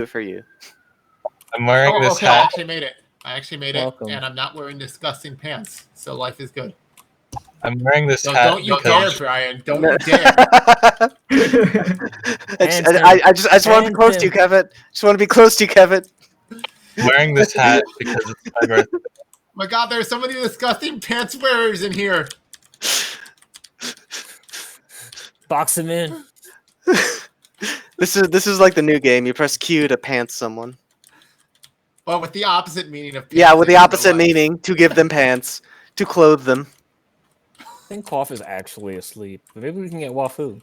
it for you. I'm wearing this okay, hat. I actually made it, Welcome. and I'm not wearing disgusting pants, so life is good. I'm wearing this So hat don't you dare, because Brian. Don't you dare. I just want to be close to you, Kevin. Just want to be close to you, Kevin. I'm wearing this hat because it's my birthday. My God, there's so many disgusting pants wearers in here. Box him in. This is like the new game. You press Q to pants someone. Well, with the opposite meaning of pants. Yeah, with the in real opposite life. meaning, to give them pants, to clothe them. I think Quaff is actually asleep. But maybe we can get Wafu.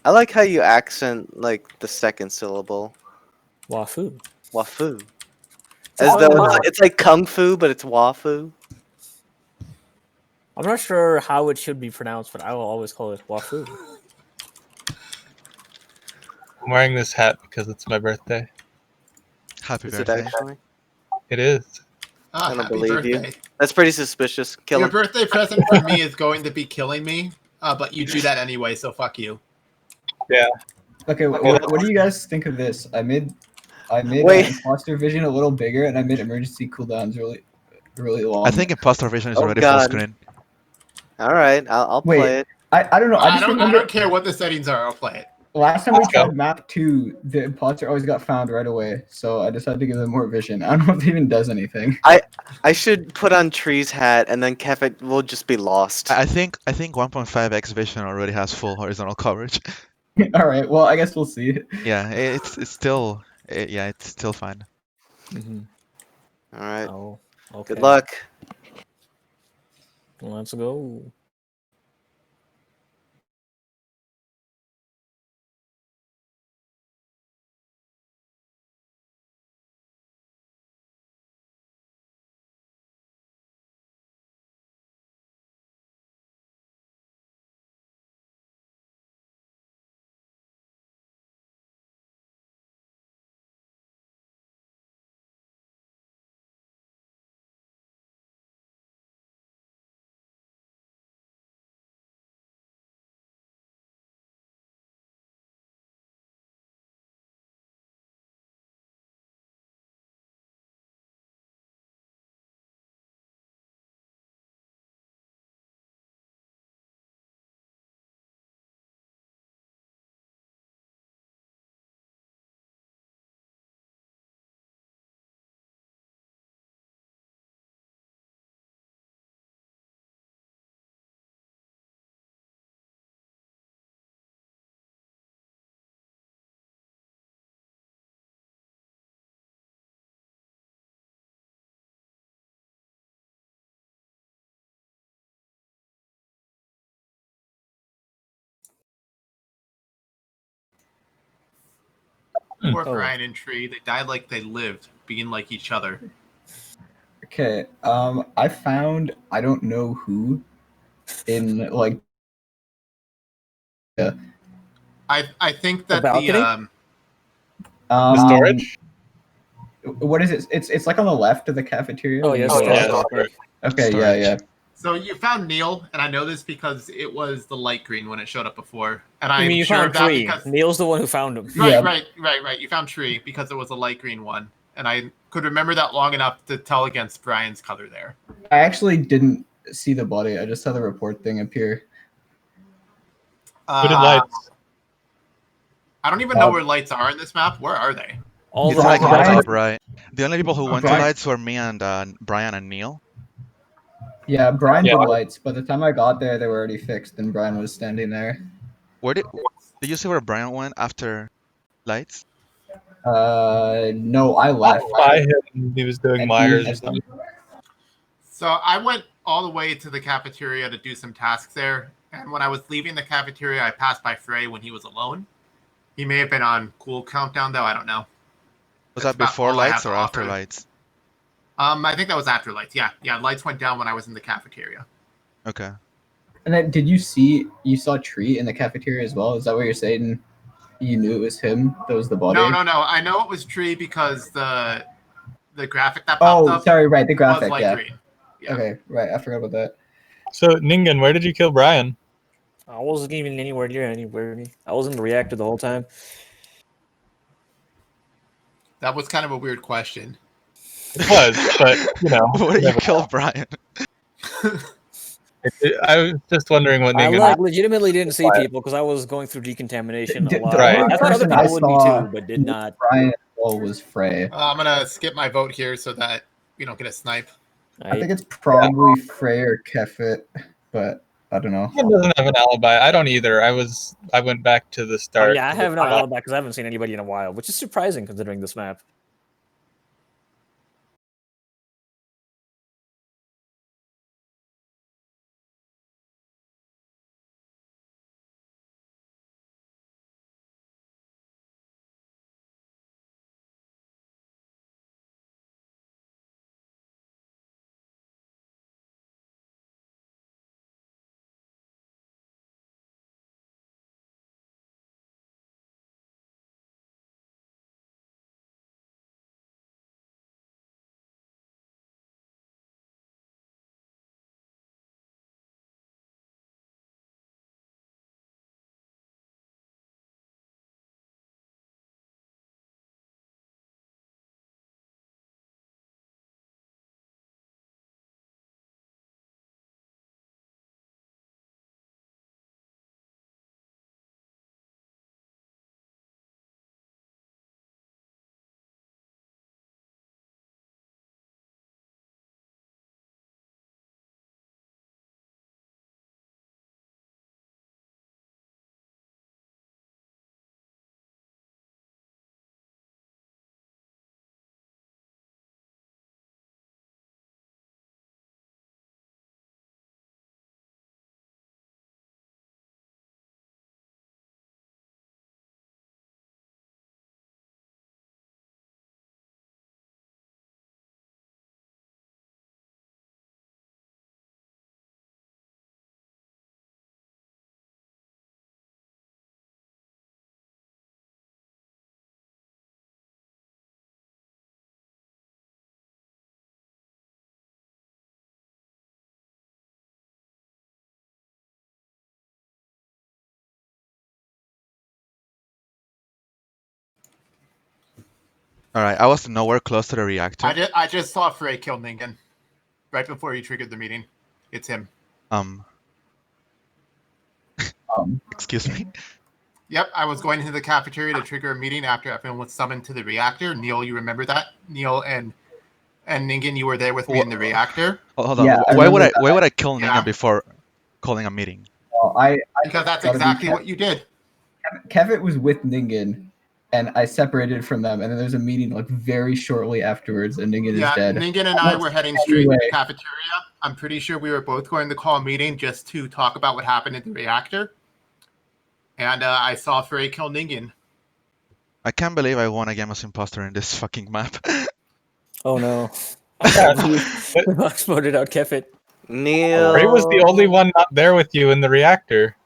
I like how you accent like the second syllable. Wafu. Wafu. As though all it's like kung fu, but it's wafu. I'm not sure how it should be pronounced, but I will always call it Wafu. I'm wearing this hat because it's my birthday. Happy Is it birthday. actually? It is. Ah, I don't happy believe you. birthday. That's pretty suspicious. Kill Your him. birthday present for me is going to be killing me, but you do that anyway, so fuck you. Okay, what do you guys think of this? I made Wait. imposter vision a little bigger, and I made emergency cooldowns really long. I think imposter vision is Oh, already full God. screen. All right, I'll Wait. play it. I don't know. I I just don't remember care what the settings are. I'll play it. last time we Let's go. tried map 2, the imposter always got found right away, so I decided to give them more vision. I don't know if it even does anything. I should put on Tree's hat, and then Kevin will just be lost. I think 1.5x vision already has full horizontal coverage. All right, well, I guess we'll see. Yeah, it's still it's still fine. Mm-hmm. All right. Oh, okay. Good luck. Let's go. Poor Oh. Brian and Tree. They died like they lived, being like each other. Okay, I found I don't know who in like I think that The balcony? The storage? What is it? It's like on the left of the cafeteria. Oh, yes. Oh, yes. yeah. Okay, Storage. yeah. So you found Neil, and I know this because it was the light green when it showed up before, and I I'm mean, you sure found of that Tree. because Neil's the one who found him. Yeah. right. You found Tree because it was a light green one, and I could remember that long enough to tell against Brian's color there. I actually didn't see the body. I just saw the report thing appear. Who did lights? I don't even know where lights are in this map. Where are they? All It's the like on Brian- the top right. The only people who went to Brian- lights were me and Brian and Neil. Yeah, Brian Yeah. did lights. By the time I got there, they were already fixed, and Brian was standing there. Where did you see where Brian went after lights? No, I left. By him, he was doing And Myers he- or something. So I went all the way to the cafeteria to do some tasks there, and when I was leaving the cafeteria, I passed by Frey when he was alone. He may have been on cool countdown though. I don't know. Was That's that about before all I have lights to or after offer. lights? I think that was after lights. Yeah, lights went down when I was in the cafeteria. Okay. And then, did you saw Tree in the cafeteria as well? Is that what you're saying? You knew it was him. That was the body. No. I know it was Tree because the graphic that popped Oh, up sorry. Right, the was graphic. light Yeah. green. Yeah. Okay. Right. I forgot about that. So, Ningen, where did you kill Brian? I wasn't even anywhere near anywhere. I was in the reactor the whole time. That was kind of a weird question. It was, but you know. Where did you never kill know. Brian? I was just wondering what I Ningen. legitimately didn't see Quiet. people because I was going through decontamination a The lot. Right. only I thought other person people would be saw too, but did with not. Brian as well was Frey. I'm gonna skip my vote here so that we don't get a snipe. I think it's probably Frey or Kefit, but I don't know. Ningen doesn't have an alibi. I don't either. I went back to the Oh, start. yeah, I have no alibi because I haven't seen anybody in a while, which is surprising considering this map. All right, I was nowhere close to the reactor. I just saw Frey kill Ningen right before he triggered the meeting. It's him. Excuse me. Yep, I was going into the cafeteria to trigger a meeting after everyone was summoned to the reactor. Neil, you remember that? Neil and Ningen, you were there with me in the reactor. Hold on. Yeah, I why would remember why would I kill Yeah. Ningen before calling a meeting? Well, Because that's gotta be exactly Kev- what you did. Kevin was with Ningen, and I separated from them, and then there's a meeting like very shortly afterwards, and Ningen Yeah, is dead. Ningen and I were heading straight to Anyway. the cafeteria. I'm pretty sure we were both going to call a meeting just to talk about what happened in the reactor. And I saw Frey kill Ningen. I can't believe I won a game as imposter in this fucking map. Oh no. Yeah, I exploded out Kefit. Neil. Ray was the only one not there with you in the reactor.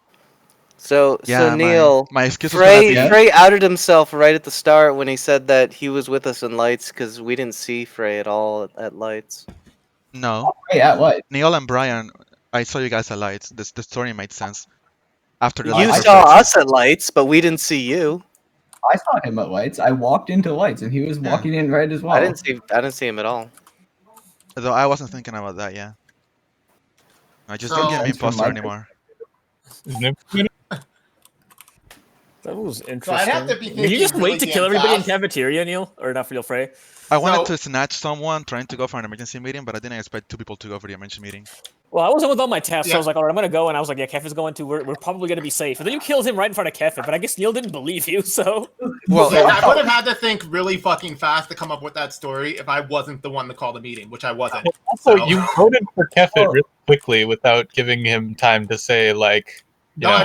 So Yeah, Neil, my excuse was gonna Frey, be Frey outed himself right at the start when he said that he was with us in lights because we didn't see Frey at all at lights. no. Yeah, what? Neil and Brian, I saw you guys at lights. The story made sense. After the You lights were saw fixed. us at lights, but we didn't see you. I saw him at lights. I walked into lights, and he was Yeah. walking in right as well. I didn't see him at all. Though I wasn't thinking about that, yeah. I just So- don't get me Sense from imposter my anymore. That was So interesting. I'd have to be Did thinking you just really wait to damn kill everybody in fast. cafeteria, Neil? Or not feel Frey? I wanted So- to snatch someone trying to go for an emergency meeting, but I didn't expect two people to go for the emergency meeting. Well, I wasn't with all my tasks, so I Yeah. was like, all right, I'm gonna go, and I was like, yeah, Kefit's going to. We're probably gonna be safe. And then you killed him right in front of Kefit, but I guess Neil didn't believe you, so. Well, Yeah, I would have had to think really fucking fast to come up with that story if I wasn't the one to call the meeting, which I wasn't. Also, So- you voted for Kefit Oh. really quickly without giving him time to say like, you No, know. I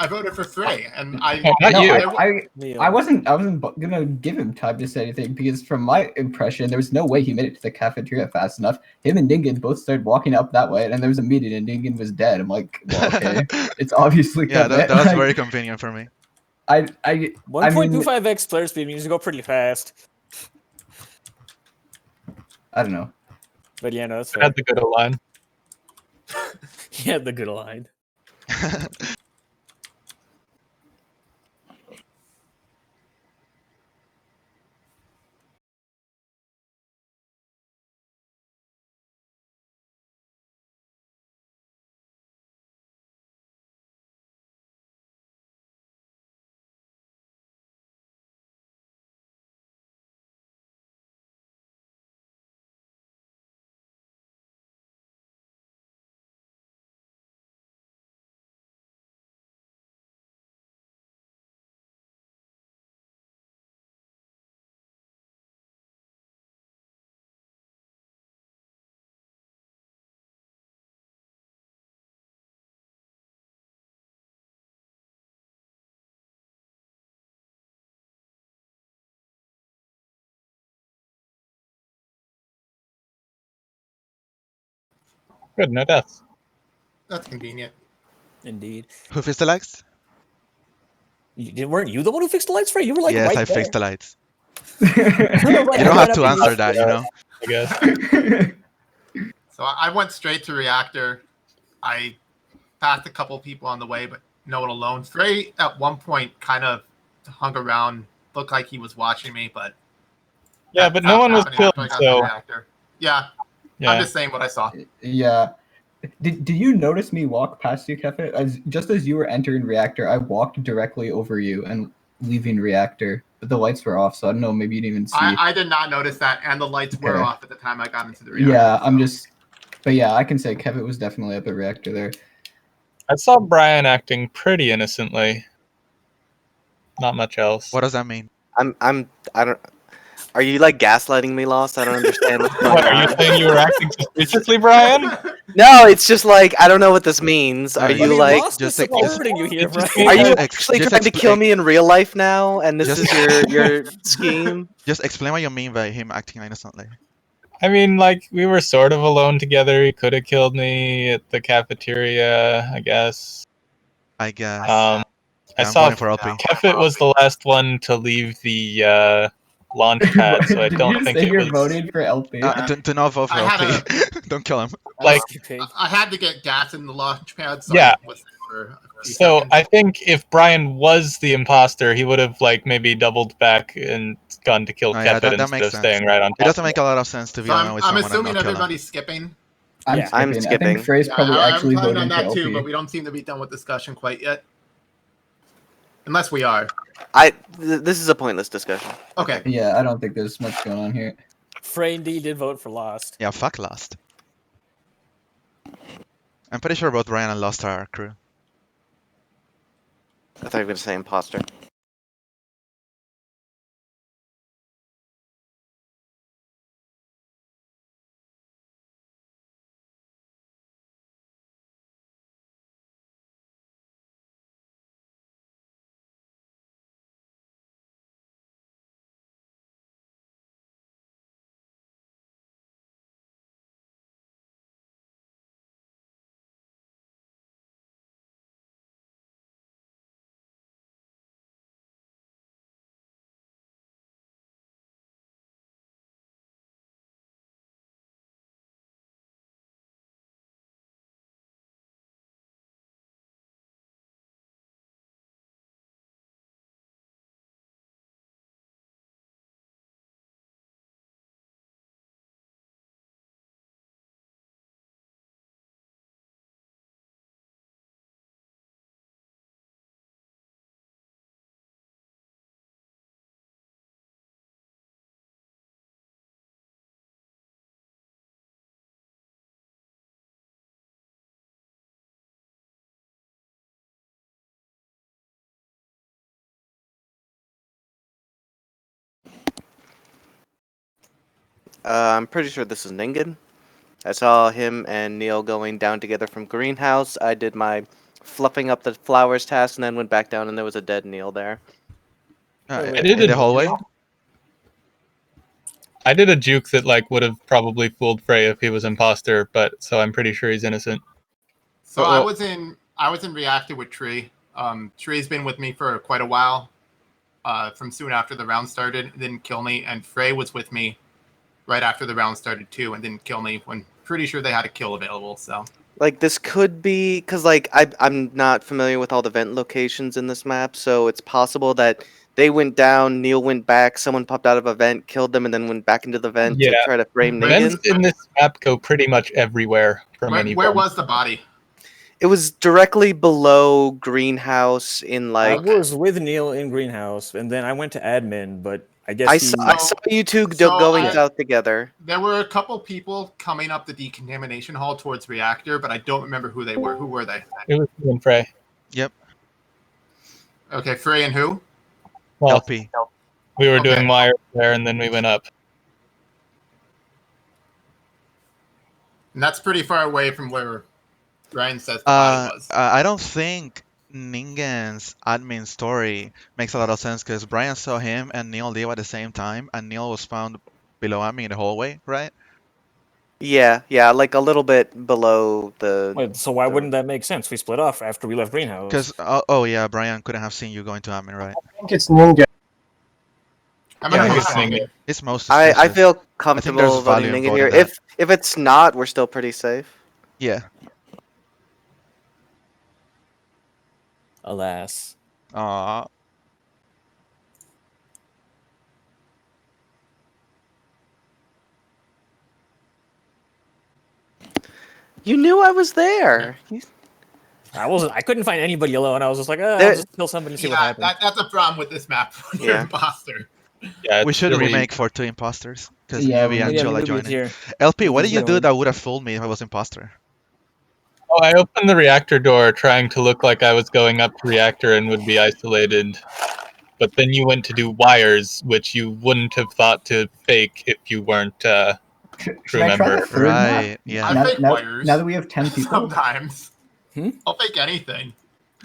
voted for Frey, and I No, not No, you. Neil. I wasn't gonna give him time to say anything because from my impression, there was no way he made it to the cafeteria fast enough. Him and Ningen both started walking up that way, and then there was a meeting, and Ningen was dead. I'm like, well, okay, it's obviously yeah, Kevin. that was Like, very convenient for me. I 1.25x player speed means you go pretty fast. I don't know. But yeah, no, that's I fair. had the good line. He had the good line. Good, no deaths. That's convenient. Indeed. Who fixed the lights? Weren't you the one who fixed the lights, Frey? You were like Yes, right I there. fixed the lights. Right, You I don't ran have up to and answer that, you know. I guess. So I went straight to reactor. I passed a couple people on the way, but no one alone. Frey at one point kind of hung around, looked like he was watching me, but Yeah, that but no one was happened killed, after I got to the so reactor. Yeah, I'm yeah. just saying what I saw. Yeah. Did you notice me walk past you, Kefe? Just as you were entering reactor, I walked directly over you and leaving reactor, but the lights were off, so I don't know. Maybe you didn't even see. I did not notice that, and the lights were Okay. off at the time I got into the reactor. Yeah, I'm so. just. But yeah, I can say Kefe was definitely up at reactor there. I saw Brian acting pretty innocently. Not much else. What does that mean? I don't. Are you like gaslighting me, Lost? I don't understand what's going What, are you on. saying you were acting suspiciously, Brian? No, it's just like I don't know what this means. Are Alright, you I mean, like? Lost just is ex- supporting you here, it's just Brian. Are you Ex- actually just trying to kill expla- me in real life now? And this Just- is your scheme? Just explain what you mean by him acting innocently. I mean, like, we were sort of alone together. He could have killed me at the cafeteria, I guess. I guess. I I'm saw voting for LP. Kefit was the last one to leave the launch pad, so I Did don't you think say it you're was. voting for LP? Do not vote for I had LP. Don't kill him. Like- Skipping. I had to get gas in the launch pad, so Yeah. I was there for a few So seconds. I think if Brian was the imposter, he would have like maybe doubled back and gone to kill Oh, yeah, Kefit that instead makes of sense. staying right on top. It doesn't of make a lot of sense to be So alone with I'm someone and assuming not kill them. everybody's skipping. I'm Yeah. skipping. I'm I skipping. think Frey's Yeah, probably actually I'm planning voting on that for too, LP. but we don't seem to be done with discussion quite yet. Unless we are. This is a pointless discussion. Okay. Yeah, I don't think there's much going on here. Frey indeed did vote for Lost. Yeah, fuck Lost. I'm pretty sure both Brian and Lost are our crew. I thought you were gonna say imposter. I'm pretty sure this is Ningen. I saw him and Neil going down together from greenhouse. I did my fluffing up the flowers task and then went back down and there was a dead Neil there. Wait, In did the it- hallway? I did a juke that like would have probably fooled Frey if he was imposter, but so I'm pretty sure he's innocent. So Well, I well- was in reactor with Tree. Tree's been with me for quite a while. From soon after the round started, and didn't kill me, and Frey was with me right after the round started too, and didn't kill me. When pretty sure they had a kill available. So Like this could be because like I'm not familiar with all the vent locations in this map, so it's possible that they went down, Neil went back, someone popped out of a vent, killed them, and then went back into the vent to Yeah. try to frame Vents- Ningen. Vents in this map go pretty much everywhere from where anyone. was the body? It was directly below greenhouse in like. I was with Neil in greenhouse, and then I went to admin, but I guess I he... saw you two So going I- south together. There were a couple people coming up the decontamination hall towards reactor, but I don't remember who they were. Who were they? It was me and Frey. Okay, Frey and who? Well, LP. we were Okay. doing wire there, and then we went up. And that's pretty far away from where Brian says the body was. I don't think Ningen's admin story makes a lot of sense because Brian saw him and Neil leave at the same time, and Neil was found below admin in the hallway, right? Yeah, like a little bit below the. Wait, so why the- wouldn't that make sense? We split off after we left greenhouse. Because oh yeah, Brian couldn't have seen you going to admin, right? I think it's Ninja. I'm Yeah, gonna I vote guess for Ningen. Ningen. It's most I suspicious. feel there's comfortable value voting in Ningen here. voting that. If it's not, we're still pretty safe. Yeah. Alas. Aw. You knew I was there. I couldn't find anybody alone. I was just like, I'll There- just kill somebody and see what Yeah, happens. that's a problem with this map. When you're Yeah. an imposter. Yeah, We it's should really- remake for 2 imposters. Because Yeah, Newbie we and need- Chola Newbie's joining. here. LP, what did you do Join. that would have fooled me if I was imposter? Oh, I opened the reactor door trying to look like I was going up to reactor and would be isolated. But then you went to do wires, which you wouldn't have thought to fake if you weren't Should I try the remember. third map? Right, yeah. I fake wires. Now that we have 10 people, Sometimes. Hmm? I'll fake anything.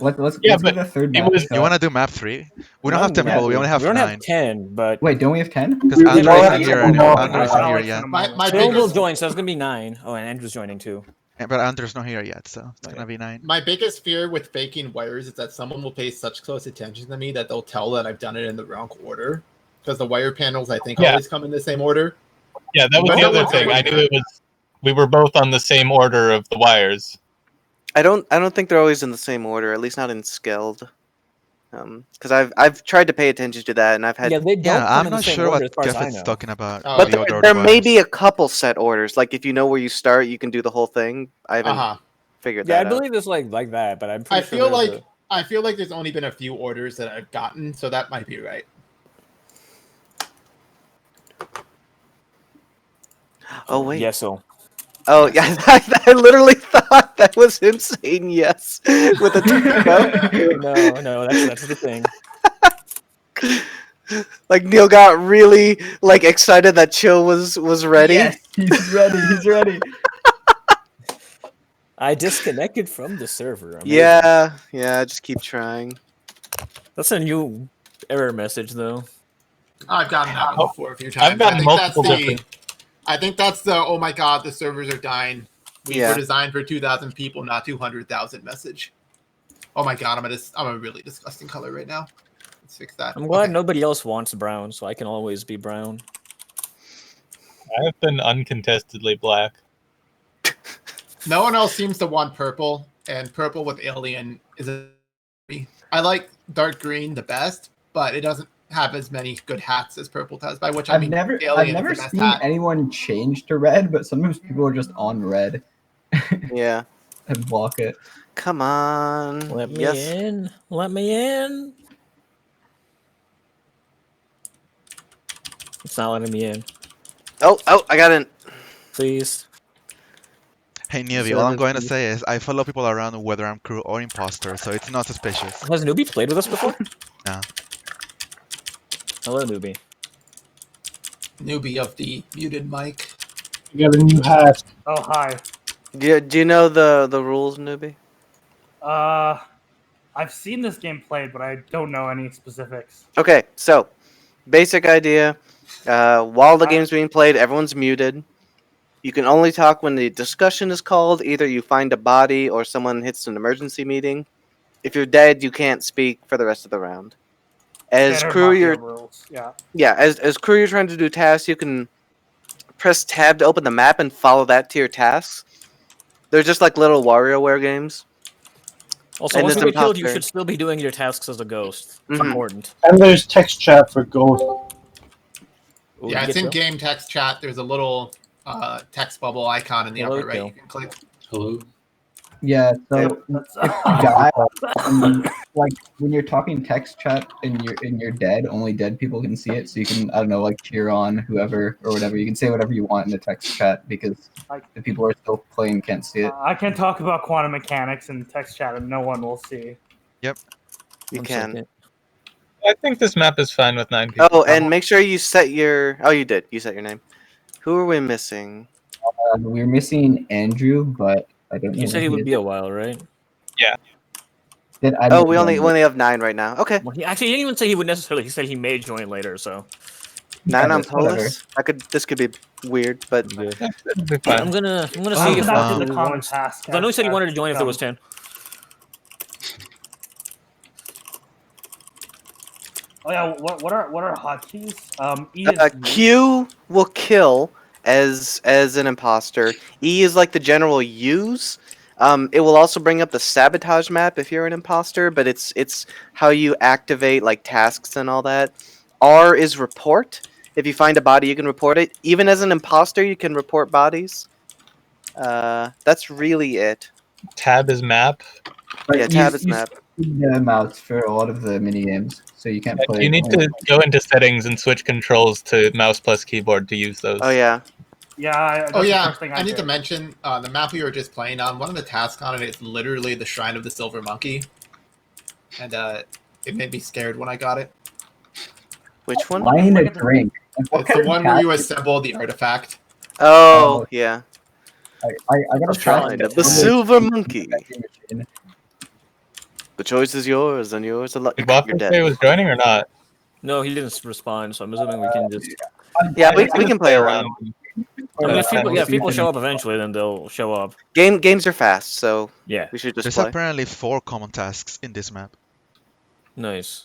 let's Yeah, give but the third it map. was- a You shot. want to do map 3? We don't have 10 yeah, people, we only have we don't 9. have 10, but Wait, don't we have 10? Because We Andrew don't isn't have here, 10 more. Andrew isn't here yet. My Phil will biggest, join, so it's gonna be 9. Oh, and Andrew's joining too. But Andrew's not here yet, so it's Right. gonna be 9. my biggest fear with faking wires is that someone will pay such close attention to me that they'll tell that I've done it in the wrong order. Because the wire panels, I think, Yeah. always come in the same order. Yeah, that was But the no other one's thing. doing I knew that. it was. We were both on the same order of the wires. I don't think they're always in the same order. At least not in Skeld. Because I've tried to pay attention to that, and I've had. Yeah, they don't Yeah, come I'm in the not same sure order what as far as I Kefit's know. talking about. Oh, But yeah. the there, order of there may wires. be a couple set orders. Like if you know where you start, you can do the whole thing. I haven't Uh huh. figured Yeah, I that out. believe it's like that, but I'm I pretty sure feel there's like I feel like there's only been a few orders that I've gotten, so that might be right. Oh wait. Yes, so Oh yeah, I literally thought that was him saying yes with a typo. no, that's the thing. Like Neil got really like excited that Chill was ready. Yes, he's ready. He's ready. I disconnected from the server. Amazing. Yeah, just keep trying. That's a new error message though. I've gotten that one before a few times. I've gotten multiple different. I think that's the oh my god, the servers are dying. We Yeah. were designed for 2,000 people, not 200,000 message. Oh my god, I'm a really disgusting color right now. Let's fix that. I'm glad Okay. nobody else wants brown, so I can always be brown. I have been uncontestedly black. No one else seems to want purple, and purple with alien is a. I like dark green the best, but it doesn't have as many good hats as purple does. By which I I've mean never alien is never the best seen hat. anyone change to red, but sometimes people are just on red Yeah. and block it. Come on. Let me yes. in. Let me in. It's not letting me in. Oh, I got in. Hey Please. Newbie, all I'm Server going to feed. say is I follow people around whether I'm crew or imposter, so it's not suspicious. Has Newbie played with us before? No. Hello, Newbie. Newbie of the muted mic. You got a new hat. Oh, hi. Do you know the rules, newbie? I've seen this game played, but I don't know any specifics. Okay, so basic idea. While the I- game's being played, everyone's muted. You can only talk when the discussion is called. Either you find a body or someone hits an emergency meeting. If you're dead, you can't speak for the rest of the round. As Standard crew, Mafia you're rules. Yeah. as crew, you're trying to do tasks. You can press tab to open the map and follow that to your tasks. They're just like little WarioWare games. Also, And once it's you get killed, you imposter. should still be doing your tasks as a ghost. It's Mhm. important. And there's text chat for Ghost. Ooh, Yeah, you it's get in Phil? game text chat. There's a little text bubble icon in the Hello, upper right. Phil. You can click. Hello. Yeah, so That's, if you die, like when you're talking text chat and you're dead, only dead people can see it. So you can I don't know like cheer on whoever or whatever. You can say whatever you want in the text chat because Like- the people who are still playing can't see it. I can talk about quantum mechanics in text chat and no one will see. You One can. second. I think this map is fine with 9 people. Oh, and make sure you set your. Oh, you did. You set your name. Who are we missing? We're missing Andrew, but I don't know. You said where he would is. be a while, right? I Oh, didn't we only know. have 9 right now. Okay. Well, he didn't even say he would necessarily. He said he may join later, so Nine on Travis, whatever. Polis. This could be weird, but Good. That'd be I'm fine. gonna Well, see I'm if gonna do Haku the common wants. task. 'Cause I know he said he wanted to join if there was 10. Oh yeah, what are hotkeys? E is move. Q will kill as an imposter. E is like the general use. It will also bring up the sabotage map if you're an imposter, but it's how you activate like tasks and all that. R is report. If you find a body, you can report it. Even as an imposter, you can report bodies. That's really it. Tab is map. But Yeah, you- tab is you map. see the mouse for a lot of the mini games, so you can't play. You need to go into settings and switch controls to mouse plus keyboard to use those. Oh yeah. Yeah, that's Oh the yeah, first thing I need to did. mention the map we were just playing on. One of the tasks on it is literally the Shrine of the Silver Monkey, and it made me scared when I got it. Which one? Buying Look a at the- drink. And what It's the kind of one where you task- assemble the artifact. Oh yeah. I got a Shrine task of the on Silver Monkey. vending machine. The choice is yours, and yours alone. Did You're Waffle say dead. was joining or not? No, he didn't respond, so I'm assuming we can just. Yeah, we can can play around. alone. I mean, if people, We'll yeah, if see people if show any- up eventually, then they'll show up. Games are fast, so Yeah, we should just There's play. apparently 4 common tasks in this map. nice.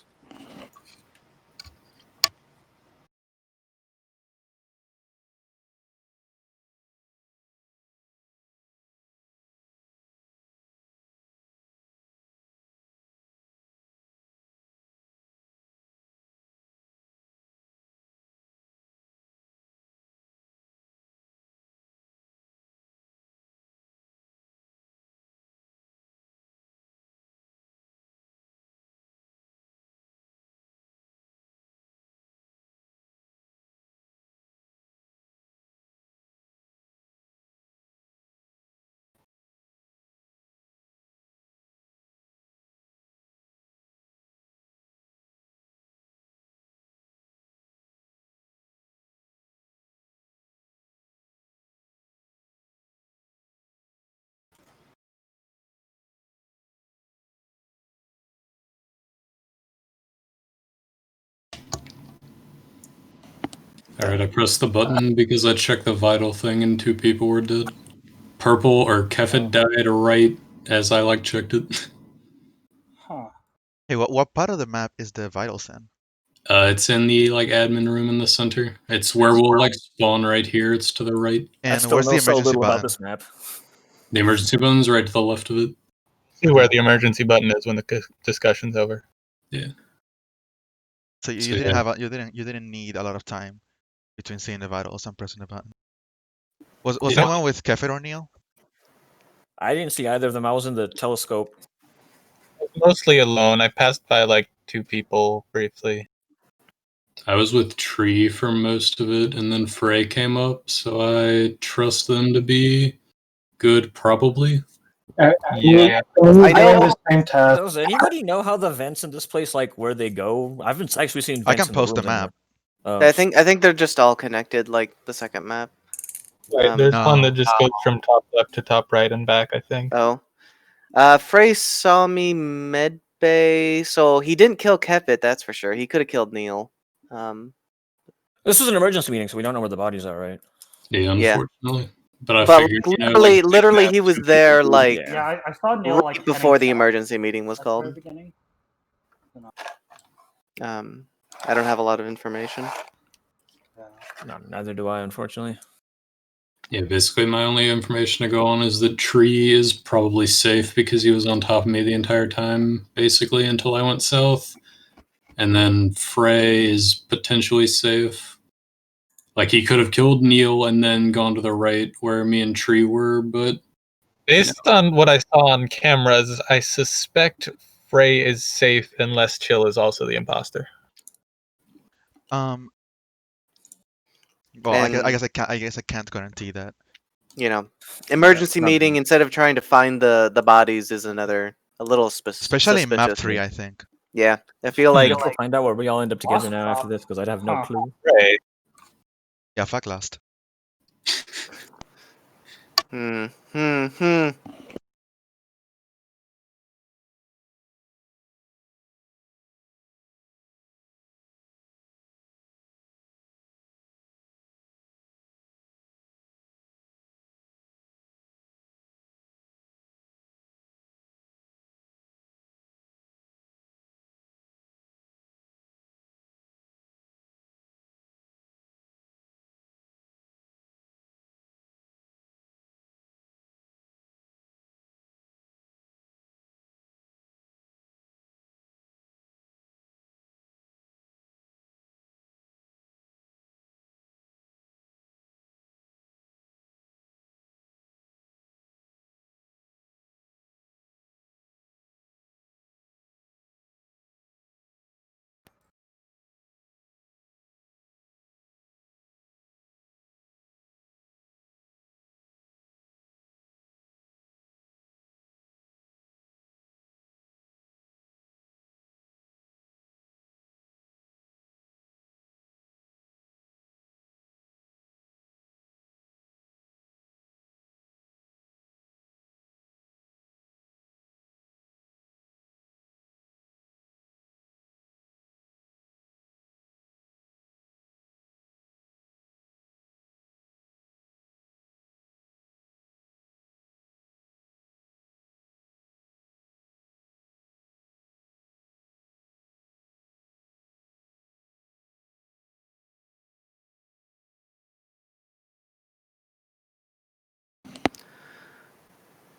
Alright, I pressed the button because I checked the vital thing and 2 people were dead. Purple or Kefit died right as I checked it. Huh. Hey, what part of the map is the vital sin? It's in the admin room in the center. It's where we'll spawn right here. It's to the right. I And still where's know the so emergency little about button? this map. The emergency button's right to the left of it. See where the emergency button is when the discussion's over. So you So, didn't yeah. have you didn't need a lot of time between seeing the vitals and pressing the button. Was Yeah. anyone with Kefir or Neil? I didn't see either of them. I was in the telescope. Mostly alone. I passed by 2 people briefly. I was with Tree for most of it, and then Frey came up, so I trust them to be good, probably. Yeah. Only I doing know- the same task. Does anybody know how the vents in this place, where they go? I haven't actually seen vents I can in post the the rooms map. anymore. I think they're just all connected, like the second map. Right, there's one No. that just goes from top left to top right and back, I think. Oh. Frey saw me med bay, so he didn't kill Kefit, that's for sure. He could have killed Neil. This was an emergency meeting, so we don't know where the bodies are, right? Yeah, Yeah. unfortunately. But I But figured, literally he was there Yeah, Yeah. I saw Neil right before the emergency meeting was At the called. very beginning. I don't have a lot of information. No, neither do I, unfortunately. Yeah, basically my only information to go on is that Tree is probably safe because he was on top of me the entire time, basically until I went south. And then Frey is potentially safe. He could have killed Neil and then gone to the right where me and Tree were, but Based on what I saw on cameras, I suspect Frey is safe unless Chill is also the imposter. Well, I And- guess I can't guarantee that. Emergency nothing. meeting instead of trying to find the bodies is a little Especially in map suspicious. 3, I think. Yeah, I feel I like guess we'll find out where we all end up together Lost now after cop. this, because I'd have no Huh. clue. Right. Yeah, fuck last. hmm.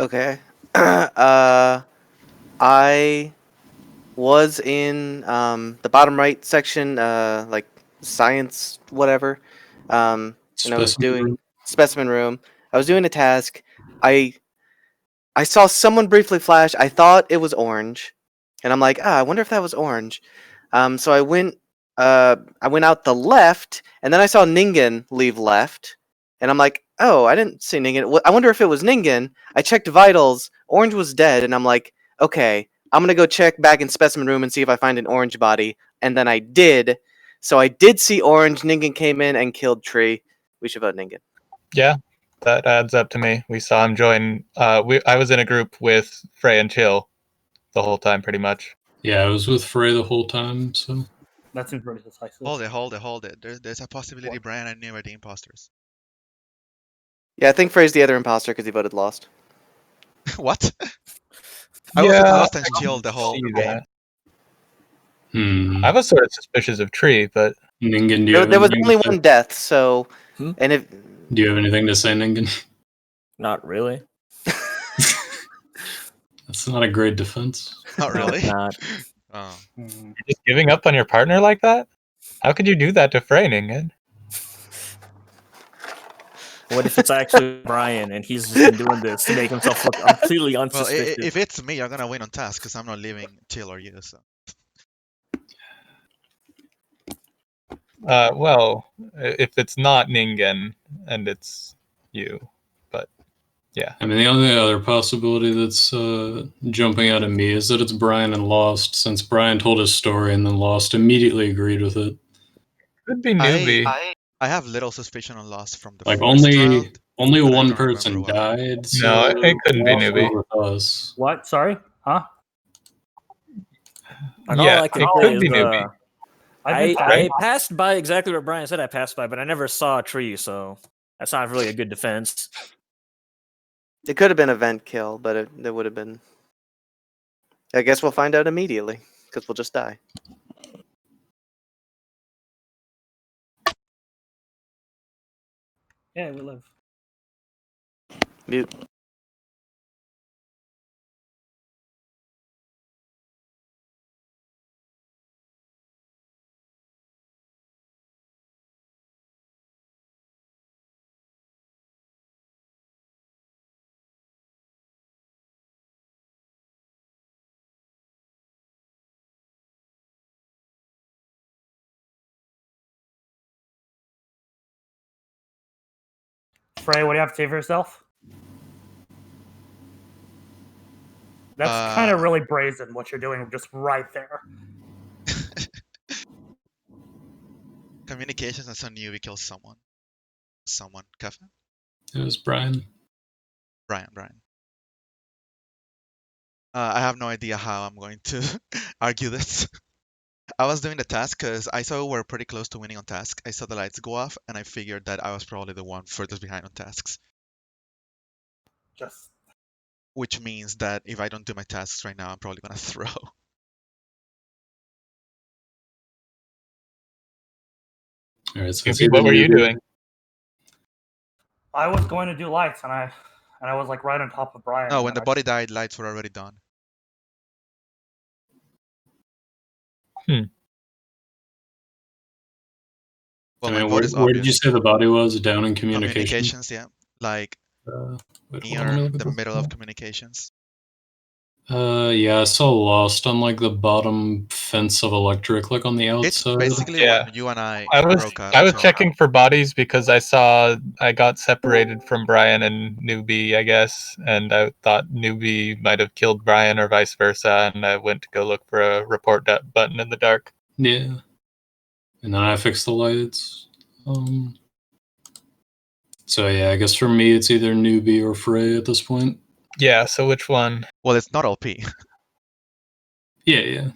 Okay. I was in the bottom right section, like science, whatever. And I was Specimen doing room. specimen room. I was doing a task. I saw someone briefly flash. I thought it was orange, and I'm like, I wonder if that was orange. So I went out the left, and then I saw Ningen leave left, and I'm like, oh, I didn't see Ningen. I wonder if it was Ningen. I checked vitals. Orange was dead, and I'm like, okay, I'm gonna go check back in specimen room and see if I find an orange body, and then I did. So I did see orange. Ningen came in and killed Tree. We should vote Ningen. Yeah, that adds up to me. We saw him join. I was in a group with Frey and Chill the whole time, pretty much. Yeah, I was with Frey the whole time, so. That seems pretty decisive. Hold it. There's a possibility Brian and New are the imposters. Yeah, I think Frey's the other imposter because he voted lost. What? I was with Lost and Shield the whole see game. that. I was sort of suspicious of Tree, but Ningen, do you have There was anything only to say? one death, so and if Do you have anything to say, Ningen? Not really. That's not a great defense. Not really. Not. Oh. you're just giving up on your partner like that? How could you do that to Frey, Ningen? What if it's actually Brian and he's just been doing this to make himself look completely Well, unsuspicious? if it's me, you're gonna win on task because I'm not leaving Chill or you. So. Well, if it's not Ningen and it's you, but yeah. I mean, the only other possibility that's jumping out at me is that it's Brian and Lost, since Brian told his story and then Lost immediately agreed with it. Could be Newbie. I have little suspicion on Lost from the Like first round. only but I one don't remember person why. died. So No, it couldn't be Lost Newbie. was with us. What? Sorry? Huh? And Yeah, all I can it say could is be Newbie. I passed by exactly what Brian said I passed by, but I never saw a tree, so that's not really a good defense. it could have been a vent kill, but it would have been. I guess we'll find out immediately because we'll just die. Yeah, we live. Mute. Frey, what do you have to say for yourself? That's kind of really brazen what you're doing just right there. Communications and some Newbie kills someone. Kevin? It was Brian. Brian. I have no idea how I'm going to argue this. I was doing the task because I saw we were pretty close to winning on task. I saw the lights go off, and I figured that I was probably the one furthest behind on tasks. Just. Which means that if I don't do my tasks right now, I'm probably gonna throw. All right, so Newbie, what were you doing? I was going to do lights, and I was like right on top of Brian. No, when the body died, lights were already done. Well, I mean, my vote is where did you obvious. say the body was? Down in communication? Communications, yeah. Like Wait, near the middle of communications. Yeah, I saw Lost on like the bottom fence of electric, like on the It's outside. basically when you and I broke up. I was so- checking for bodies because I saw I got separated from Brian and Newbie, I guess, and I thought Newbie might have killed Brian or vice versa, and I went to go look for a report button in the dark. Yeah. And then I fixed the lights. So yeah, I guess for me it's either Newbie or Frey at this point. Yeah, so which one? Well, it's not LP. Yeah.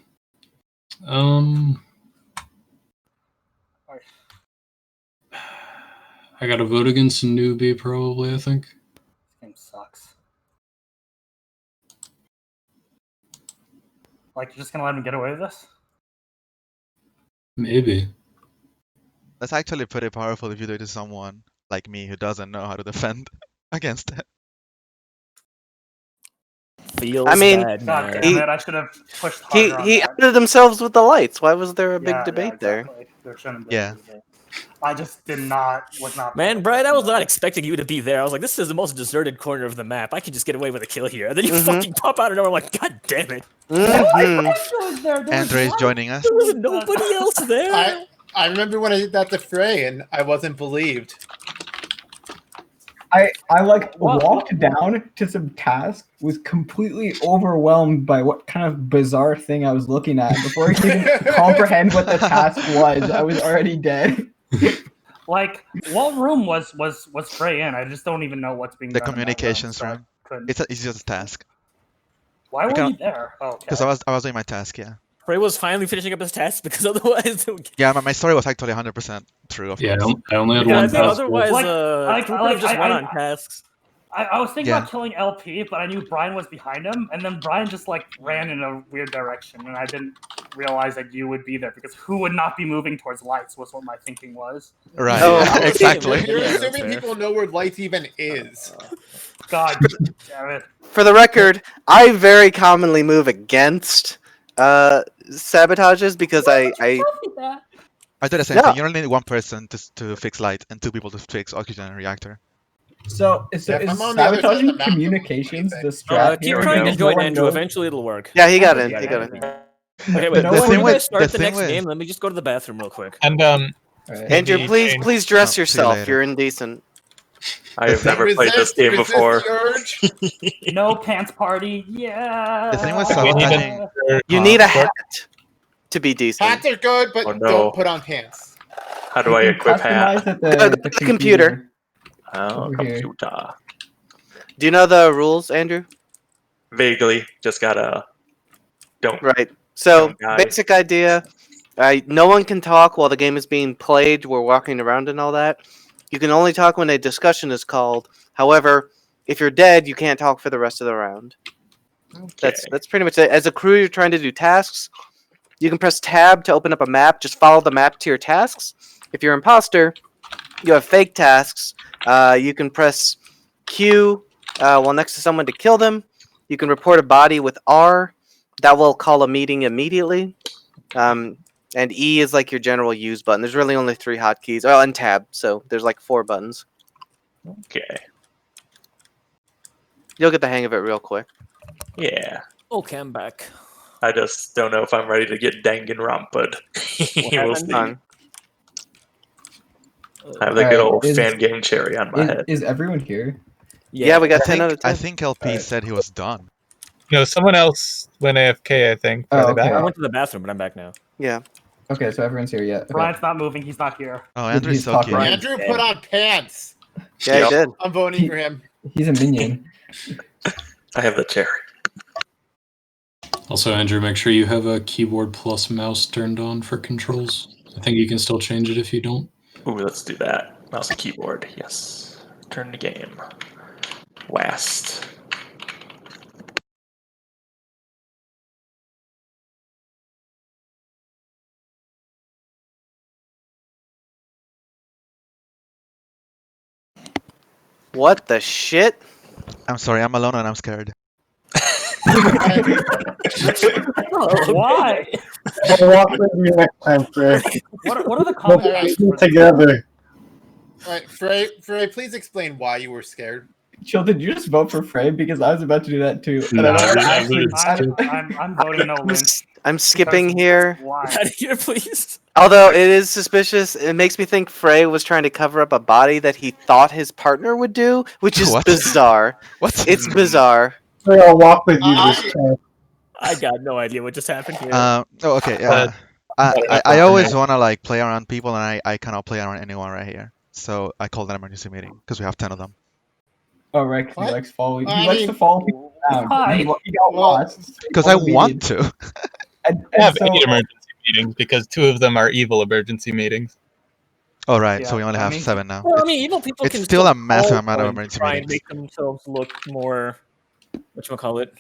I gotta vote against Newbie probably, I think. This game sucks. Like, you're just gonna let him get away with this? Maybe. That's actually pretty powerful if you do it to someone like me who doesn't know how to defend against it. feels I mean, bad, God man. damn it! I should have pushed He harder on he that. outed themselves with the lights. Why was there a big Yeah, debate yeah, there? exactly. There shouldn't be. Yeah. I just was not. Man, Brian, I was not expecting you to be there. I was like, this is the most deserted corner of the map. I could just get away with a kill here. And then you Mhm. fucking pop out of nowhere. I'm like, God damn it. Mhm. Andre is joining us. There was nobody else there. I remember when I did that to Frey and I wasn't believed. I like What? walked down to some task, was completely overwhelmed by what kind of bizarre thing I was looking at. Before I could even comprehend what the task was, I was already dead. Like, what room was Frey in? I just don't even know what's being The done in that communications so I room. couldn't- It's just a task. Why were can- you there? Oh, okay. Because I was doing my task, yeah. Frey was finally finishing up his task because otherwise... Yeah, my story was actually 100% true, of Yeah, course. I only had Yeah, I one think task. otherwise, Like, we could have just went I- on tasks. I was thinking Yeah. about killing LP, but I knew Brian was behind him, and then Brian just like ran in a weird direction, and I didn't realize that you would be there because who would not be moving towards lights was what my thinking was. Right, Oh, yeah, okay. exactly. You're Yeah, that's assuming fair. people know where lights even is. God damn it! For the record, I very commonly move against sabotages because I I did the same Yeah. thing. You only need one person to fix light and 2 people to fix oxygen reactor. So is Yeah, if I'm on the other side of the sabotaging map, communications the anything. strat Keep here? trying to Because join no one Andrew. knows- Eventually it'll work. yeah, he got in. Yeah, He got in. Okay, wait. No Before one- you guys start the the thing next with- game, let me just go to the bathroom real quick. And Right. Andrew, Maybe please change- please dress Oh, see you yourself. later. You're indecent. I have never played this Resist- game resist before. the urge. No pants party. Yeah. The thing with We need sabotaging, You need a Short- hat to be decent. Hats are good, but Oh, no. don't put on pants. How do I You can equip hat? customize at the Computer. Oh, over here. computer. Do you know the rules, Andrew? Vaguely, just gotta don't. Right. So Young guy. basic idea. No one can talk while the game is being played. We're walking around and all that. You can only talk when a discussion is called. However, if you're dead, you can't talk for the rest of the round. Okay. That's pretty much it. As a crew, you're trying to do tasks. You can press tab to open up a map. Just follow the map to your tasks. If you're imposter, you have fake tasks. You can press Q while next to someone to kill them. You can report a body with R. That will call a meeting immediately. And E is like your general use button. There's really only 3 hotkeys. Oh, and tab. So there's like 4 buttons. Okay. You'll get the hang of it real quick. Yeah. Okay, I'm back. I just don't know if I'm ready to get Danganronpa'd. We'll see. Fun. I have the good Alright, old is- fan game cherry on my head. Is everyone here? Yeah, we got I 10 out of think, 10. I think LP said he was done. No, someone else went AFK, I think. Oh, Are they okay. back? I went to the bathroom, but I'm back now. Yeah. Okay, so everyone's here yet. Okay. Brian's not moving. He's not here. Oh, Andrew's He's so talking. cute. Right. Andrew put on pants. Yeah, Yep. I did. I'm voting for him. He's a minion. I have the cherry. Also, Andrew, make sure you have a keyboard plus mouse turned on for controls. I think you can still change it if you don't. Ooh, let's do that. Mouse and keyboard. Yes. Turn the game. Last. What the shit? I'm sorry, I'm alone and I'm scared. Why? Walk with me next time, Frey. What are the We'll comments? be together. All right, Frey, please explain why you were scared. Chill, did you just vote for Frey? Because I was about to do that too. And No, I've I actually- lose. I'm voting no win. I'm skipping here. Why? Out of here, please. Although it is suspicious, it makes me think Frey was trying to cover up a body that he thought his partner would do, which is What? bizarre. What? It's bizarre. Frey, I'll walk with you this time. I got no idea what just happened here. Oh, okay. But- I always want to like play around people, and I cannot play around anyone right here. So I called an emergency meeting because we have 10 of them. Oh, right, 'cause What? he likes following. He I likes mean, to follow people around. why? He got Well, lost. so he Because I followed want me. to. And I have so, 8 emergency meetings because 2 of them are evil emergency meetings. Oh, right. So Yeah, we only I have mean- 7 now. Well, I mean, evil people it's can still a massive call amount of for and emergency try and meetings. make themselves look more. Whatchamacallit?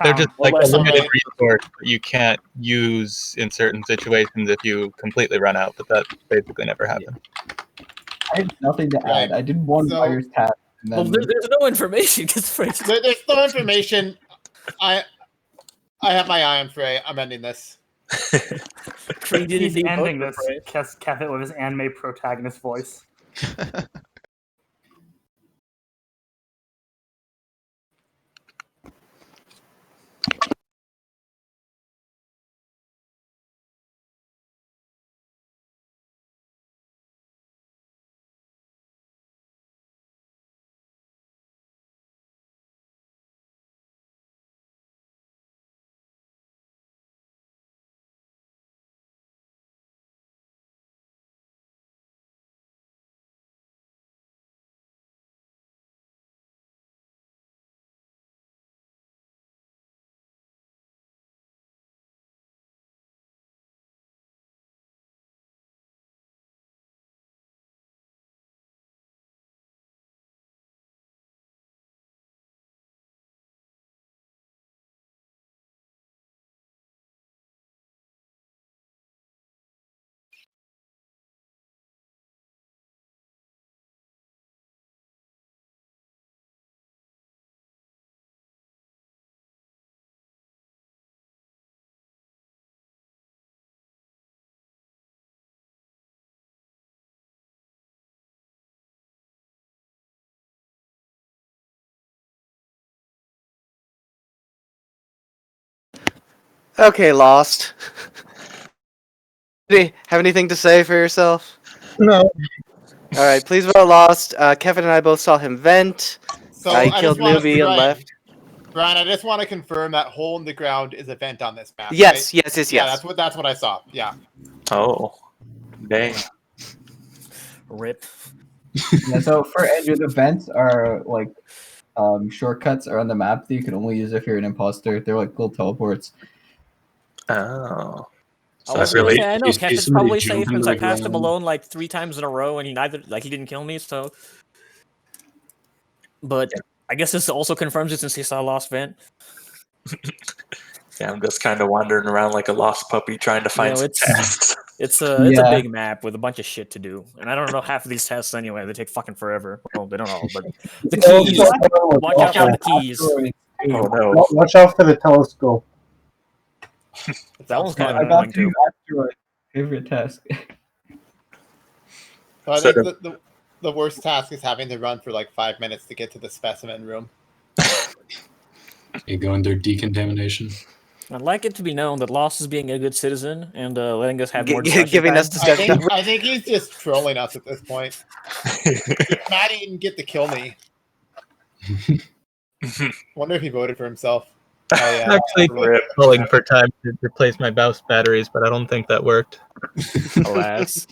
They're Town. just like a less limited about- resource that you can't use in certain situations if you completely run out, but that basically never happened. I had nothing to add. Right. I did one So- fire's task And Well, then there's no information. There's There's no information. I have my eye on Frey. I'm ending this. Tree didn't He's need ending both this. for Frey. Kevin with his anime protagonist voice. Okay, Lost. Have anything to say for yourself? No. All right, please vote Lost. Kevin and I both saw him vent. So He I killed just want Newbie and left. Brian, I just want to confirm that hole in the ground is a vent on this map. Yes, right? yes. Yeah, that's what I saw. Yeah. Oh, dang. Rip. yeah, so for Andrew, the vents are like shortcuts around the map that you can only use if you're an imposter. They're like little teleports. Oh. I So was that gonna really, say, I if know you see Kevin's somebody probably jump safe into since I the passed him ground- alone like 3 times in a row, and he didn't kill me. So, but I guess this also confirms it since he saw Lost Vent. yeah, I'm just kind of wandering around like a lost puppy trying to find know, some it's- tasks. It's a big map with a bunch of shit to do, and I don't know half of these tests anyway. They take fucking forever. Well, they don't all, but the keys. Watch out for the keys. Oh no. Watch out for the telescope. That one's kind of I annoying got to too. asteroid. Favorite task. So I So think the worst task is having to run for like 5 minutes to get to the specimen room. You go in their decontamination. I'd like it to be known that Lost is being a good citizen and letting us have more discussion Giving time. us discussion. I think he's just trolling us at this point. Matt didn't get to kill me. Wonder if he voted for himself. Oh yeah. Actually, Rip. calling for time to replace my mouse batteries, but I don't think that worked. Alas.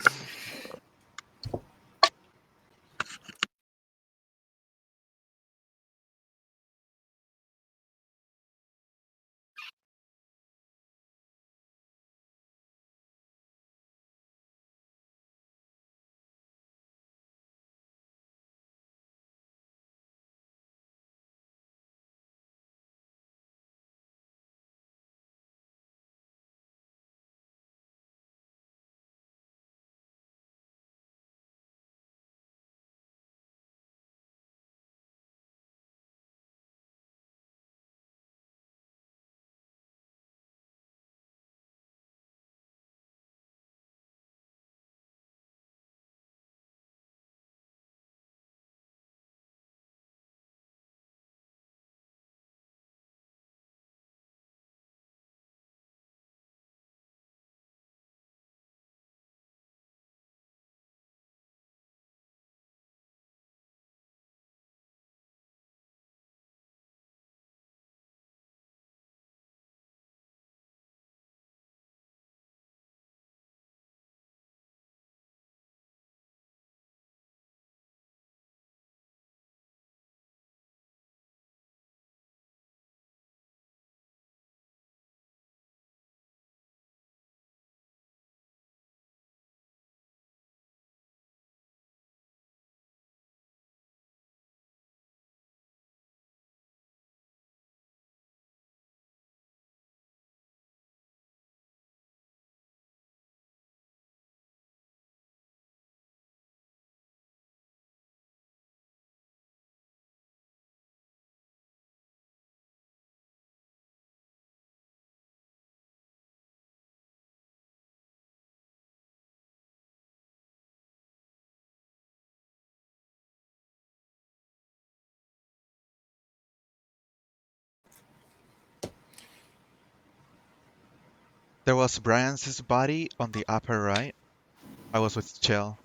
There was Brian's body on the upper right. I was with Chill.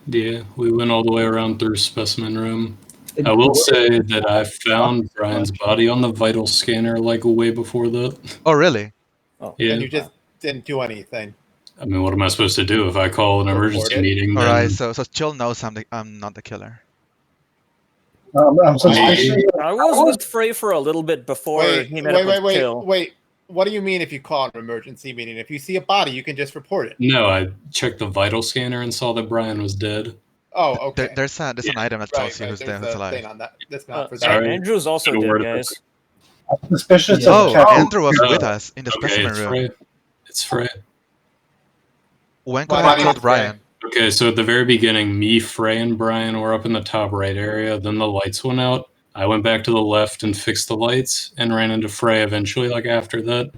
Yeah, we went all the way around through specimen room. I will say that I found Brian's body on the vital scanner like way before that. Oh, really? Yeah. And you just didn't do anything. I mean, what am I supposed to do if I call an emergency it. meeting? All then right, so Chill knows I'm not the killer. I'm suspicious. I was with Frey for a little bit before he met up with Chill. Wait. What do you mean if you call an emergency meeting? If you see a body, you can just report it. No, I checked the vital scanner and saw that Brian was dead. Oh, okay. There's an item that tells you who's dead, who's There's a alive. thing on that. That's not for sorry. that. Andrew's also Could've dead, worded it guys. I'm suspicious Oh, of Kevin. Andrew was with us in the Okay, specimen it's room. Frey. It's Frey. When Why could I not killed Frey? Brian? Okay, so at the very beginning, me, Frey, and Brian were up in the top right area. Then the lights went out. I went back to the left and fixed the lights and ran into Frey eventually, like after that.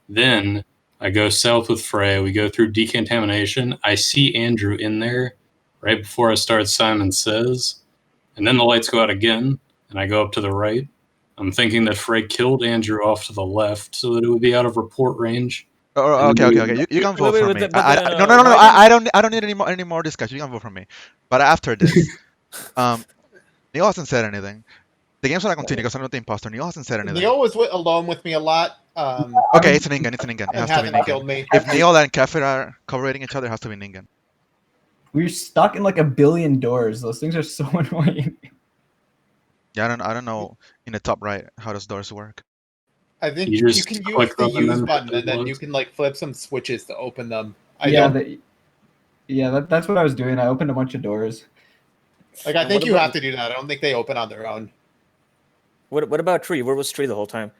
Then I go south with Frey. We go through decontamination. I see Andrew in there right before I start Simon Says. And then the lights go out again, and I go up to the right. I'm thinking that Frey killed Andrew off to the left so that it would be out of report range. Oh, okay. You can vote wait, for but me. then, No. why I don't need any more discussion. You can vote for me. But after this, Neil hasn't said anything. The game's gonna continue because I'm not the imposter. Neil hasn't said anything. Neil was alone with me a lot. Okay, it's Ningen. It and has to be hasn't killed Ningen. me. If Neil and Kefir are corroborating each other, it has to be Ningen. We're stuck in like a billion doors. Those things are so annoying. Yeah, I don't know in the top right how those doors work. I think You you just can use click the them and use then button, hit and then those. you can like flip some switches to open them. That's what I was doing. I opened a bunch of doors. Like I And think what you about- have to do that. I don't think they open on their own. What about Tree? Where was Tree the whole time?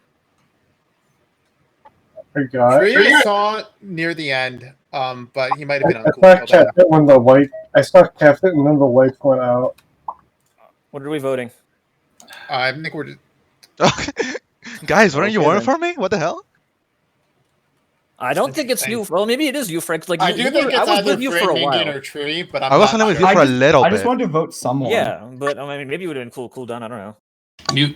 I got. Tree I saw near the end, but he might have been on I cool saw kill down. Kevin when the light. I saw Kevin and then the lights went out. What are we voting? I think we're just, Guys, weren't you Okay, voting then. for me? What the hell? I don't think it's you. Well, maybe it is you, Frank. Like I you, do you think were- it's I was either with you Frey, for a Ningen, while. or Tree, but I'm I was not only with you sure. for a little I bit. just wanted to vote someone. Yeah, but I mean, maybe it would have been cool down. I don't know. You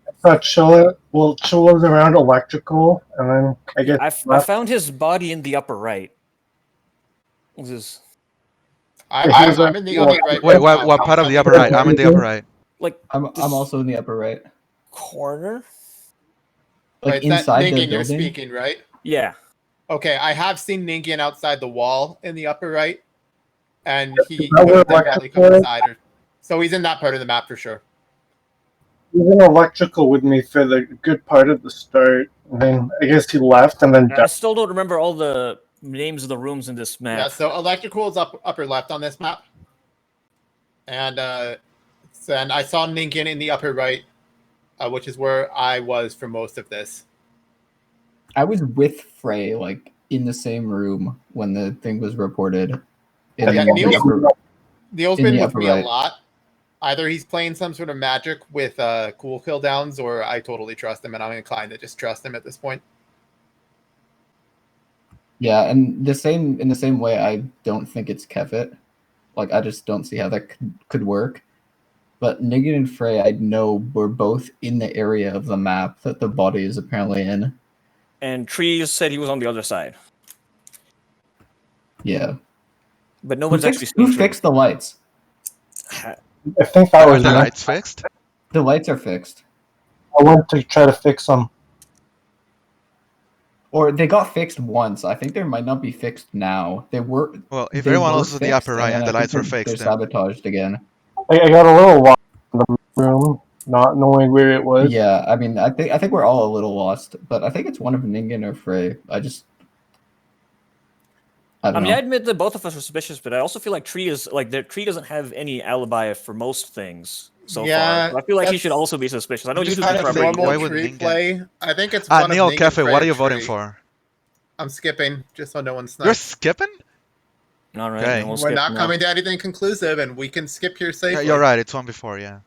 I saw Chill was around electrical, and then I guess I found his body in the upper right. This is I'm in the upper right. Wait, right now. what part of the upper right? I'm in the upper right. like I'm this also in the upper right. corner. Like Wait, that inside the Ningen you're building. speaking, right? Yeah. Okay, I have seen Ningen outside the wall in the upper right, and he Is that where could definitely come electrical is? inside. So he's in that part of the map for sure. he was in electrical with me for the good part of the start, and then I guess he left and then I died. still don't remember all the names of the rooms in this map. Yeah, so electrical is upper left on this map, and then I saw Ningen in the upper right, which is where I was for most of this. I was with Frey, like in the same room when the thing was reported. In Yeah, the Neil's- upper- Neil's In been the with upper me right. a lot. Either he's playing some sort of magic with cool kill downs, or I totally trust him, and I'm inclined to just trust him at this point. Yeah, and in the same way, I don't think it's Kefit. Like I just don't see how that could work. But Ningen and Frey, I know were both in the area of the map that the body is apparently in. And Tree said he was on the other side, Yeah. but no Who one's actually fixed, seen who Tree. fixed the lights? I think that Are was the me. lights fixed? The lights are fixed. I went to try to fix them. Or they got fixed once. I think they might not be fixed now. They were. Well, if they everyone were else was in the fixed, upper right and I the think lights were they're fixed, then sabotaged again. I got a little lost in the room, not knowing where it was. Yeah, I mean, I think we're all a little lost, but I think it's one of Ningen or Frey. I don't I know. admit that both of us are suspicious, but I also feel like Tree is like the Tree doesn't have any alibi for most things so Yeah, far. So I feel like he that's should also be suspicious. I know you just two kind can of try Why normal would tree Ningen- play. I think it's Ah, one Neil of Ningen, Cafe, Frey, what are you and voting Tree. for? I'm skipping just so no one You're snipes. skipping? All right, Okay. then we'll We're skip not now. coming to anything conclusive, and we can skip here Yeah, safely. you're right. It's one before, yeah.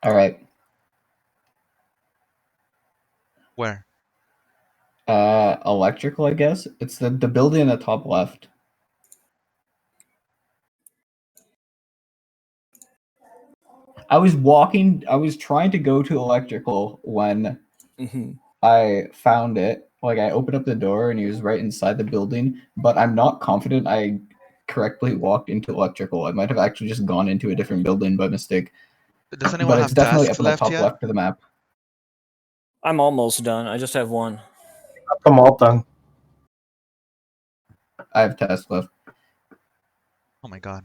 All right. Where? Electrical, I guess. It's the building in the top left. I was trying to go to electrical when I found it. Like, I opened up the door and he was right inside the building, but I'm not confident I correctly walked into electrical. I might have actually just gone into a different building by mistake. Does anyone But have it's definitely tasks up in the left top yet? left of the map. I'm almost done. I just have one. I'm all done. I have tasks left. Oh my god.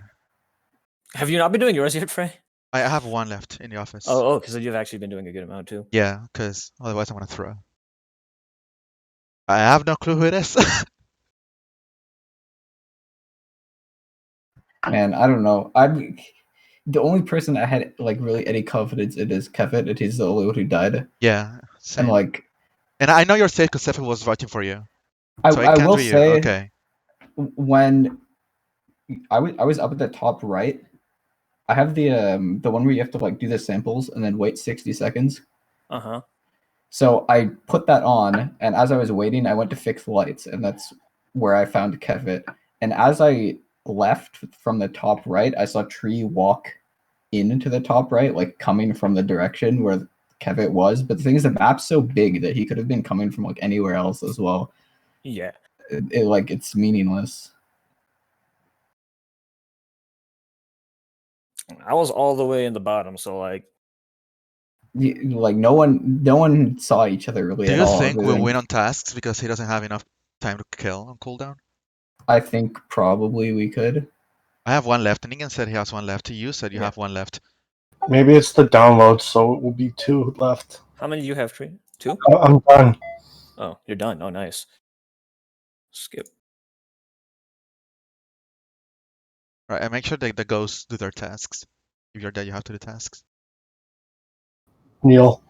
Have you not been doing yours yet, Frey? I have one left in the office. Oh, because you've actually been doing a good amount too. Yeah, because otherwise I'm gonna throw. I have no clue who it is. Man, I don't know. I'm the only person I had like really any confidence in is Kevin, and he's the only one who died. Yeah, same. And like, And I know you're safe because Sefer was voting for you. So it I can't will be you. say, Okay. when I was up at the top right, I have the one where you have to like do the samples and then wait 60 seconds. Uh-huh. So I put that on, and as I was waiting, I went to fix lights, and that's where I found Kevin. And as I left from the top right, I saw Tree walk into the top right, like coming from the direction where Kevin was. But the thing is, the map's so big that he could have been coming from like anywhere else as well. Yeah. It's meaningless. I was all the way in the bottom, so like Like no one saw each other really Do at you all. think other we'll than- win on tasks because he doesn't have enough time to kill on cooldown? I think probably we could. I have one left. Ningen said he has one left. You said you Yeah. have one left. Maybe it's the download, so it will be 2 left. how many do you have, Tree? 2? I'm done. Oh, you're done. Oh, nice. Skip. Right, and make sure that the ghosts do their tasks. If you're dead, you have to do tasks. Neil.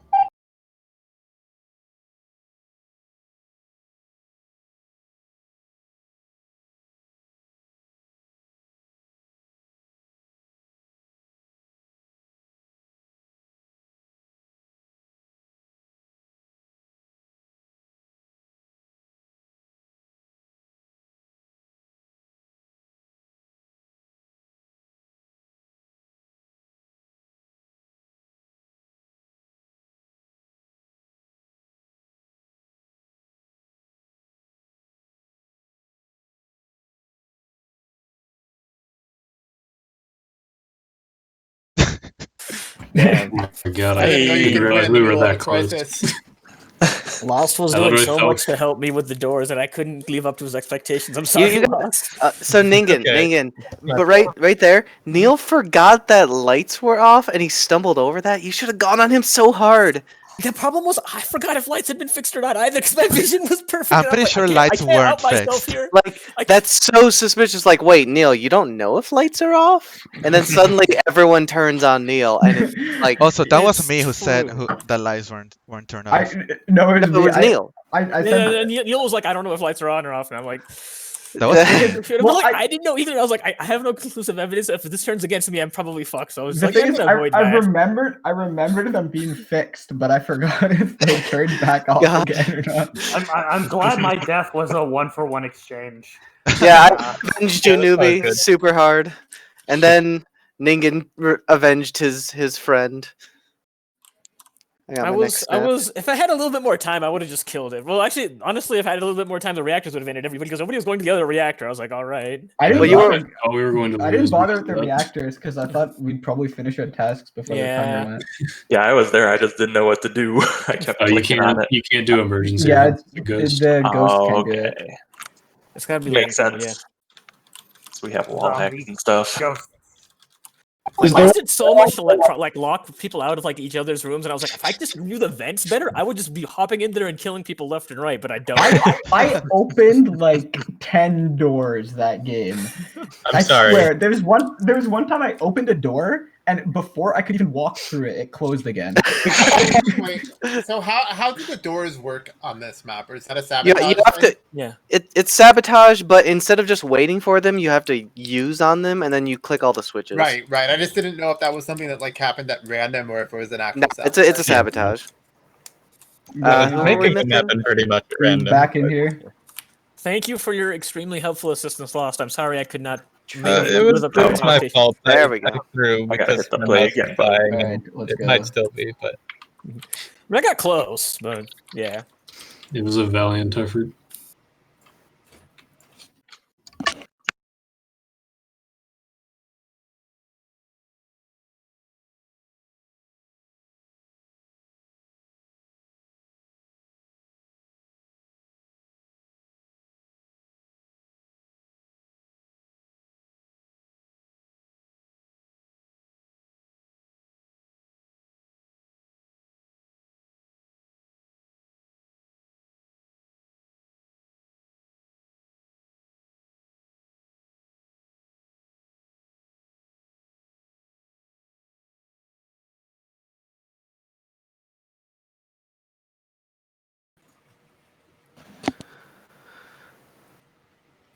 Damn. Oh my god, I didn't know you didn't could realize win we the were New that Order close. Crisis. Lost was How doing do I so feel? much to help me with the doors that I couldn't live up to his expectations. I'm sorry, you- Lost. So Ningen, Okay. Ningen, but right there, Neil forgot that lights were off, and he stumbled over that. You should have gone on him so hard. The problem was I forgot if lights had been fixed or not either because my vision was perfect. I'm and pretty like, sure I can't- lights I can't weren't help myself fixed. here. Like I- that's so suspicious. Like, wait, Neil, you don't know if lights are off, and then suddenly everyone turns on Neil, and it's like, Also, that was It's me who said true. the lights weren't turned off. No, it was it me. was Neil. I And said Neil was like, I don't know if lights are on or off, and I'm like, That was me. Well, I didn't know either. I was like, I have no conclusive evidence. If this turns against me, I'm probably fucked. So I was the like, thing I'm is, gonna avoid I that. remembered them being fixed, but I forgot if they turned back off God. again or not. I'm glad my death was a 1-for-1 exchange. Yeah, I avenged you, Yeah, that's not newbie, good. super hard, and then Ningen avenged his friend. got I my next was. snap. If I had a little bit more time, I would have just killed it. Well, actually, honestly, if I had a little bit more time, the reactors would have ended everybody because nobody was going to the other reactor. I was like, all right. I didn't Well, you bother. Oh, we were going to I didn't lose bother with because the of that. reactors because I thought we'd probably finish our tasks before the Yeah. timer went. Yeah, I was there. I just didn't know what to do. I kept Oh, you clicking on can't it. you can't do emergency. Yeah, with the ghost. the ghost Oh, can do it. okay. It's gotta be Makes like, sense. yeah. So we have wall hacks Zombie and stuff. Ghost. Is I there- did so much to lock people out of like each other's rooms, and I was like, if I just knew the vents better, I would just be hopping in there and killing people left and right. But I don't. I opened like 10 doors that game. I'm I sorry. swear, there was one time I opened a door and before I could even walk through it, it closed again. Wait, so how do the doors work on this map? Or is that a You, sabotage? you have thing? to. Yeah. It's sabotage, but instead of just waiting for them, you have to use on them, and then you click all the switches. Right. I just didn't know if that was something that like happened at random or if it was an actual. No, it's a sabotage. I was who are we making them missing? happen pretty much at random. Back in but- here. Thank you for your extremely helpful assistance, Lost. I'm sorry I could not. It was my fault. There we go. I threw I gotta because hit the my play mouse again was button. dying, Alright, and let's it go. might still be, but I got close, but yeah. It was a valiant effort.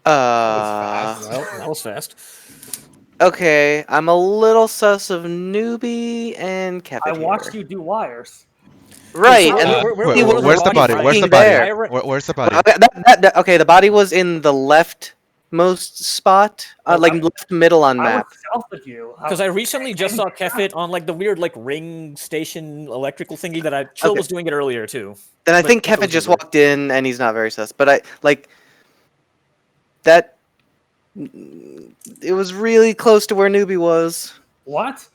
Well, that was fast. Okay, I'm a little sus of newbie and I cafeteria. watched you do wires. Right, So, and where he was Where's the body? fucking Where's the there. body? Where's the body? Okay, okay, the body was in the leftmost spot, like left middle on I map. was south of you. Because I recently just saw Kefit on like the weird like ring station electrical thingy that Chill Okay. was doing it earlier too. Then I But think Kefit Kevin was just weird. walked in and he's not very sus. But I like that. It was really close to where newbie was. What?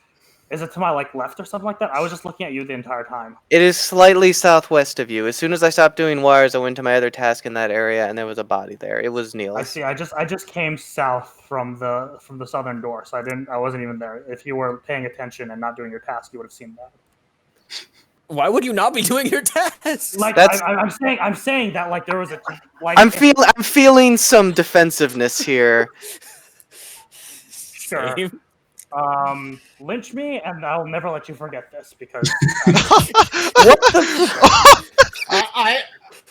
Is it to my like left or something like that? I was just looking at you the entire time. It is slightly southwest of you. As soon as I stopped doing wires, I went to my other task in that area, and there was a body there. It was Neil's. I see. I just came south from the southern door, so I wasn't even there. If you were paying attention and not doing your task, you would have seen that. Why would you not be doing your task? Like That's- I'm saying that like there was a like I'm feeling some defensive-ness here. sure. Same. Lynch me, and I'll never let you forget this because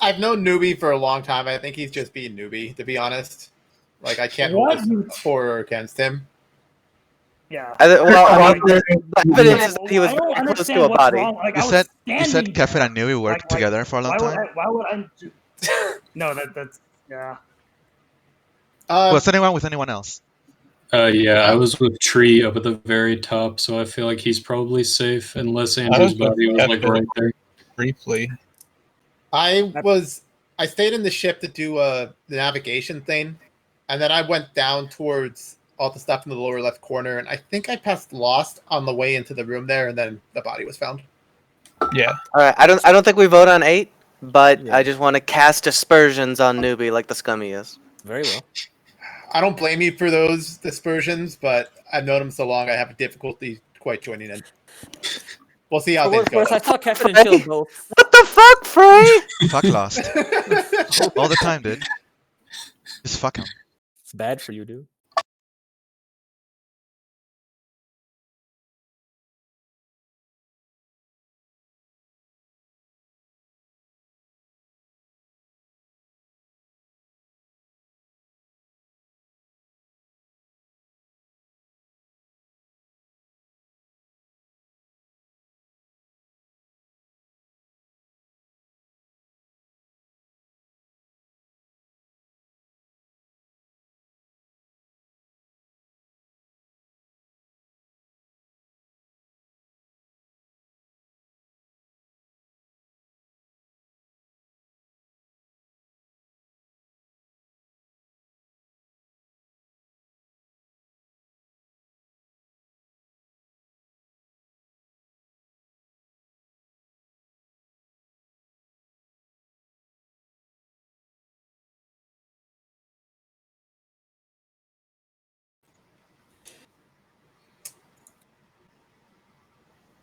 I've known newbie for a long time. I think he's just being newbie, to be honest. Like I can't What? hold this for or against him. yeah. The evidence is that he was I don't very close understand to a what's body. wrong. Like, You I was said standing Kevin there. and Nui worked Like, together for a long time. Why would I? No, that's yeah. Was anyone with anyone else? Yeah, I was with Tree up at the very top, so I feel like he's probably safe unless Andrew's with body was like Kevin. right there. briefly. I stayed in the ship to do the navigation thing, and then I went down towards all the stuff in the lower left corner, and I think I passed Lost on the way into the room there, and then the body was found. Yeah. All right, I don't think we vote on 8. but Yeah. I just want to cast aspersions on Newbie like the scummy is. Very well. I don't blame you for those dispersions, but I've known him so long, I have difficulty quite joining in. We'll see how For things what go. it's worth, I thought Kevin and Chill both. What the fuck, Frey? Fuck Lost. All the time, dude. Just fuck him. It's bad for you, dude.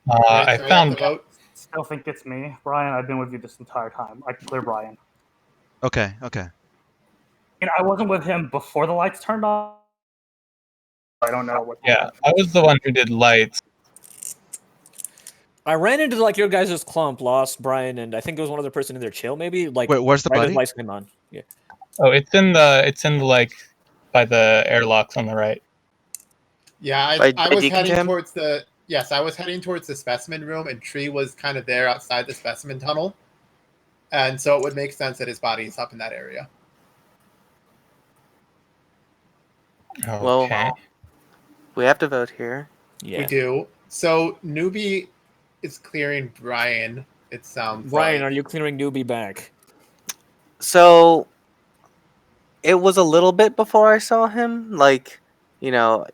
Alright, I so we have found to vote. Still think it's me, Brian. I've been with you this entire time. I can clear Brian. Okay. And I wasn't with him before the lights turned on. I don't know what. Yeah, I was the one who did lights. I ran into like your guys' clump, Lost, Brian, and I think there was one other person in there, Chill, maybe. Like, Wait, where's the right as body? lights came on. Yeah. Oh, it's in the like by the airlocks on the right. Yeah, By I was Deacon heading Cam? towards the I was heading towards the specimen room, and Tree was kind of there outside the specimen tunnel, and so it would make sense that his body is up in that area. Okay. Well, we have to vote here. Yeah. We do. So Newbie is clearing Brian. It sounds Brian, like. are you clearing Newbie back? So it was a little bit before I saw him. Like, you know,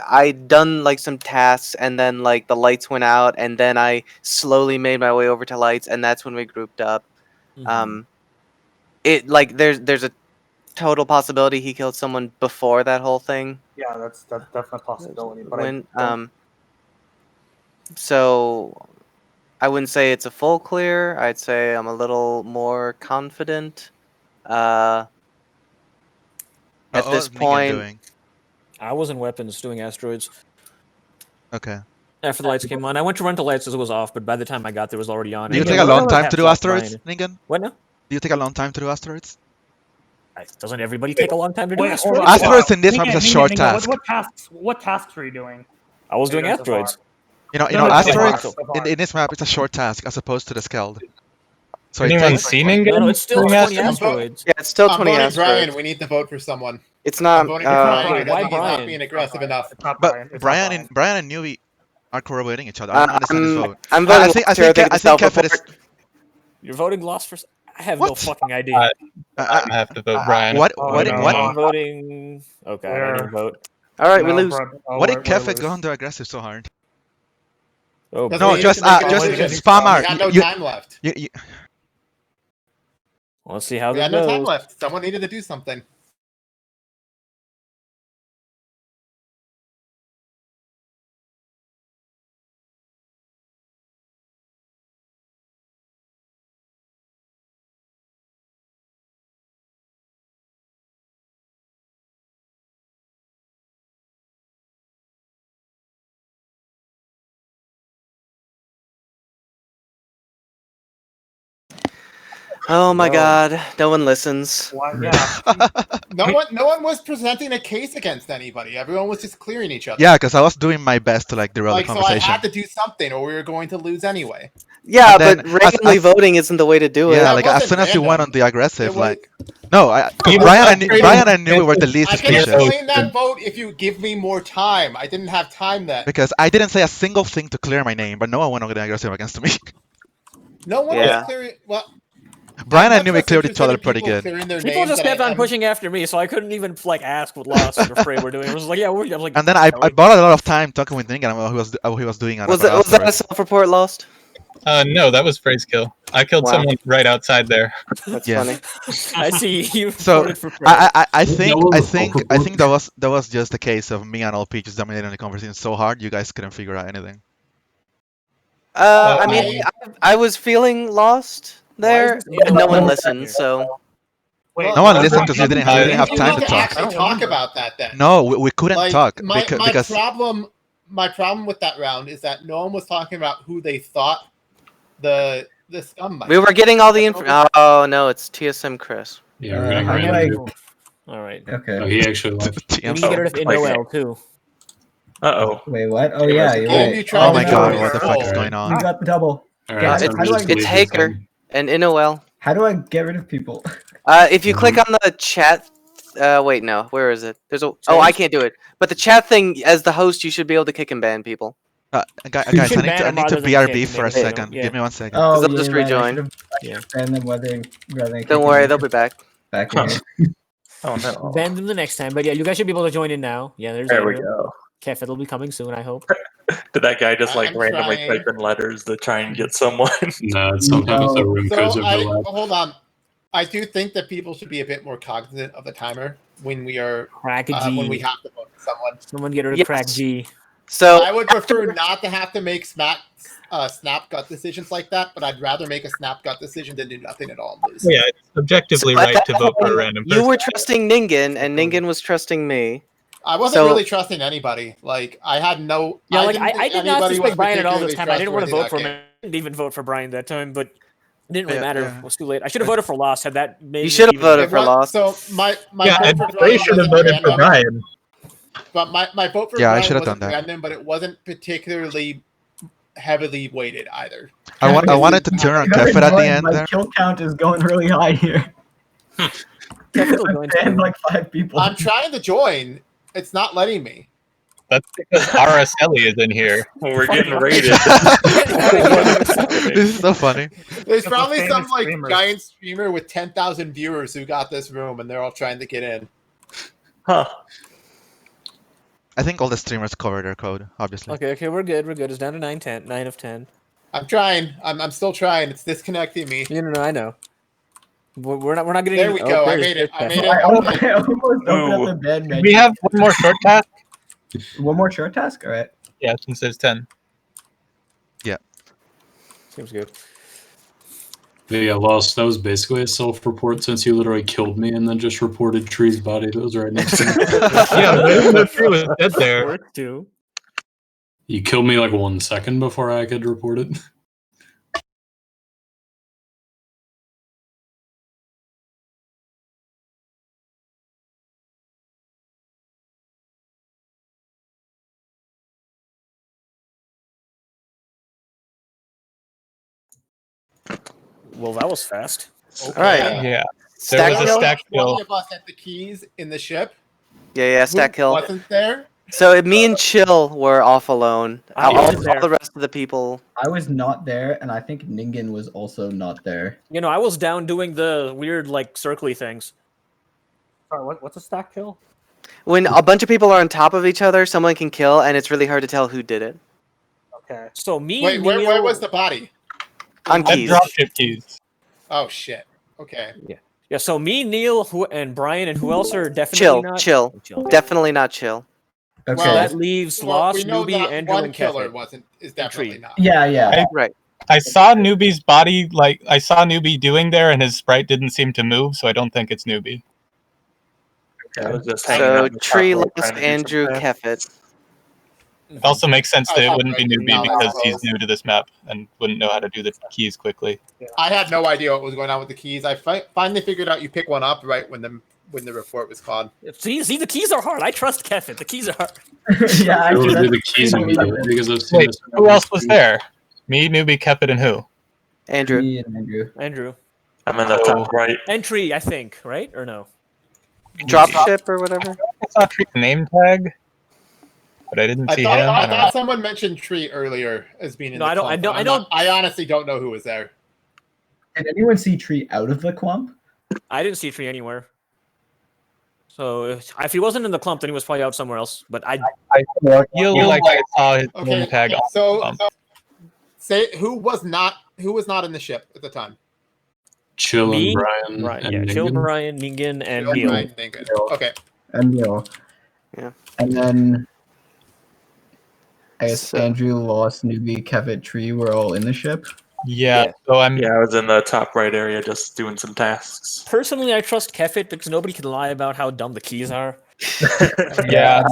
I'd done like some tasks, and then like the lights went out, and then I slowly made my way over to lights, and that's when we grouped up. Mhm. It like there's a total possibility he killed someone before that whole thing. Yeah, that's definitely a possibility. But When I don't- so I wouldn't say it's a full clear. I'd say I'm a little more confident. At What this was Negan point, doing? I was in weapons doing asteroids. Okay. After the lights came on, I went to run the lights as it was off, but by the time I got there, it was already on. Do you And take yeah, a long we'll time have to do Black asteroids, Brian. Negan? What now? Do you take a long time to do asteroids? Doesn't everybody take a long time to do Wait, hold asteroids? on. Asteroids in this map is a Negan, short Negan, task. What tasks were you doing? I was doing Negan so far? asteroids. You know, No, asteroids so far. in this map it's a short task as opposed to the Skeld. So it Anyone takes seen No, Negan? it's still doing 20 asteroids? asteroids. yeah, it's still I'm 20 voting asteroids. Brian. We need to vote for someone. It's I'm not. voting for Brian. Why I think he's Brian? not being aggressive enough. It's not But Brian. It's not Brian and Newbie are corroborating each other. I don't understand this vote. I'm I voting. think Lost here. I it's think Kefir is. self-report. You're voting Lost for. I have no What? fucking idea. I have to vote Brian. What Oh, what no. what I'm voting. Okay, I Where? didn't vote. All right, we No, lose. bro. Oh, what we're- did we're Kefir go loose. under aggressive so hard? Oh, Because No, we need just to make a just decision. spam We art. had no You- time left. you- let's see how We this had no time goes. left. Someone needed to do something. Oh my No. God! No one listens. Why, yeah. No one was presenting a case against anybody. Everyone was just clearing each other. Yeah, because I was doing my best to like derail Like, the so I conversation. had to do something, or we were going to lose anyway. Yeah, And then but randomly as- voting isn't the way to do it. Yeah, That like as wasn't soon as you went random. on the aggressive, It was- like no, You Brian were and Newbie were the least I can suspicious explain that vote if you give me more time. I didn't have time then. because I didn't say a single thing to clear my name, but no one went on the aggressive against me. No one Yeah. was clearing. Well, Brian I'm and much Newbie less cleared each interested other in pretty people good. clearing their People names just than kept I on am- pushing after me, so I couldn't even like ask what Lost or Frey were doing. It was like, yeah, I was like, And then I bought a lot of time talking with Negan about what he was doing. Was that a self-report, Lost? No, that was Frey's kill. I killed Wow. someone right outside there. That's Yeah. funny. I see you So voted for Frey. I That think was I a think awful I book. think that was just a case of me and LP just dominating the conversation so hard you guys couldn't figure out anything. I mean, I was feeling lost there, this but no one Inno listened, here? so. Wait, No one what? listened because we didn't have You time need to to talk. actually talk about that then. No, we couldn't Like, talk my because problem with that round is that no one was talking about who they thought the scum might We were getting all the info. Oh no, it's TSM Chris. Yeah, we're getting how do random. All right. Okay. Oh, he actually left. We need to get rid of Innoel too. Uh-oh. Wait, what? Oh It yeah, was a you're game right. you tried oh my to god, do what the is fuck is full. going We on? got the double. All Yeah, right, so how we do I- just It's leave Haker this and Innoel. How do I get rid of people? If you click on the chat, wait, no, where is it? There's a. Oh, I can't do it. But the chat thing, as the host, you should be able to kick and ban people. Guys, should I ban need them to rather than BRB kick, for a maybe, you know? second. Yeah. Give me 1 second. Oh, they'll just right, rejoin. I should've banned them rather than Don't kicking worry, them they'll be back. back Huh. in. Oh no. Ban them the next time. But yeah, you guys should be able to join in now. Yeah, there's There we Andrew. go. Kefit will be coming soon, I hope. Did that guy just like I'm randomly trying. type in letters to try and get someone? No, sometimes the room codes So overlap. hold on. I do think that people should be a bit more cognizant of the timer when we are Crack a G. when we have to vote for someone. Someone get rid of Yes. Crack G. So I would prefer not to have to make snap gut decisions like that, but I'd rather make a snap gut decision than do nothing at all and lose. Yeah, it's objectively So at right that to vote for a point, random you person. were trusting Ningen, and Ningen was trusting me. I wasn't So- really trusting anybody. Like I had no. Yeah, like didn't I think did not anybody was suspect Brian at all this particularly time. I didn't want to vote for trustworthy him. I didn't even vote for Brian that time, but it didn't really Yeah, matter. yeah. It was too late. I should have voted for Lost had that made You me should have even- voted It for was- Lost. So my Yeah, vote and for Frey Brian should have wasn't voted for random, Brian. but my vote for Yeah, I Brian should have wasn't done that. random, but it wasn't particularly heavily weighted either. I wanted to turn on You gotta Kefir at the join, end my there. kill count is going really high here. Kefit will I join banned too. like 5 people. I'm trying to join. It's not letting me. That's because RSLE is in here. Well, we're getting raided. This is so funny. There's the probably some famous like streamers. giant streamer with 10,000 viewers who got this room, and they're all trying to get in. Huh. I think all the streamers cover their code, obviously. Okay, we're good. We're good. It's down to 9 of 10. I'm trying. I'm still trying. It's disconnecting me. No, I know. We're not getting. There we go. I made it. I made it. I almost opened up Ooh. the bed Do menu. we have one more short task? One more short task? Alright. Yeah, since there's 10. Seems good. But yeah, Lost. That was basically a self-report since you literally killed me and then just reported Tree's body that was right next to me. Yeah, the tree was dead there. Work too. You killed me like 1 second before I could report it. Well, that was fast. All right. Okay. Yeah. Stack There was a kill? stack One kill. of us had the keys in the ship. Yeah, stack Who kill. wasn't there? So me and Chill were off alone. I All wasn't there. the rest of the people. I was not there, and I think Ningen was also not there. You know, I was down doing the weird like circly things. Sorry, what's a stack kill? When a bunch of people are on top of each other, someone can kill, and it's really hard to tell who did it. Okay. So me. Wait, where Neil- was the body? On That keys. dropship keys. Oh shit. Okay. Yeah, so me, Neil, and Brian, and who else are definitely not Chill. Definitely not Chill. Okay. So that leaves Well, Lost, we know Newbie, that Andrew, one and killer Kefit. is definitely Tree. not. yeah. Right. I saw Newbie's body, like, I saw Newbie doing there, and his sprite didn't seem to move, so I don't think it's Newbie. I was just hanging So out in the Tree, top row Lost, trying to do Andrew, some Kefit. It also makes sense that it wouldn't be Oh, Newbie no, because no. he's new to this map and wouldn't know how to do the keys quickly. I had no idea what was going on with the keys. I finally figured out you pick one up right when the report was called. See, the keys are hard. I trust Kefit. The keys are hard. Yeah, I actually, would do the that's keys pretty immediately because I've seen Wait, this. who else was there? Me, Newbie, Kepit, and who? Andrew. me and Andrew. Andrew. I'm in the top right. Entry, I think, right? Or no? Dropship or whatever. I saw Tree's name tag, but I didn't I see thought, him. I I don't know. thought someone mentioned Tree earlier as being in No, the I don't- clump, I don't- but I I'm don't- not- I honestly don't know who was there. Did anyone see Tree out of the clump? I didn't see Tree anywhere. So if he wasn't in the clump, then he was probably out somewhere else. But I I feel like I saw his Okay, name tag on so clump. Say who was not in the ship at the time. Chill and Me, Brian. Brian, and yeah, Chill, Ningen. Brian, Ningen, and Chill, Neil. Brian, Ningen. Okay. And Neil. Yeah. And then I guess So- Andrew, Lost, Newbie, Kevin, Tree were all in the ship. Yeah. Yeah. So I'm. Yeah, I was in the top right area just doing some tasks. Personally, I trust Kefit because nobody can lie about how dumb the keys are. Yeah.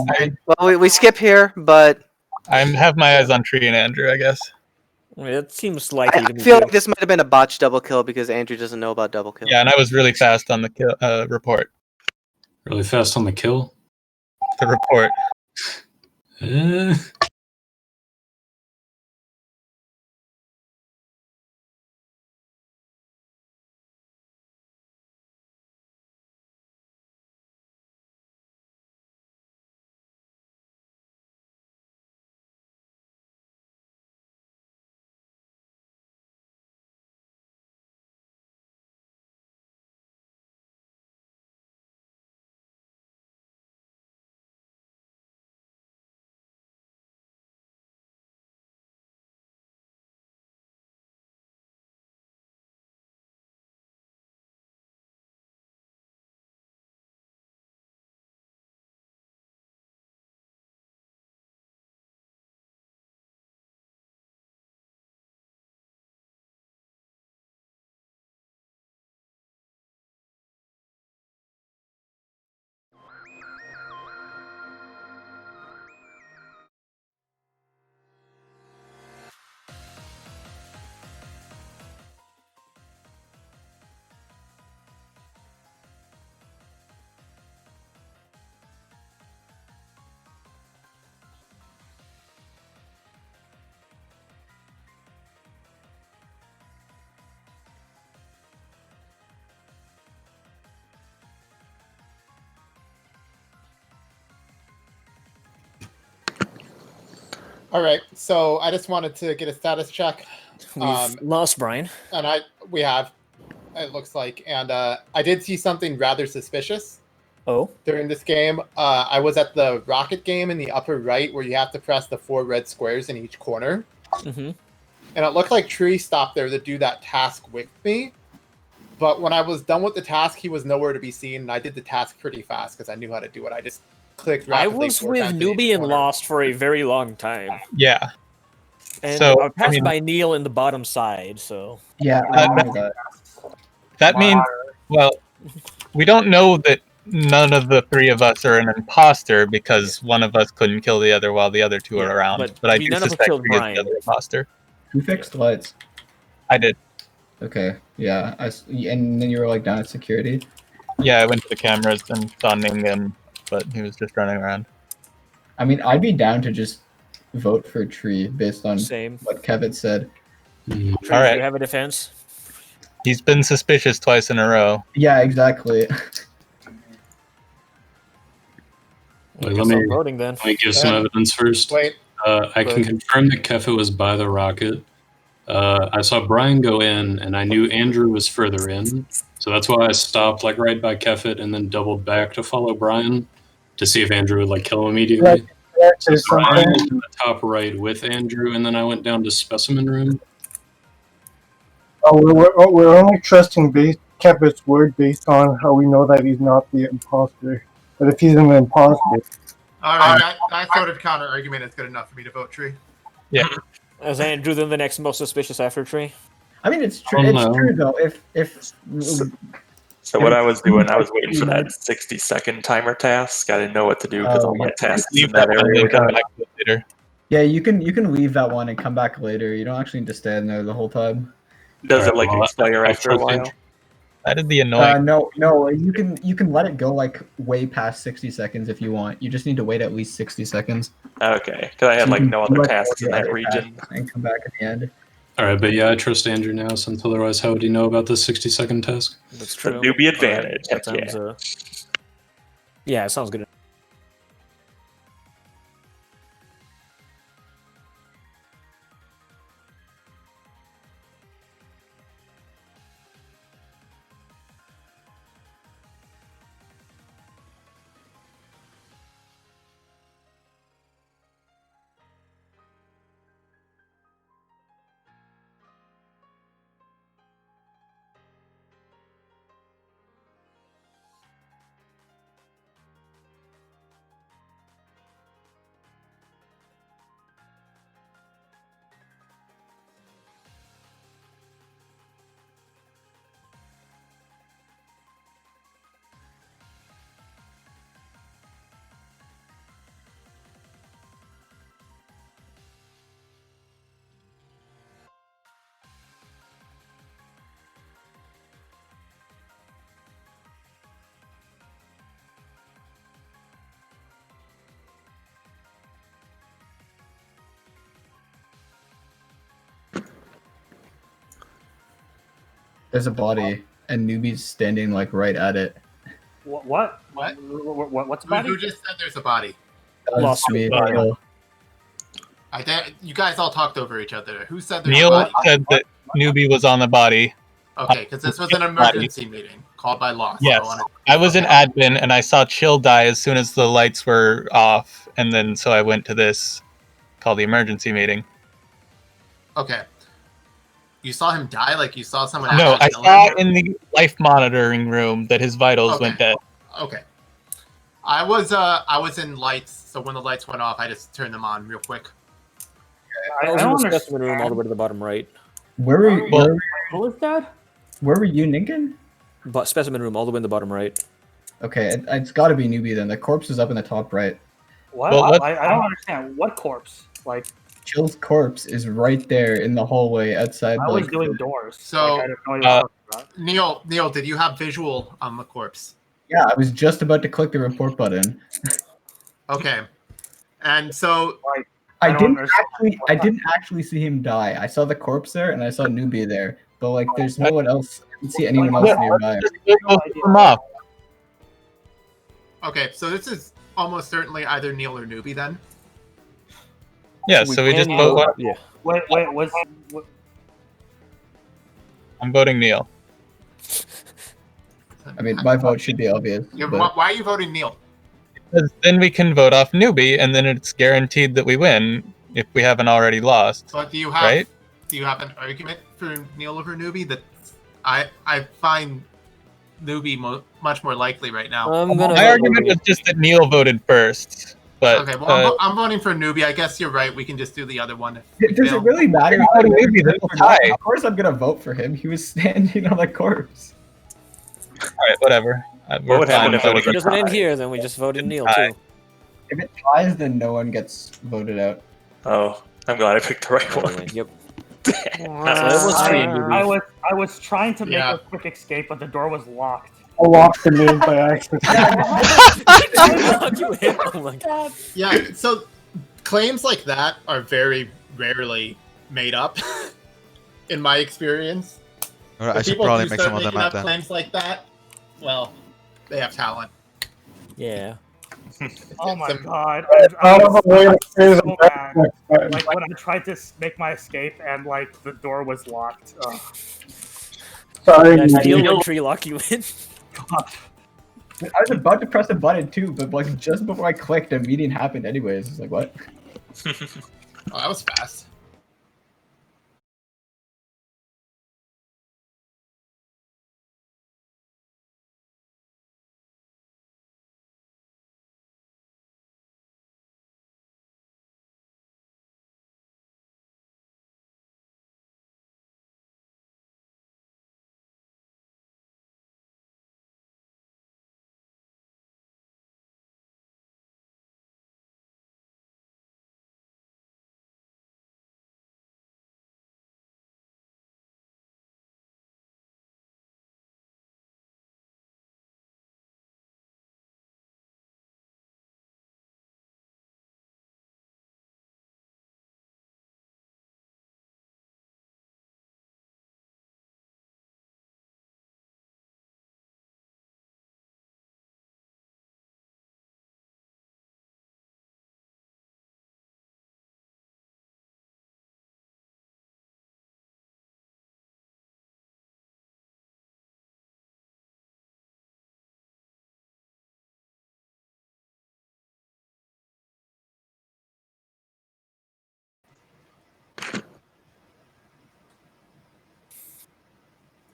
Well, we skip here, but I have my eyes on Tree and Andrew, I guess. I mean, it seems I likely to me. feel too. like this might have been a botched double kill because Andrew doesn't know about double kill. Yeah, and I was really fast on the kill, report. Really fast on the kill. The report. Eh, All right. So I just wanted to get a status check. We've lost Brian. And we have, it looks like, and I did see something rather suspicious Oh, during this game. I was at the rocket game in the upper right where you have to press the 4 red squares in each corner. mm-hmm. And it looked like Tree stopped there to do that task with me. But when I was done with the task, he was nowhere to be seen, and I did the task pretty fast because I knew how to do it. I just clicked I rapidly was 4 with times in each Newbie and corner. Lost for a very long time. Yeah. And So, I passed I mean- by Neil in the bottom side, so Yeah, I remember that. That means, well, we don't know that none of the 3 of us are an imposter because one of us couldn't kill the other while the other 2 Yeah, are around. but But I we do none of us suspect killed Tree is Brian. the other imposter. Who fixed lights? I did. Okay, yeah. And then you were like down at security. Yeah, I went to the cameras and saw Ningen, but he was just running around. I mean, I'd be down to just vote for Tree based on same. what Kevin said. Tree, All do right. you have a defense? He's been suspicious twice in a row. Yeah, exactly. wait, Guess let me I'm voting then. give some evidence first. Wait, I can confirm that Keffa was by the rocket. I saw Brian go in, and I knew Andrew was further in, so that's why I stopped like right by Keffit and then doubled back to follow Brian to see if Andrew would like kill him immediately. Right. Say Brian something. was in the top right with Andrew, and then I went down to specimen room. Oh, we're only trusting Kevin's word based on how we know that he's not the imposter. But if he's an imposter, all right, that sort of counter argument is good enough for me to vote Tree. Yeah. Is Andrew then the next most suspicious after Tree? I mean, it's true. Oh, It's no. true though. If So what I was doing, I was waiting for that 60-second timer task. I didn't know what to do because all my tasks in Leave that that one area were and come done. back to it later. yeah, you can leave that one and come back later. You don't actually need to stand there the whole time. Does it Alright, like well, expire I after a trust while? Andrew. That is the annoying. No, you can let it go like way past 60 seconds if you want. You just need to wait at least 60 seconds. Okay, because I had So you like can no do, other like, tasks in all that your other region. tasks and come back at the end. All right, but yeah, I trust Andrew now, since otherwise, how would he know about the 60-second task? That's The true. newbie advantage. That Heck yeah. sounds, yeah, it sounds good. There's a body, and Newbie's standing like right at it. What? What? What's body? Who just said there's a body? That's me. Neil. You guys all talked over each other. Who said there's a Neil body? said that Newbie was on the body. Okay, because this was an emergency meeting called by law. So Yes, I was an admin, and I saw Chill die as soon as the lights were off, and then so I went to this called the emergency meeting. Okay. You saw him die? Like you saw someone? No, I actually kill saw him? in the life monitoring room that his vitals went dead. Okay. I was in lights, so when the lights went off, I just turned them on real quick. I was in don't the specimen room all the understand. way to the bottom right. Where were Who was that? where were you, Ninkin? But specimen room all the way in the bottom right. Okay, it's got to be Newbie then. The corpse is up in the top right. What? Well, I don't understand. What corpse? Like Chill's corpse is right there in the hallway outside. I was like, doing doors. So, like, I don't know what you're talking about. Neil, did you have visual on the corpse? Yeah, I was just about to click the report button. Okay. And so Like I don't didn't actually see him die. I saw the corpse there and I saw Newbie there, but like there's no one else. I didn't see anyone else nearby. Come off. okay, so this is almost certainly either Neil or Newbie then. Yeah, so we just vote one. Yeah. Wait, what? I'm voting Neil. I mean, my vote should be obvious. But Why are you voting Neil? Because then we can vote off Newbie, and then it's guaranteed that we win if we haven't already lost. But do you have Right? an argument for Neil over Newbie? That I find Newbie much more likely right now. My argument was just that Neil voted first. But Okay, well, I'm voting for Newbie. I guess you're right. We can just do the other one. does it really matter? How do Newbie? That's a tie. Of course, I'm gonna vote for him. He was standing on the corpse. All right, whatever. What would happen if it was If it a doesn't end tie? here, then we just voted Neil Tie. too. If it ties, then no one gets voted out. Oh, I'm glad I picked the right one. Yep. I was trying to make Yeah. a quick escape, but the door was locked. I locked the name by accident. Oh my god. Yeah, so claims like that are very rarely made up, in my experience. Alright, If I should people probably do make start some of them making up up then. claims like that, well, they have talent. Yeah. Oh my Some- god! Out of a way to say so the mad. next time. Like when I tried to make my escape and like the door was locked. Ugh. Sorry, Yeah, Neil Neil. would tree lock you in. I was about to press a button too, but like just before I clicked, a meeting happened anyways. It's like what? Oh, that was fast.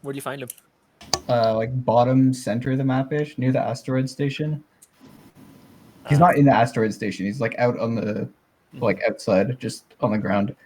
Where'd you find him? Like bottom center of the map-ish, near the asteroid station. He's not in the asteroid station. He's like out on the, like outside, just on the ground.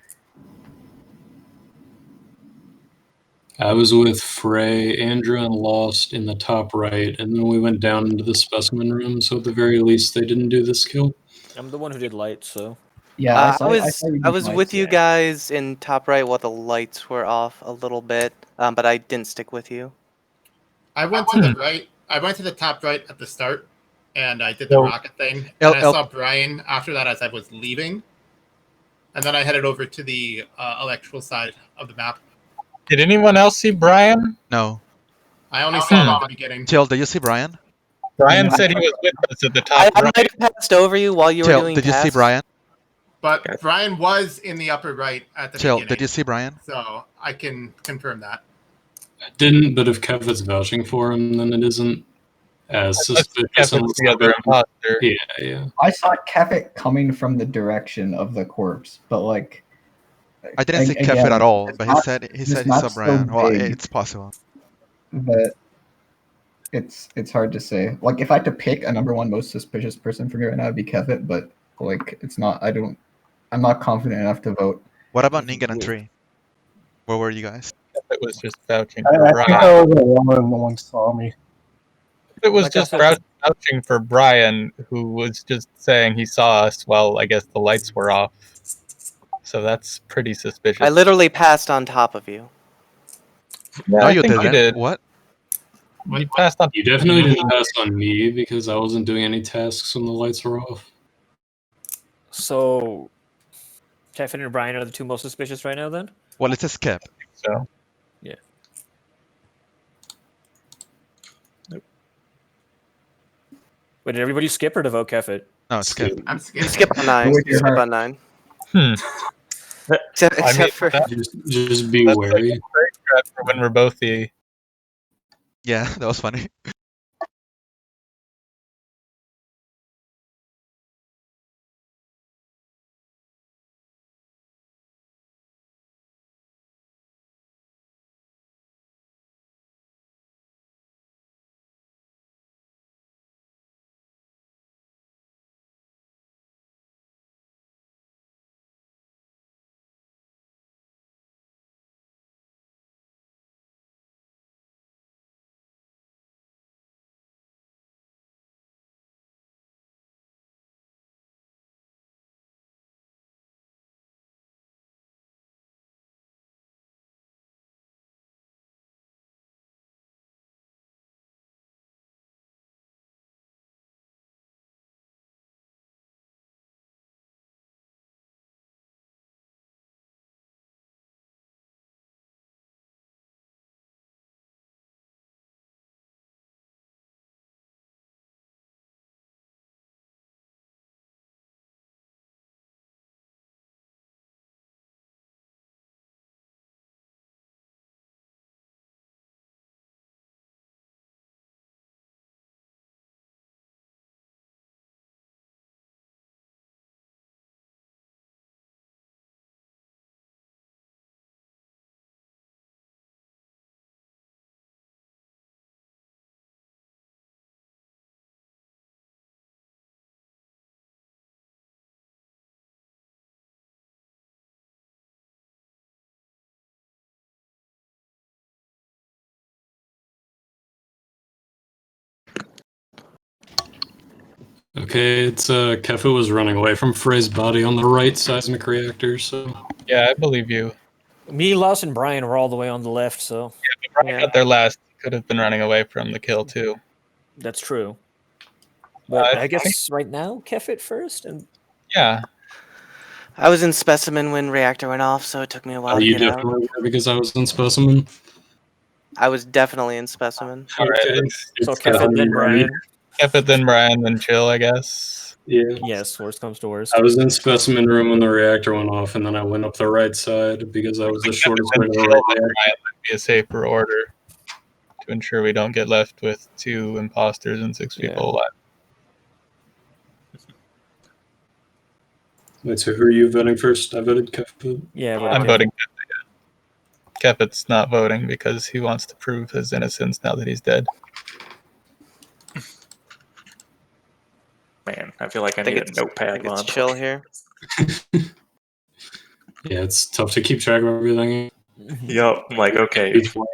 I was with Frey, Andrew, and Lost in the top right, and then we went down into the specimen room. So at the very least, they didn't do this kill. I'm the one who did light, so. Yeah, I was with you guys in top right while the lights were off a little bit, but I didn't stick with you. I went to the right. I went to the top right at the start, and I did the So- rocket thing. El- And I El- saw Brian after that as I was leaving, and then I headed over to the electrical side of the map. Did anyone else see Brian? No. I only saw him at the beginning. Till, did you see Brian? Brian said he was with us at the I top right. might have passed over you while you were Till, doing did you see tasks. Brian? But Brian was in the upper right at the Till, beginning. did you see Brian? So I can confirm that. I didn't, but if Kevin's vouching for him, then it isn't as suspicious. Kevin's the other imposter. Yeah. I saw Kefit coming from the direction of the corpse, but like I didn't see again, Kefir at all, this but he map- said he this said he saw map's so Brian. Well, big. it's possible. But it's hard to say. Like if I had to pick a number one most suspicious person for me right now, it'd be Kefit, but like it's not. I'm not confident enough to vote. What about Ningen and 3? Where were you guys? It was just vouching I for think I Brian. was alone and no one saw me. It was Like I just said- vouching for Brian, who was just saying he saw us while I guess the lights were off. So that's pretty suspicious. I literally passed on top of you. Yeah, No, I you think didn't. did. What? You passed on. You definitely didn't pass on me because I wasn't doing any tasks when the lights were off. So, Kevin and Brian are the two most suspicious right now, then? Well, it's a skip. So Yeah. Wait, did everybody skip or to vote Kefit? No, it's skip. I'm You scared. skip on 9. With You your skip heart. on 9. Hmm. Except, I mean, except for Just be that's wary. like a great trap for when we're both the. Yeah, that was funny. Okay, it's Kefa was running away from Frey's body on the right seismic reactor, so Yeah, I believe you. Me, Lus, and Brian were all the way on the left, so Brian got there last. Could have been running away from the kill too. that's true. But I I guess right now, Kefit first, and Yeah. I was in specimen when reactor went off, so it took me a while are to you get out. definitely there because I was in specimen? I was definitely in specimen. All right. Okay. so It's Kefit, then Brian. Keep it, then Brian, then chill. I guess. Yeah. Yes, worst comes to worst. I was in specimen room when the reactor went off, and then I went up the right side because I was the shortest way to the Chill, right then reactor. Brian would be a safer order to ensure we don't get left with 2 imposters and 6 Yeah. people alive. Wait, so who are you voting first? I voted Kefa. Yeah, but I'm voting Kefit. Kefit's not voting because he wants to prove his innocence now that he's dead. Man, I feel like I think need a it's- notepad It's mod. chill here. Yeah, it's tough to keep track of everything. Yup, I'm like, okay, Each one.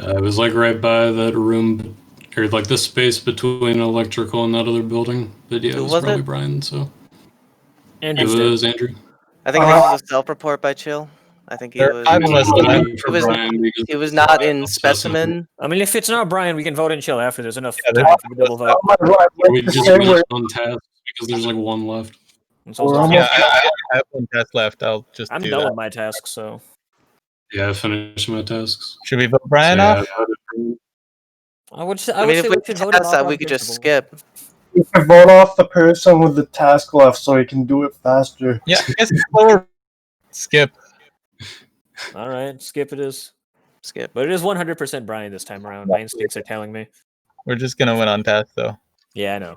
It was like right by that room, or like the space between electrical and that other building. But yeah, Who it was was probably it? Brian. So it Andrew's dead. was Andrew. I think this was a self-report by Chill. I think he There are was. 5 of us left. He was, he was not in specimen. I mean, if it's not Brian, we can vote and chill after. There's enough Yeah, time for the double vote. We just finished on task because there's like one left. It's also- We're Yeah, almost- I have 1 task left. I'll just I'm do done that. with my task, so Yeah, I finished my tasks. Should we vote Brian So, yeah, off? I voted for- I would say I mean, if we we should vote him test off that, on we could just principle. skip. You can vote off the person with the task left so he can do it faster. Yeah, I guess slower. Skip. All right, skip it is. Skip. But it is 100% Brian this time around. My instincts are telling me. We're just gonna win on task though. Yeah, I know.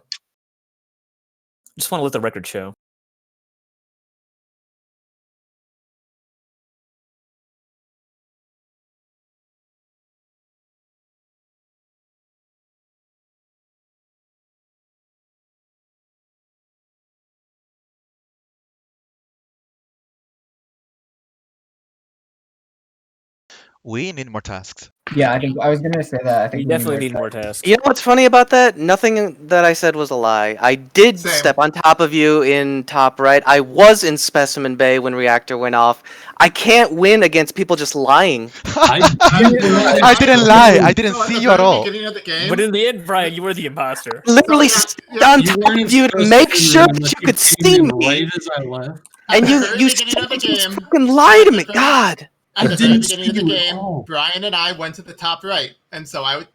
Just want to let the record show. We need more tasks. Yeah, I think I was gonna say that. I think You we definitely more need more tasks. tasks. You know what's funny about that? Nothing that I said was a lie. I did Same. step on top of you in top right. I was in specimen bay when reactor went off. I can't win against people just lying. I didn't lie. I didn't So at see the you at very all. beginning of the game, But in the end, Brian, you were the imposter. Literally So, stood yeah, on You top weren't of you to supposed make to sure unless that you could came see in me. right as I left. And at you the very you beginning of the game, fucking lie to me. God. at the I very didn't beginning of the see you at game, all. Brian and I went to the top right, and so I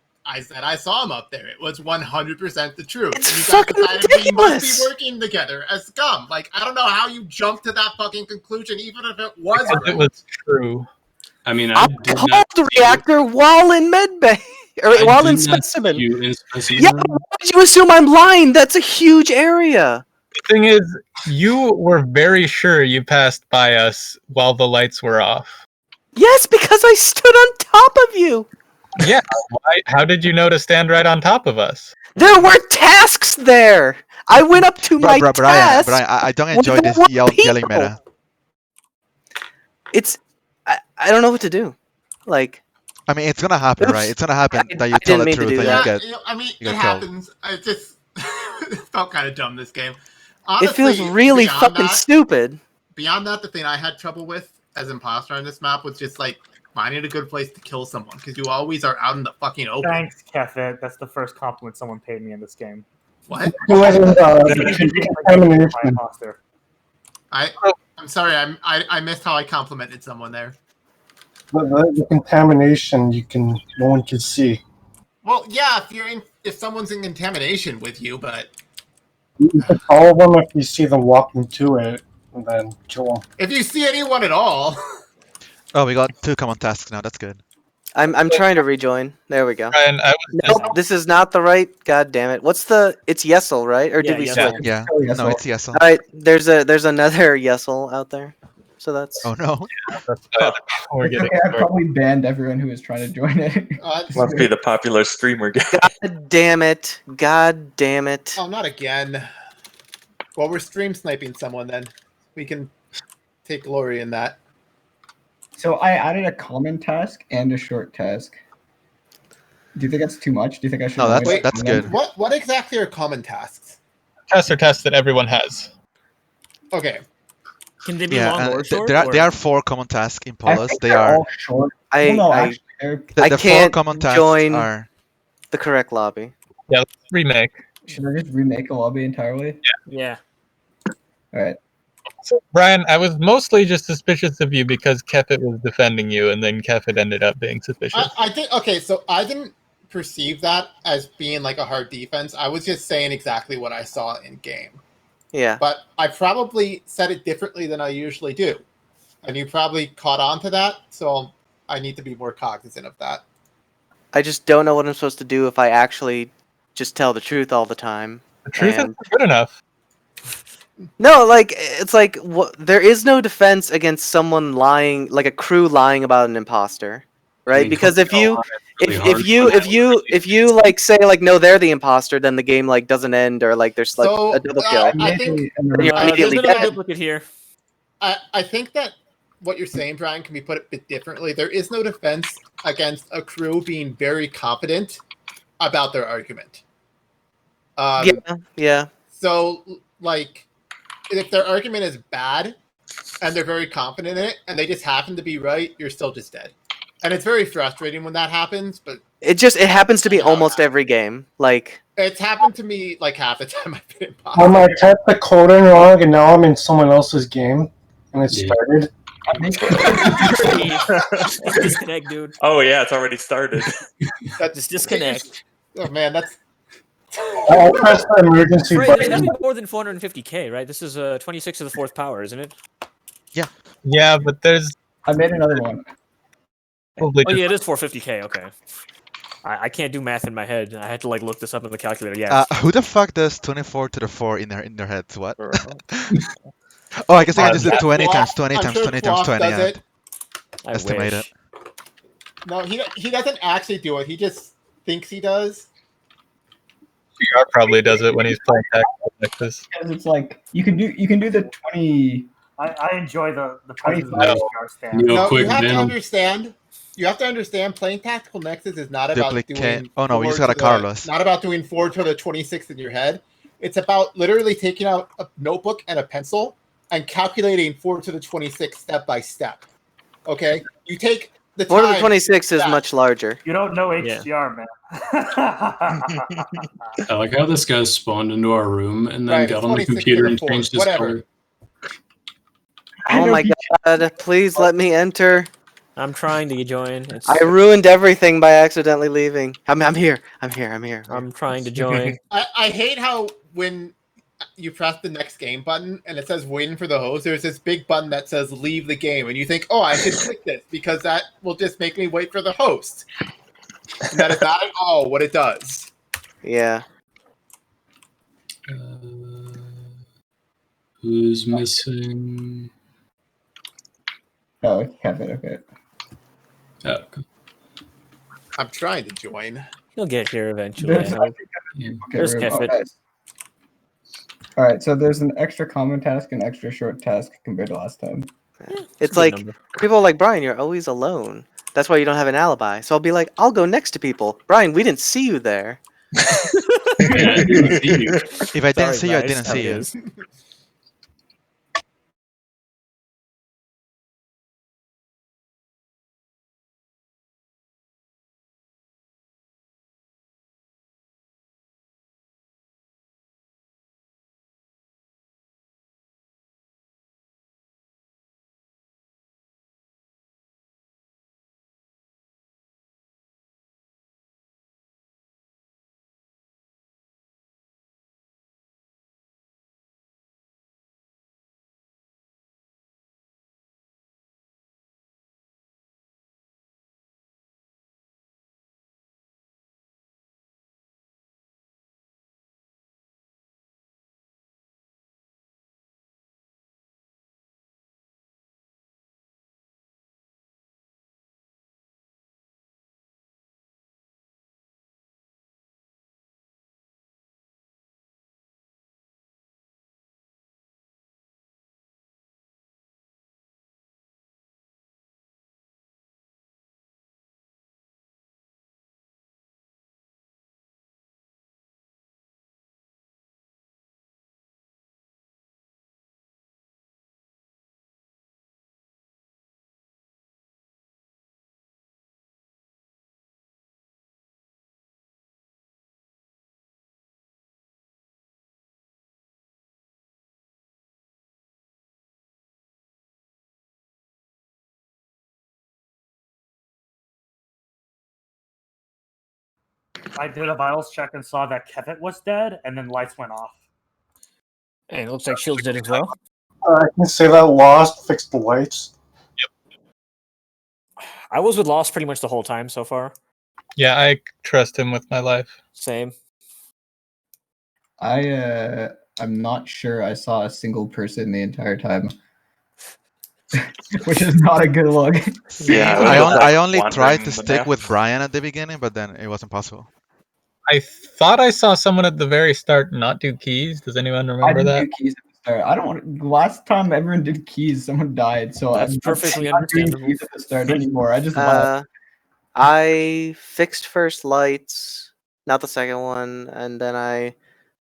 said I saw him up there. It was 100% the truth. It's And you fucking guys decided we must ridiculous. be working together as scum. Like, I don't know how you jumped to that fucking conclusion, even if it was Because right. it was true. I mean, I I did called not the see you. reactor while in medbay. Or I while did in not see specimen. you in specimen. Yeah, why did you assume I'm lying? That's a huge area. The thing is, you were very sure you passed by us while the lights were off. Yes, because I stood on top of you. Yeah. Why? How did you know to stand right on top of us? There were tasks there. I went up to my Brian, task. Brian, I don't when enjoy there this were yelling people. meta. It's I don't know what to do. Like, I mean, it's gonna happen, Oops. right? It's gonna happen I that you tell didn't the mean to truth do and that. you get. you know, I mean, you it get killed. happens. I just it felt kind of dumb this game. it Honestly, feels really beyond fucking that, stupid. Beyond that, the thing I had trouble with as imposter on this map was just like finding a good place to kill someone because you always are out in the fucking open. Thanks, Kefit. That's the first compliment someone paid me in this game. What? Who was in My contamination? imposter. I'm sorry. I missed how I complimented someone there. The contamination no one can see. Well, yeah, if someone's in contamination with you, but You can follow them if you see them walking to it, and then kill them. if you see anyone at all, Oh, we got 2 common tasks now. That's good. I'm trying to rejoin. There we go. Brian, I was just Nope, this is not the right. God damn it! What's the? It's Yesel, right? Or Yeah, did we Yesel. switch? Yeah. Oh, yes, No, well, it's yes. All right, there's another Yesel out there. So that's. Oh no. that's why we're it's getting okay, I started. probably banned everyone who was trying to join it. Must be the popular streamer guy. God damn it! God damn it! oh, not again. Well, we're stream sniping someone. Then we can take glory in that. So I added a common task and a short task. Do you think that's too much? Do you think I should? No, only that's- make that's one? good. What exactly are common tasks? Tests are tests that everyone has. Okay, Can they be Yeah, long or and short? there or- are 4 common tasks in I Polos. think They they're are all short. I Well, no, I actually, they're, I the 4 can't common tasks join- are. the correct lobby. Remake. should I just remake a lobby entirely? Yeah. All right. So, Brian, I was mostly just suspicious of you because Kefit was defending you, and then Kefit ended up being suspicious. I think okay. So I didn't perceive that as being like a hard defense. I was just saying exactly what I saw in game. Yeah. But I probably said it differently than I usually do. And you probably caught on to that, so I need to be more cognizant of that. I just don't know what I'm supposed to do if I actually just tell the truth all the time. The truth and- is good enough. No, like it's like there is no defense against someone lying, like a crew lying about an imposter, right? mean, Because if you really if hard you for if you if you like say like no, they're the imposter, then the game like doesn't end or like there's like So, a double kill. I think You're There's immediately another dead. duplicate here. I think that what you're saying, Brian, can be put a bit differently. There is no defense against a crew being very confident about their argument. Yeah. So, like, if their argument is bad and they're very confident in it and they just happen to be right, you're still just dead. And it's very frustrating when that happens, but It happens to be almost every game. Like, it's happened to me like half the time I've been in I typed the code in wrong, and now I'm in someone else's game, and it started. Disconnect, dude. Oh yeah, it's already started. Just disconnect. Oh man, that's. I pressed the emergency Right, there's button. gotta be more than 450k, right? This is 26 to the 4th power, isn't it? Yeah, but there's I made another one. probably Oh just yeah, it is 450k. Okay. I can't do math in my head. I had to like look this up in the calculator. Yeah. Who the fuck does 24 to the 4 in their heads? What? Oh, I guess I can just do 20 times 20 I'm times sure 20 times Floss 20. does Yeah. it. I estimate wish. No, he doesn't actually do it. He just thinks he does. PR probably does it when he's playing Tactical Nexus. Because it's like you can do the 20. I enjoy the presence of No. HDR stand. Real No, quick, you have to Dan. understand. You have to understand. Playing Tactical Nexus is not about Duplicate. doing. Oh, no, we just got a forward to the- Carlos. Not about doing 4 to the 26 in your head. It's about literally taking out a notebook and a pencil and calculating 4 to the 26 step by step. Okay, you take the 4 to the time 26 is that- much larger. You don't know Yeah. HDR, man. I like how this guy spawned into our room and then Right, got on the 26 to computer the and 4, changed his whatever. color. Oh my god, please let me enter. I'm trying to join. It's, I ruined everything by accidentally leaving. I'm here. I'm here. I'm trying to join. I hate how when you press the next game button and it says waiting for the host, there's this big button that says leave the game, and you think, oh, I should click this because that will just make me wait for the host. And that is not at all what it does. Yeah. Who's missing? Oh, Kevin. Okay. Oh, I'm trying to join. He'll get here eventually. I There's, hope. yeah. There's room. Kefit. Nice. All right, so there's an extra common task and extra short task compared to last time. It's a good like number. people are like, Brian, you're always alone. That's why you don't have an alibi. So I'll be like, I'll go next to people. Brian, we didn't see you there. Yeah, I didn't see you. If I didn't Sorry, see you, I guys, didn't how see it you. is. I did a vitals check and saw that Kevin was dead, and then lights went off. Hey, it looks like Shields did as well. I can say that Lost fixed the lights. I was with Lost pretty much the whole time so far. Yeah, I trust him with my life. Same. I'm not sure I saw a single person the entire time, which is not a good look. Yeah, I only tried wandering to the stick map. with Brian at the beginning, but then it wasn't possible. I thought I saw someone at the very start not do keys. Does anyone I remember didn't that? do keys at the start. I don't want. Last time everyone did keys, someone died. So That's I'm perfectly not doing understandable. keys at the start anymore. I just left. I fixed first lights, not the second one, and then I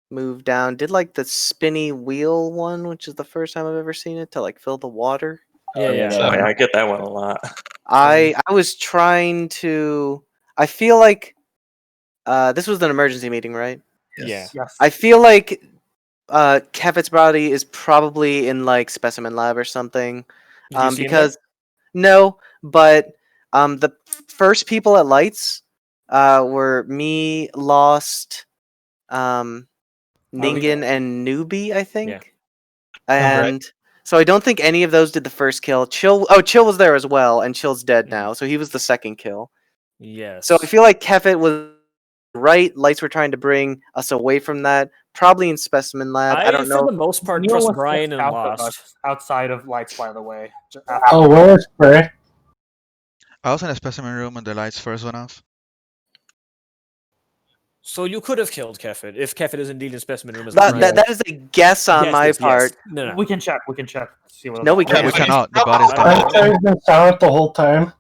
moved down. Did like the spinny wheel one, which is the first time I've ever seen it to like fill the water. Yeah, yeah. Oh, yeah, I get that one a lot. I was trying to. I feel like this was an emergency meeting, right? Yeah. Yes. I feel like Kevit's body is probably in like specimen lab or something. Did you see him Because no, but the first people at lights were me, Lost, Ningen, and Newbie, I think. And so I don't think any of those did the first kill. Chill was there as well, and Chill's dead now, so he was the second kill. Yes. So I feel like Kevit was right. Lights were trying to bring us away from that. Probably in specimen lab. I don't know. For the most part, Neil trust was Brian just and out of Lost. us, outside of lights, by the way. Oh, where is Frey? I was in a specimen room when the lights first went off. So you could have killed Kefit if Kefit is indeed in specimen room as That is a guess on my part. No. We can check. We can check. See what No, we No, can't. we cannot. The body's I gone. have been silent the whole time.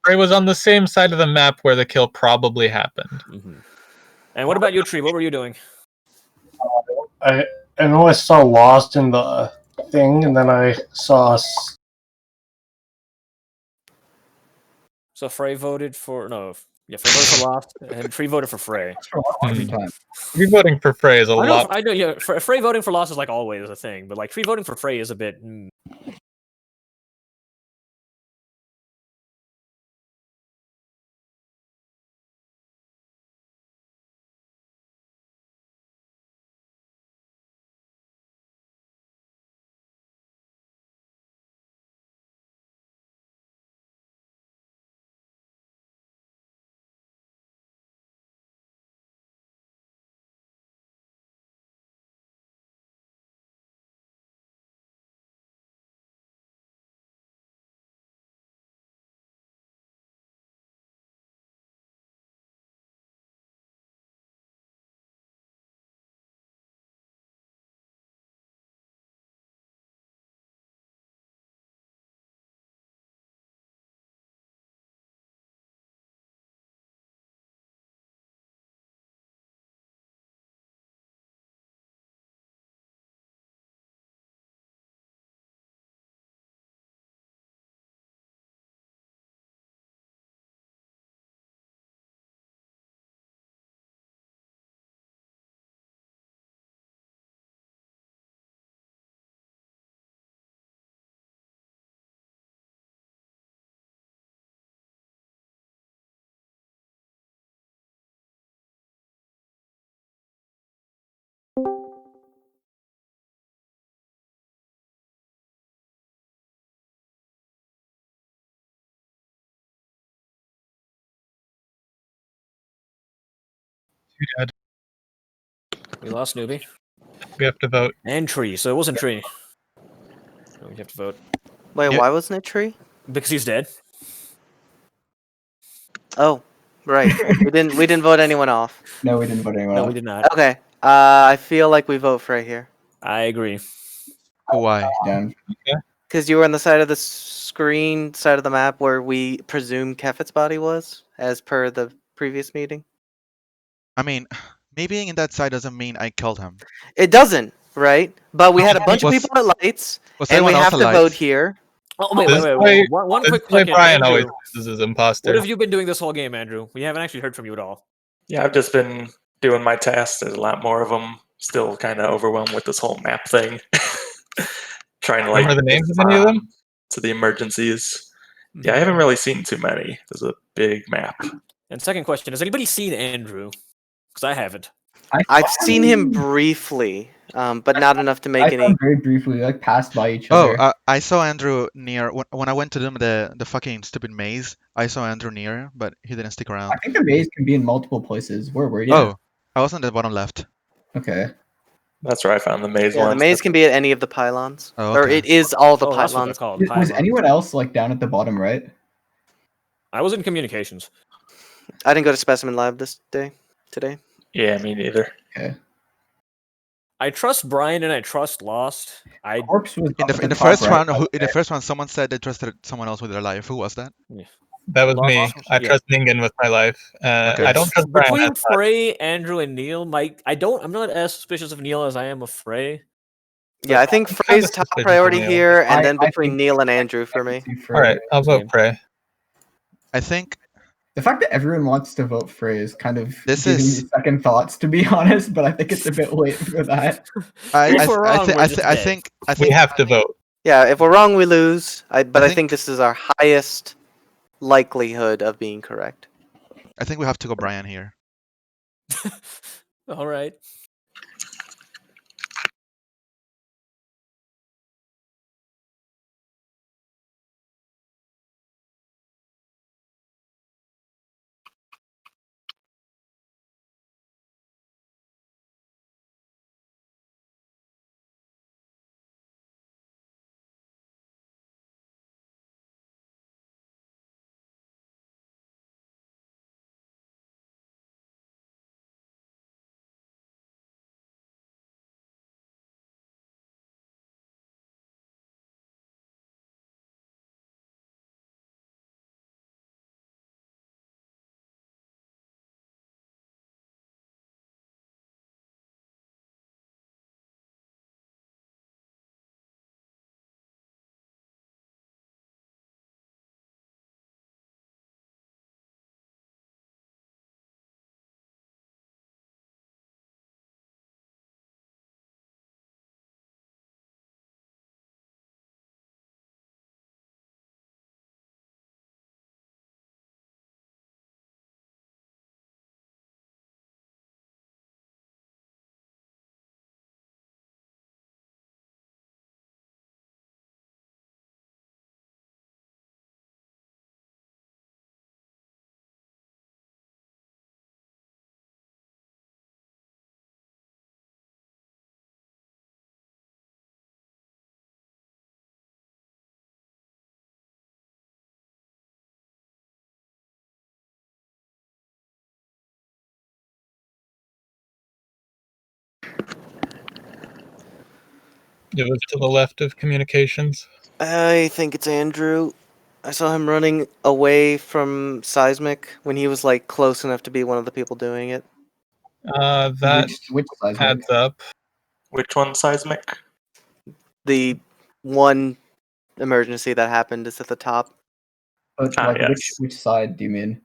Frey was on the same side of the map where the kill probably happened. And what about you, Tree? What were you doing? I know I saw Lost in the thing, and then I saw. So Frey voted for Frey voted for Lost, and Tree voted for Frey. Every time. Voting for Frey is a lot. I know. Yeah, Frey voting for Lost is like always a thing, but like Tree voting for Frey is a bit. We lost Newbie. We have to vote. And Tree, so it wasn't Tree. So we have to vote. Wait, why wasn't it Tree? Because he's dead. Oh, right. we didn't vote anyone off. No, we didn't vote anyone No, off. we did not. Okay. I feel like we vote Frey here. I agree. Why? Because you were on the side of the screen, side of the map where we presume Kefit's body was, as per the previous meeting. I mean, me being in that side doesn't mean I killed him. It doesn't, right? But we had a bunch of people at lights, and we have to vote here. Oh, wait. One quick way second. Brian Andrew, always uses his imposter. what have you been doing this whole game, Andrew? We haven't actually heard from you at all. Yeah, I've just been doing my tasks. There's a lot more of them. Still kind of overwhelmed with this whole map thing. Trying to Remember the names of any of them? To the emergencies. Yeah, I haven't really seen too many. There's a big map. And second question, has anybody seen Andrew? Because I haven't. I've seen him briefly, but not enough to make any. Very briefly, we, like passed by each other. Oh, I saw Andrew near when I went to do the fucking stupid maze. I saw Andrew near, but he didn't stick around. I think the maze can be in multiple places. Where were you? Oh, I was on the bottom left. Okay. That's where I found the maze Yeah, one. the maze can be at any of the pylons, Oh, or okay. it is all the That's what they're pylons. called. Was Pylons. anyone else like down at the bottom right? I was in communications. I didn't go to specimen lab today. Yeah, me neither. Okay. I trust Brian and I trust Lost. I Corpse was In up the top first right, round, by the in the way. first round, someone said they trusted someone else with their life. Who was that? That was me. Lost- I yeah. trust Ningen with my life. Okay. I don't trust Brian. Between as much. Frey, Andrew, and Neil, I'm not as suspicious of Neil as I am of Frey. Yeah, I think I'm Frey's kinda top suspicious of priority Neil. here, and then I between think- Neil and Andrew for me. All right, I'll vote Same. Frey. I think The fact that everyone wants to vote Frey is kind of This giving is- me second thoughts, to be honest. But I think it's a bit late for that. If we're wrong, we're just I dead. think We have to vote. Yeah, if we're wrong, we lose. But I I think- think this is our highest likelihood of being correct. I think we have to go Brian here. All right. It was to the left of communications. I think it's Andrew. I saw him running away from Seismic when he was like close enough to be one of the people doing it. That Which size? adds up. Which one, Seismic? The one emergency that happened is at the top. But, Ah, like, yes. which side do you mean?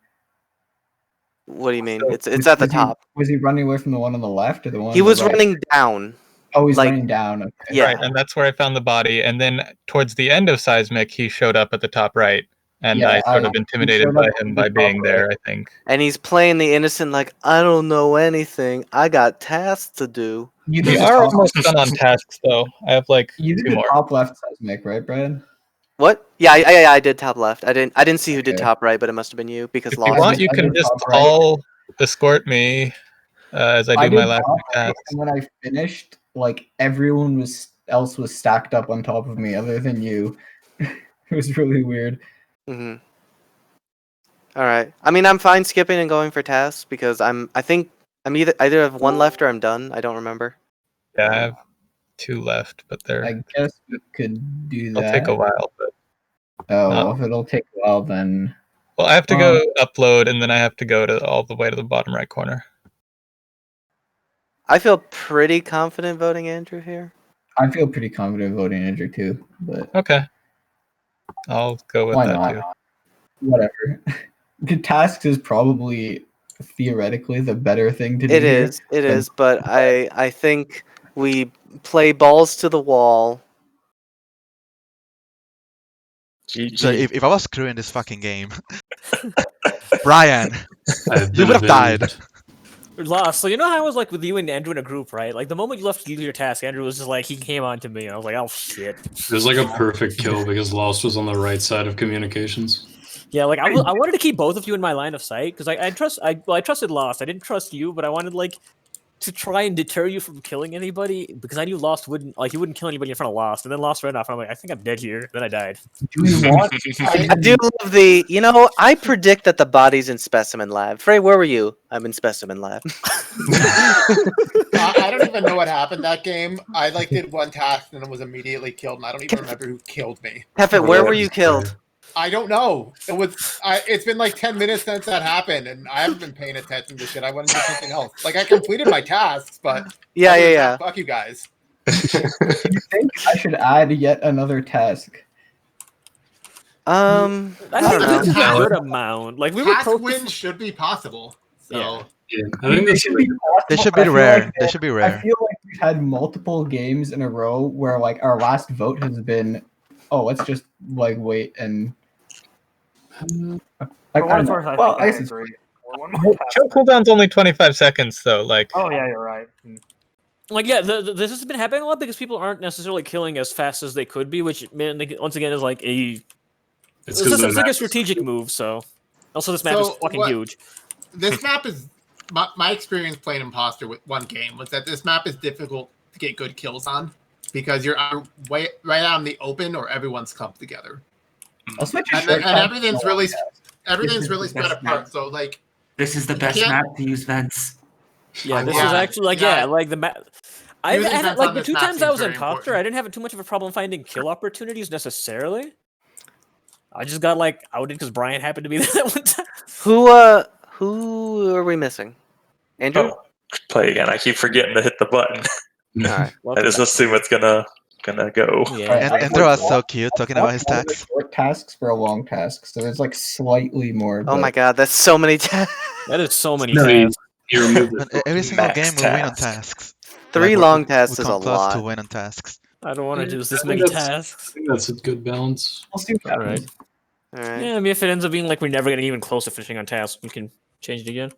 What do you mean? So- It's at the top. Was he running away from the one on the left or the one? He on the was right? running down. Oh, he's like- running down. Okay. Yeah. Right, and that's where I found the body. And then towards the end of Seismic, he showed up at the top right. And Yeah, I sort of he intimidated showed by up at him the by top being there, right. I think. And he's playing the innocent like, I don't know anything. I got tasks to do. You We did the are top, almost done on tasks, though. I have like you did 2 the more. top left Seismic, right, Brian? What? Yeah, I did top left. I didn't see who did Okay. top right, but it must have been you because If you Lost. want, you I can did just top right. all escort me as I do my did last top two right, tasks. and when I finished, like everyone else was stacked up on top of me, other than you. It was really weird. Mm-hmm. All right. I mean, I'm fine skipping and going for tasks because I think I'm either have one left or I'm done. I don't remember. Yeah, I have 2 left, but I they'll guess we could do that. take a while. But Oh, well, if it'll take a while, then well, I have to go upload, and then I have to go to all the way to the bottom right corner. I feel pretty confident voting Andrew here. I feel pretty confident voting Andrew too. But Okay, I'll go with why that not? too. Whatever. The tasks is probably theoretically the better thing to do. It here. is, but I think we play balls to the wall. So if I was screwing this fucking game, Brian, I've you been would have died. avenged. Lost. So you know how I was like with you and Andrew in a group, right? Like the moment you left to do your task, Andrew was just like he came on to me, and I was like, oh shit. It was like a perfect kill because Lost was on the right side of communications. Yeah, like I wanted to keep both of you in my line of sight because I trusted Lost. I didn't trust you, but I wanted like to try and deter you from killing anybody because I knew Lost wouldn't he wouldn't kill anybody in front of Lost, and then Lost ran off. And I'm like, I think I'm dead here. Then I died. Do we want? I do love the. I predict that the body's in specimen lab. Frey, where were you? I'm in specimen lab. I don't even know what happened that game. I did one task and then was immediately killed, and I don't even remember who killed me. Tefet, where were you killed? I don't know. It's been like 10 minutes since that happened, and I haven't been paying attention to shit. I went into something else. I completed my tasks, but Yeah. Fuck you guys. Do you think I should add yet another task? I think this is a know. good amount. We were Task wins should be possible. So Yeah, I think that's They should be rare. They should be rare. I feel like we've had multiple games in a row where our last vote has been, oh, let's just wait and. For what it's worth, I think I agree. One more task. Show cooldown's only 25 seconds, though. Oh yeah, you're right. This has been happening a lot because people aren't necessarily killing as fast as they could be, which once again is it's a strategic move. So also this map is fucking huge. This map is my experience playing Imposter with one game was that this map is difficult to get good kills on because you're right out in the open or everyone's clumped together. I'll switch and everything's really spread apart. So this is the best map to use vents. Yeah, this is actually the map. The 2 times I was imposter, I didn't have too much of a problem finding kill opportunities necessarily. I just got outed because Brian happened to be there that one time. Who are we missing? Andrew? Oh, play again. I keep forgetting to hit the button. All right. I just assume it's gonna go. Yeah. And Andrew was so cute talking about his tasks. Short tasks for a long task, so there's slightly more. Oh my god, that's so many tasks. That is so many tasks. Every single game we win on tasks. 3 long tasks we is a come close lot. to win on tasks. I don't want to do this I many think that's- tasks. I think that's a good balance. We'll see what All right. happens. All right. Yeah, I mean, if it ends up being we're never getting even close to finishing on task, we can change it again.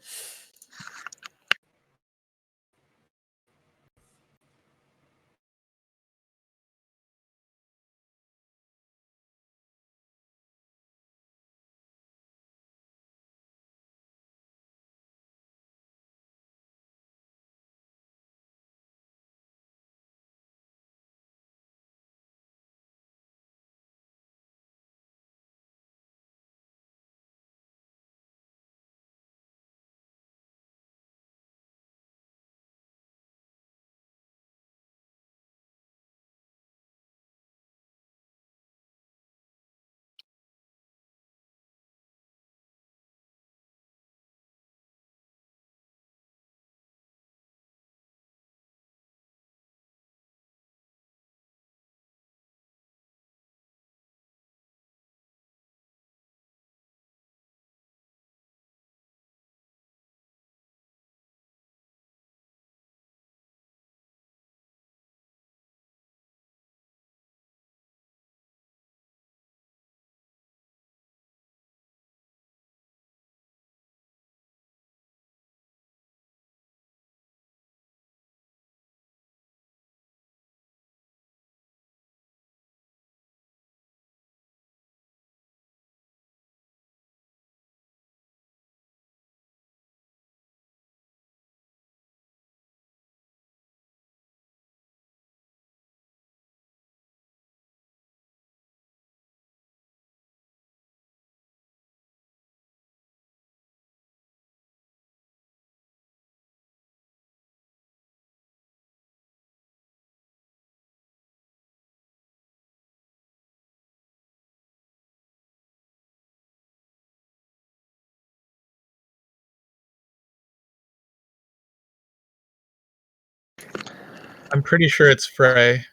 I'm pretty sure it's Frey.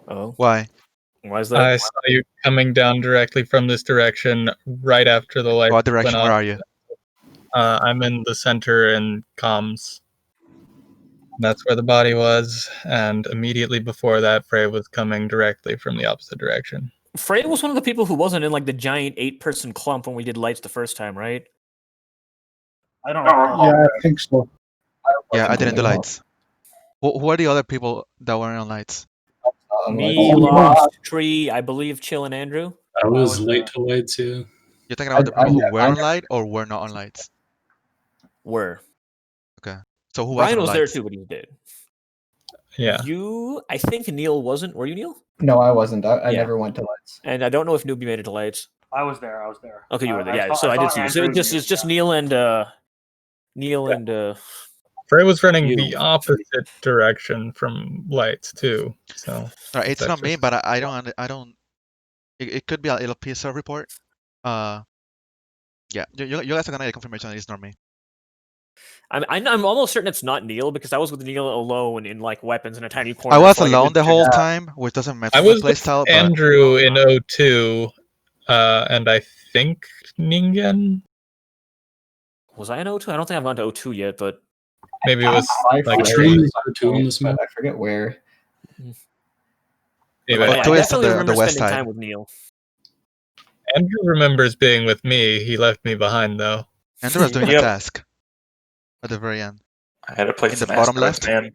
Oh, Why? why is that? I saw you coming down directly from this direction right after the light What direction? went Where off. are you? I'm in the center in comms. That's where the body was, and immediately before that, Frey was coming directly from the opposite direction. Frey was one of the people who wasn't in the giant 8-person clump when we did lights the first time, right? I don't know. Yeah, I think so. Yeah, I didn't do lights. Who are the other people that weren't on lights? Me, Lost, Tree, I believe Chill and Andrew. I was late to lights, yeah. You're talking about the people who were on light or were not on lights? Were. Okay. So who Brian was there lights? too, but he was dead. Yeah. I think Neil wasn't. Were you Neil? No, I wasn't. I Yeah. never went to lights. And I don't know if Newbie made it to lights. I was there. Okay, you were there. Yeah, saw- so I saw did see you. So Andrew it's just Neil and Frey was running You. the opposite direction from lights too. So It's that's not me, just- but I don't. It could be a little PSR report. Yeah, you guys are gonna get confirmation that it's not me. I'm almost certain it's not Neil because I was with Neil alone in like weapons in a tiny corner. I was so, like, alone it the didn't- whole time, which doesn't match I my was with playstyle. But Andrew in 02, and I think Ningen. Was I in O2? I don't think I've gone to O2 yet, but Maybe it was I like forget- O2 on this map. I forget where. Maybe But I two is definitely on remember the west spending side. time with Neil. Andrew remembers being with me. He left me behind though. Andrew was doing a Yep. task at the very end. I had to play In some the bottom asteroids, left?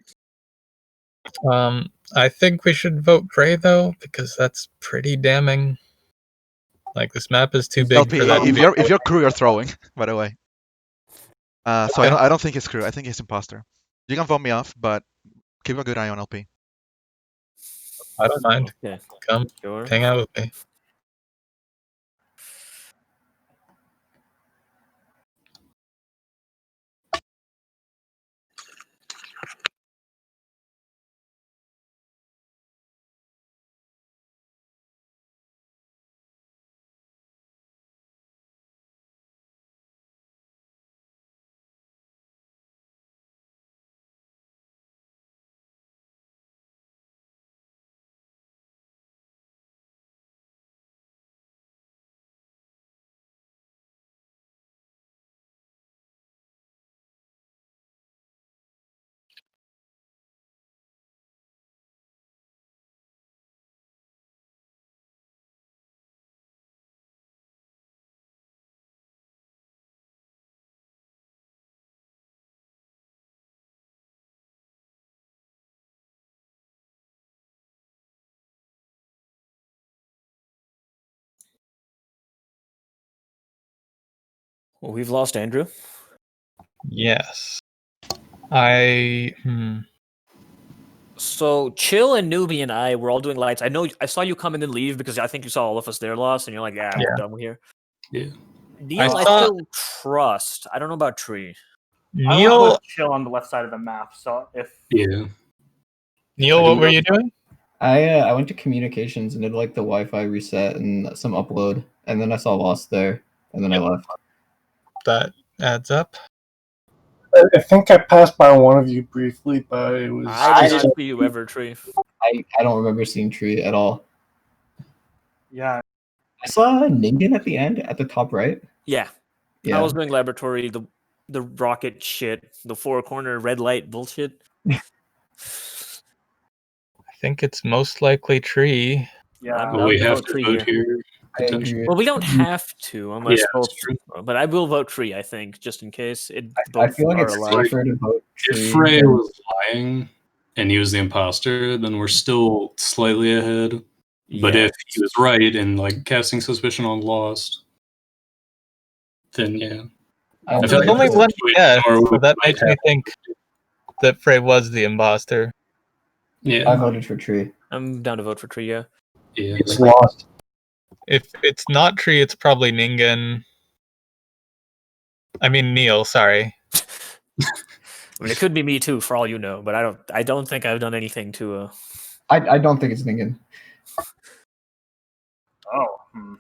man. I think we should vote Frey though because that's pretty damning. Like this map is too big LP, for that. to if be- you're crew, you're throwing. By the way. So Okay. I don't think it's crew. I think it's imposter. You can vote me off, but keep a good eye on LP. I don't mind. Okay. Come Sure. hang out with me. Well, we've lost Andrew. Yes. So Chill and Newbie and I were all doing lights. I saw you come and then leave because I think you saw all of us there lost, and you're like, "Yeah, we're Yeah. done with here." Yeah. Neil, I saw- still trust. I don't know about Tree. I Neil, was chill on the left side of the map. So if Yeah. Neil, what were you doing? I went to communications and did like the Wi-Fi reset and some upload, and then I saw Lost there, and then I left. That adds up. I think I passed by one of you briefly, but it was. I did just- not see you ever, Tree. I don't remember seeing Tree at all. yeah, I saw Ningen at the end, at the top right. Yeah, Yeah, I was doing laboratory, the rocket shit, the four corner red light bullshit. I think it's most likely Tree. yeah. I'm But down we to have vote to Tree vote here. here. I agree. Well, we don't have to unless Yeah, both. that's true. But I will vote Tree. I think just in case it. I both feel like are it's alive. safer to vote If Tree. Frey than- was lying and he was the imposter, then we're still slightly ahead. But Yeah. if he was right and like casting suspicion on Lost, then yeah. I I There's feel like only that's one a choice, guess, or we so that might makes me have- think that Frey was the imposter. I Yeah. voted for Tree. I'm down to vote for Tree. Yeah. Yeah. It's Lost. If it's not Tree, it's probably Ningen. I mean Neil, sorry. I mean, it could be me too, for all you know. But I don't think I've done anything to. I don't think it's Ningen. Oh, hmm.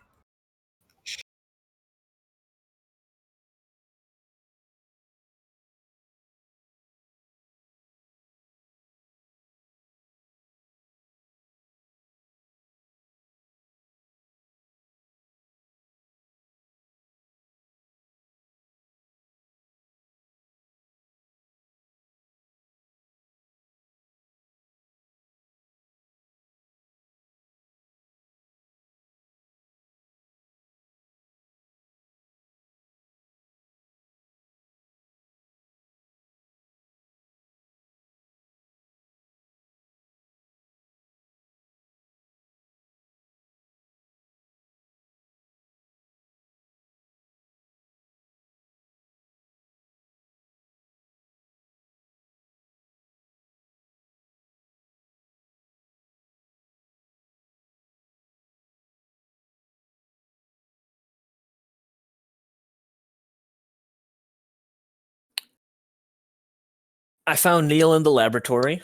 I found Neil in the laboratory.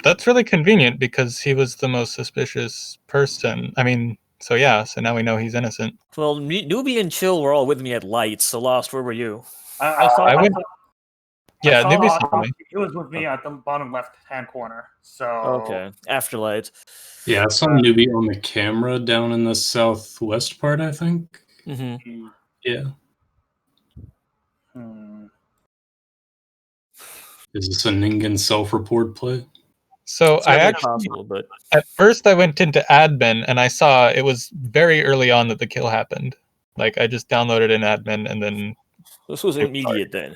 That's really convenient because he was the most suspicious person. I mean, so yeah, so now we know he's innocent. Well, Newbie and Chill were all with me at Lights, so Lost, where were you? I saw. Yeah, Newbie saw me. He was with me at the bottom left-hand corner. So okay, after Lights. Yeah, I saw Newbie on the camera down in the southwest part, I think. Mm-hmm. Yeah. Is this a Ningen self-report play? So I actually, at first I went into admin and I saw it was very early on that the kill happened. Like I just downloaded an admin and then... This was immediate then.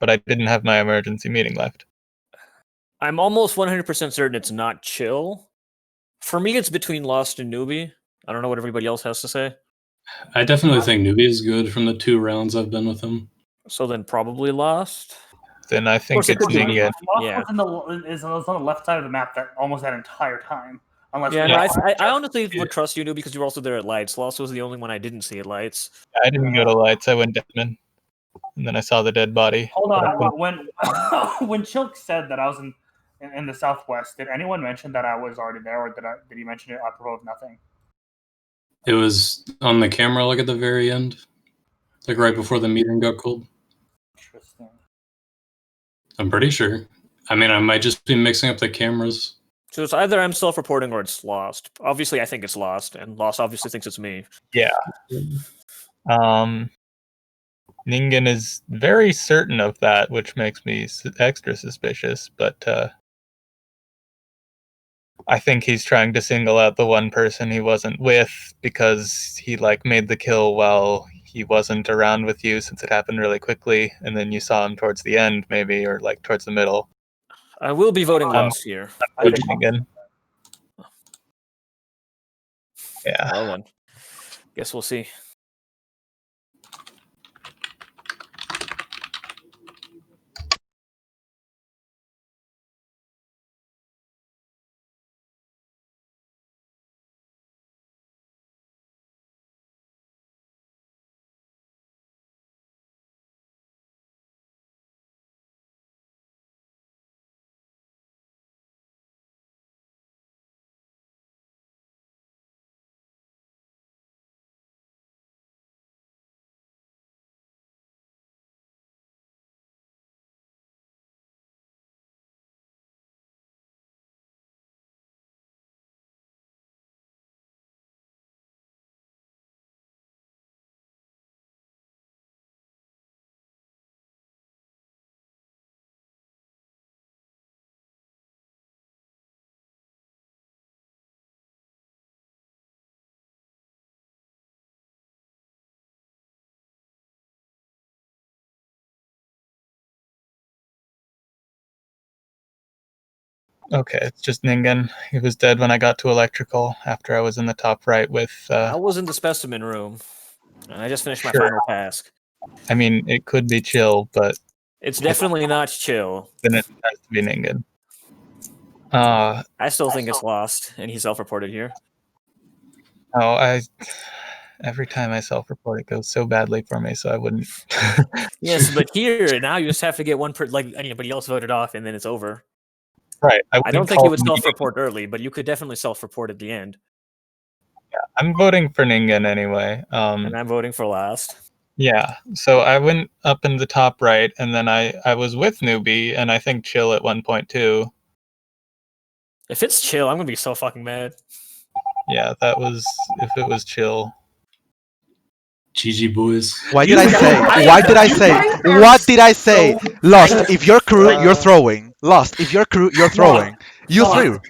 But I didn't have my emergency meeting left. I'm almost 100% certain it's not Chill. For me, it's between Lost and Newbie. I don't know what everybody else has to say. I definitely think Newbie is good from the 2 rounds I've been with him. So then probably Lost? Then I think it's Ningen. Lost was on the left side of the map that almost that entire time. Unless I honestly would trust you, Newbie, because you were also there at Lights. Lost was the only one I didn't see at Lights. I didn't go to Lights. I went to admin. And then I saw the dead body. Hold on. When Chilk said that I was in the southwest, did anyone mention that I was already there, or did he mention it apropos of nothing? It was on the camera, like at the very end, like right before the meeting got called. Interesting. I'm pretty sure. I mean, I might just be mixing up the cameras. So it's either I'm self-reporting or it's Lost. Obviously, I think it's Lost, and Lost obviously thinks it's me. Yeah. Ningen is very certain of that, which makes me extra suspicious, but I think he's trying to single out the one person he wasn't with because he made the kill while he wasn't around with you since it happened really quickly, and then you saw him towards the end maybe, or towards the middle. I will be voting once here. Ningen. Yeah. Well then, guess we'll see. Okay, it's just Ningen. He was dead when I got to electrical after I was in the top right with... I was in the specimen room. And I just finished my final task. I mean, it could be Chill, but... It's definitely not Chill. Then it has to be Ningen. I still think it's Lost, and he's self-reported here. Oh, every time I self-report, it goes so badly for me, so I wouldn't... Yes, but here, now you just have to get one anybody else voted off, and then it's over. Right. I don't think you would self-report early, but you could definitely self-report at the end. Yeah, I'm voting for Ningen anyway. And I'm voting for Last. Yeah, so I went up in the top right, and then I was with Newbie, and I think Chill at one point too. If it's Chill, I'm gonna be so fucking mad. Yeah, that was if it was Chill. GG boys. Why did I say? What did I say? Lost. If you're crew, you're throwing. Lost. If you're crew, you're throwing. You threw.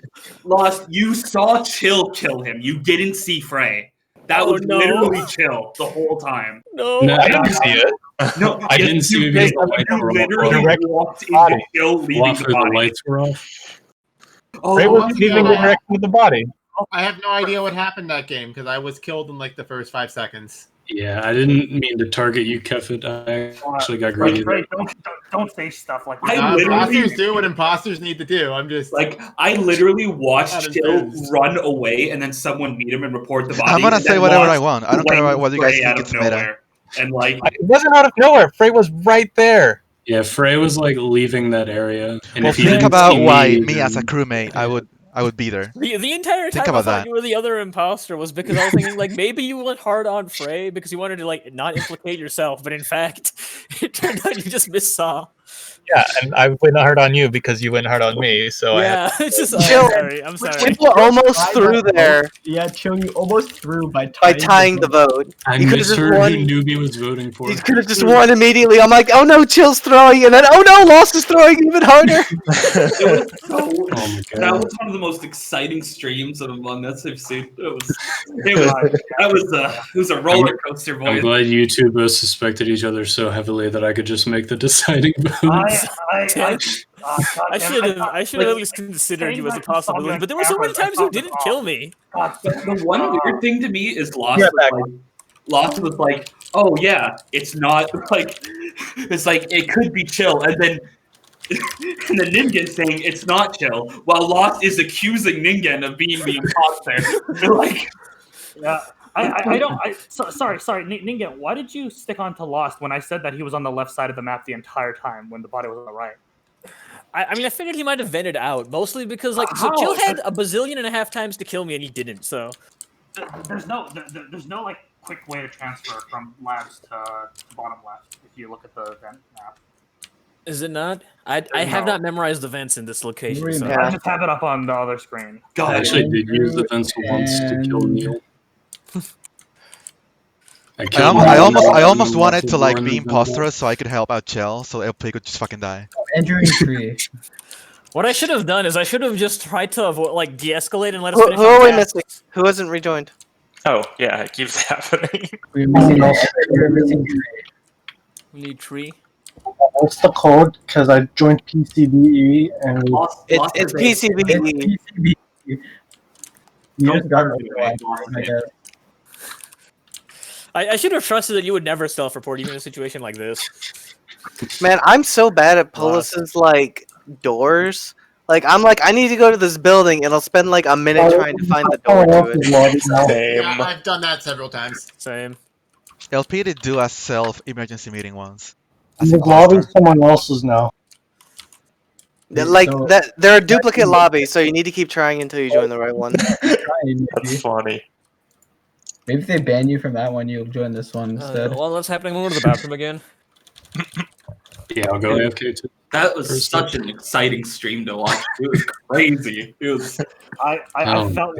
Lost. You saw Chill kill him. You didn't see Frey. That was literally Chill the whole time. No, I didn't see it. No, I didn't see it because the lights were literally walked into Chill leaving the body. The lights were off. Frey was leaving the direction of the body. I have no idea what happened that game because I was killed in the first 5 seconds. Yeah, I didn't mean to target you, Kefit. I actually got greedy. Don't say stuff like that. Imposters do what imposters need to do. I'm just I literally watched Chill run away and then someone meet him and report the body. I'm gonna say whatever I want. I don't care what you guys think it's meta. And it wasn't out of nowhere. Frey was right there. Yeah, Frey was like leaving that area. And Well, if he think didn't about see why me then- as a crewmate, I would be there. The entire Think time I about thought that. you were the other imposter was because I was thinking like maybe you went hard on Frey because you wanted to like not implicate yourself, but in fact, it turned out you just missaw. Yeah, and I went hard on you because you went hard on me. So Yeah, it's just Chill. I'm sorry. People almost threw there Yeah, Chill, you almost threw by tying the vote. I You could have just misheard won. who Newbie was voting for. You could have just won immediately. I'm like, oh no, Chill's throwing, and then oh no, Lost is throwing even harder. It was so, Oh my that god. was one of the most exciting streams of Among Us I've seen. It was a roller coaster, I'm boys. glad you two both suspected each other so heavily that I could just make the deciding votes. I should have at least considered you as a possibility, but there were so many times you didn't kill me. The one weird thing to me is Lost was like, oh yeah, it's not like it's like it could be Chill, and then Ningen saying it's not Chill, while Lost is accusing Ningen of being the imposter. They're like, Yeah, I don't. Sorry, Ningen. Why did you stick on to Lost when I said that he was on the left side of the map the entire time when the body was on the right? I mean, I figured he might have vented out, mostly because like so Chill had a bazillion and a half times to kill me and he didn't. So There's no like quick way to transfer from labs to bottom left if you look at the event map. is it not? I have not memorized the vents in this location. So. I just have it up on the other screen. I actually did use the fence once to kill Neil. I almost wanted to like be imposter so I could help out Chell, so LP could just fucking die. Entering tree. What I should have done is I should have just tried to avoid, like de-escalate and let us Who finish. are we on task. missing? Who hasn't rejoined? Oh yeah, it keeps happening. We're missing tree. We need tree. What's the code? Because I joined PCBE and It's PCB. You just got it, I guess. I should have trusted that you would never self-report even in a situation like this. Man, I'm so bad at Polis's like doors. Like I'm like, I need to go to this building, and I'll spend like a minute trying to find the door to it. Yeah, I've done that several times. Same. LP did do a self-emergency meeting once. The lobby's someone else's now. Like that, there are duplicate lobbies, so you need to keep trying until you join the right one. That's funny. Maybe if they ban you from that one, you'll join this one instead. Well, what's happening? We'll go to the bathroom again. Yeah, I'll go AFK too. That was such an exciting stream to watch. It was crazy. It was. I felt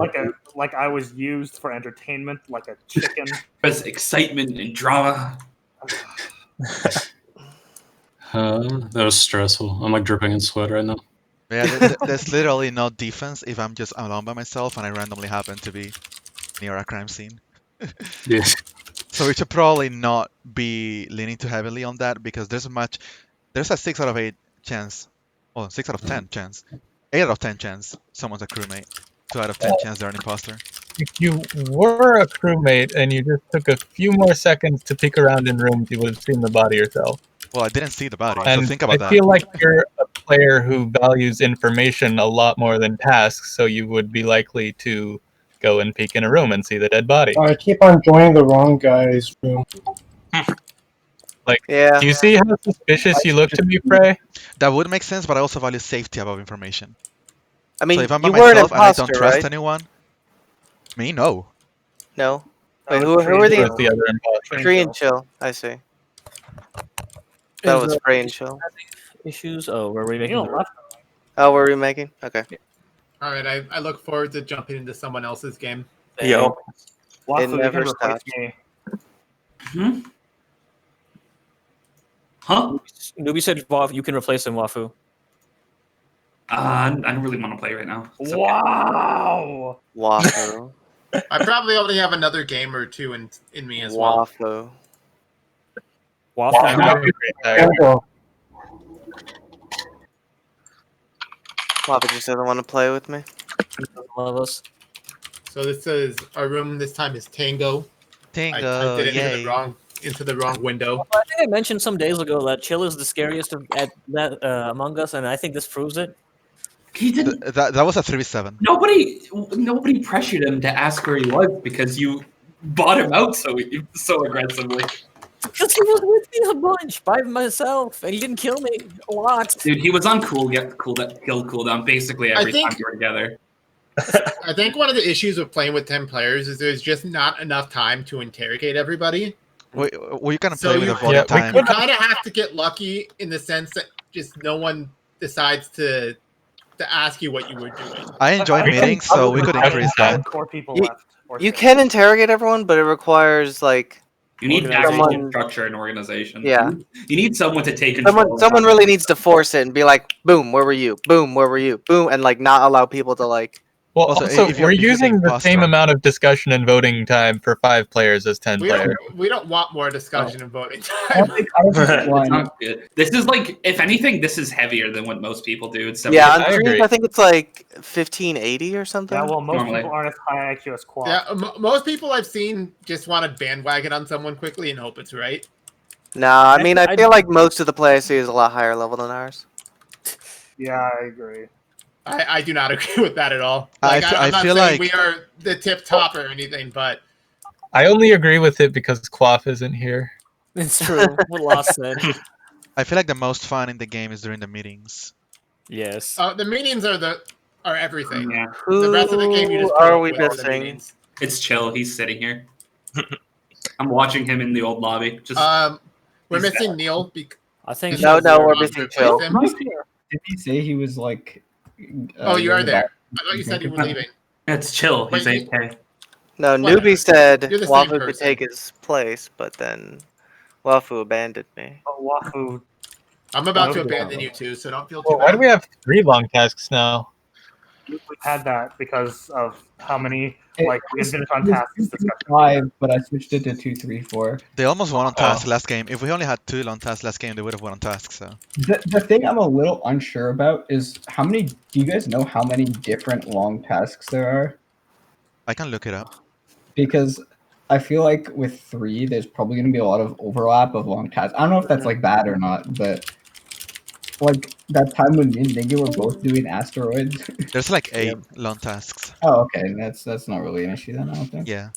like I was used for entertainment, like a chicken. There's excitement and drama. That was stressful. I'm like dripping in sweat right now. Yeah, there's literally no defense if I'm just alone by myself and I randomly happen to be near a crime scene. Yeah. So we should probably not be leaning too heavily on that because there's a 6 out of 8 chance, 6 out of 10 chance, 8 out of 10 chance someone's a crewmate, 2 out of 10 chance they're an imposter. If you were a crewmate and you just took a few more seconds to peek around in rooms, you would have seen the body yourself. Well, I didn't see the body, And so think about that. I feel like you're a player who values information a lot more than tasks, so you would be likely to go and peek in a room and see the dead body. I keep on joining the wrong guy's room. Like, Yeah. do you see how suspicious you look to me, Frey? That would make sense, but I also value safety above information. I mean, So if I'm by you were an myself and I imposter, don't trust right? anyone, me, no. No. Wait, who are the Who's the other imposter? Free and Chill? I see. That was Free and Chill. Issues? Oh, were we making? Oh, were we making? Okay. All right, I look forward to jumping into someone else's game. Yo. It never stops. Hmm? Huh? Newbie said Wafu, you can replace him, Wafu. I don't really want to play right now. It's okay. Wow. Wafu. I probably already have another game or two in me as well. Wafu. Wafu. Wafu just doesn't want to play with me. Love us. So this is our room. This time is Tango. Tango, I did it yay. into the wrong window. I think I mentioned some days ago that Chill is the scariest at that Among Us, and I think this proves it. He didn't. That was a 3v7. Nobody pressured him to ask where he was because you bought him out so aggressively. Because he was with me a bunch by myself, and he didn't kill me a lot. Dude, he was on kill cooldown basically every time we were together. I think one of the issues with playing with 10 players is there's just not enough time to interrogate everybody. We can play with a voting time. You kind of have to get lucky in the sense that just no one decides to ask you what you were doing. I enjoy meetings, so we could increase that. You can interrogate everyone, but it requires like you need someone structure and organization. Yeah, you need someone to take control. Someone really needs to force it and be like, "Boom, where were you? Boom, where were you? Boom," and like not allow people to like. Well, also we're using the same amount of discussion and voting time for 5 players as 10 players. We don't want more discussion and voting time. This is like, if anything, this is heavier than what most people do. It's yeah, I think it's like 1580 or something. Yeah, well, most people aren't as high IQ as Quap. Yeah, most people I've seen just want to bandwagon on someone quickly and hope it's right. Nah, I mean, I feel like most of the play I see is a lot higher level than ours. Yeah, I agree. I do not agree with that at all. Like, I'm not feel saying like we are the tip top or anything, but I only agree with it because Quaff isn't here. It's true. What Lost said. I feel like the most fun in the game is during the meetings. Yes. The meetings are everything. Yeah. The rest of the game you just are we missing? It's chill. He's sitting here. I'm watching him in the old lobby. Just we're missing Neil. I think no, we're missing Chill. Did he say he was like? Oh, you are there. I thought you said you were leaving. It's Chill. He's AFK. No, Whatever. Newbie said You're the same Wafu could person. take his place, but then Wafu abandoned me. Oh, Wafu. I'm about to abandon you too, so don't feel too Well, why bad. do we have 3 long tasks now? We've had that because of how many we had been on tasks discussion. 5, but I switched it to 2, 3, 4. They almost won on task last game. If we only had 2 long tasks last game, they would have won on task. So The thing I'm a little unsure about is how many. Do you guys know how many different long tasks there are? I can look it up. Because I feel like with 3, there's probably going to be a lot of overlap of long tasks. I don't know if that's like bad or not, but like that time when me and Ninja were both doing asteroids. There's like 8 long tasks. Oh, okay. That's not really an issue then, I don't think. Yeah.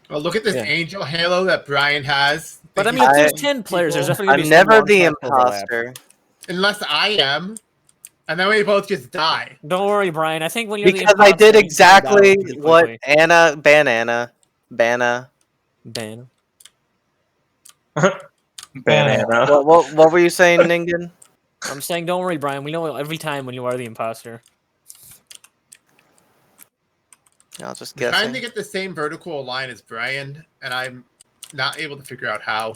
Well, look at this angel halo that Brian has. But I mean, if there's 10 players, there's definitely I'm gonna be some never long the task overlap. imposter. Unless I am. And then we both just die. Don't worry, Brian. I think when you're Because the I did imposter, you find out exactly pretty what quickly. Banna. Banana. What were you saying, Ningen? I'm saying, don't worry, Brian. We know every time when you are the imposter. I'll just I'm guess. trying to get the same vertical line as Brian, and I'm not able to figure out how.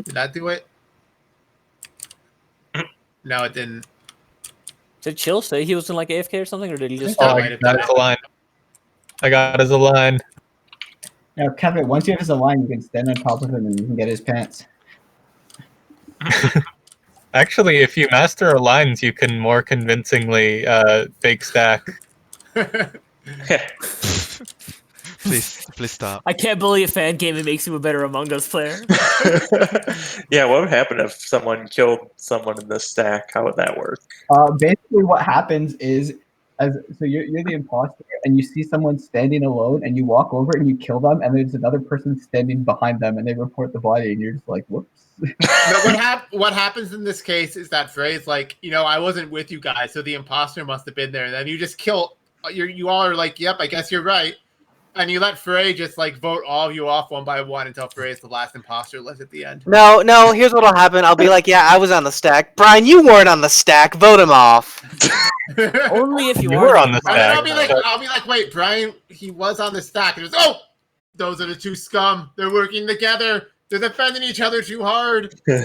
Did that do it? No, it didn't. Did Chill say he was in like AFK or something, or did he just? Oh, I got his line. I got his line. Now, Kevin, once you have his line, you can stand on top of him and you can get his pants. Actually, if you master lines, you can more convincingly fake stack. Please stop. I can't believe fan gaming makes you a better Among Us player. Yeah, what would happen if someone killed someone in this stack? How would that work? Basically, what happens is, so you're the imposter, and you see someone standing alone, and you walk over and you kill them, and there's another person standing behind them, and they report the body, and you're just like, whoops. What happens in this case is that Frey's like, I wasn't with you guys, so the imposter must have been there. And then you just kill. You all are like, yep, I guess you're right. And you let Frey just like vote all of you off one by one until Frey is the last imposter left at the end. No, here's what'll happen. I'll be like, yeah, I was on the stack. Brian, you weren't on the stack. Vote him off. Only if you were on the And then stack. I'll be like, wait, Brian, he was on the stack. And it's, those are the two scum. They're working together. They're defending each other too hard. Y'all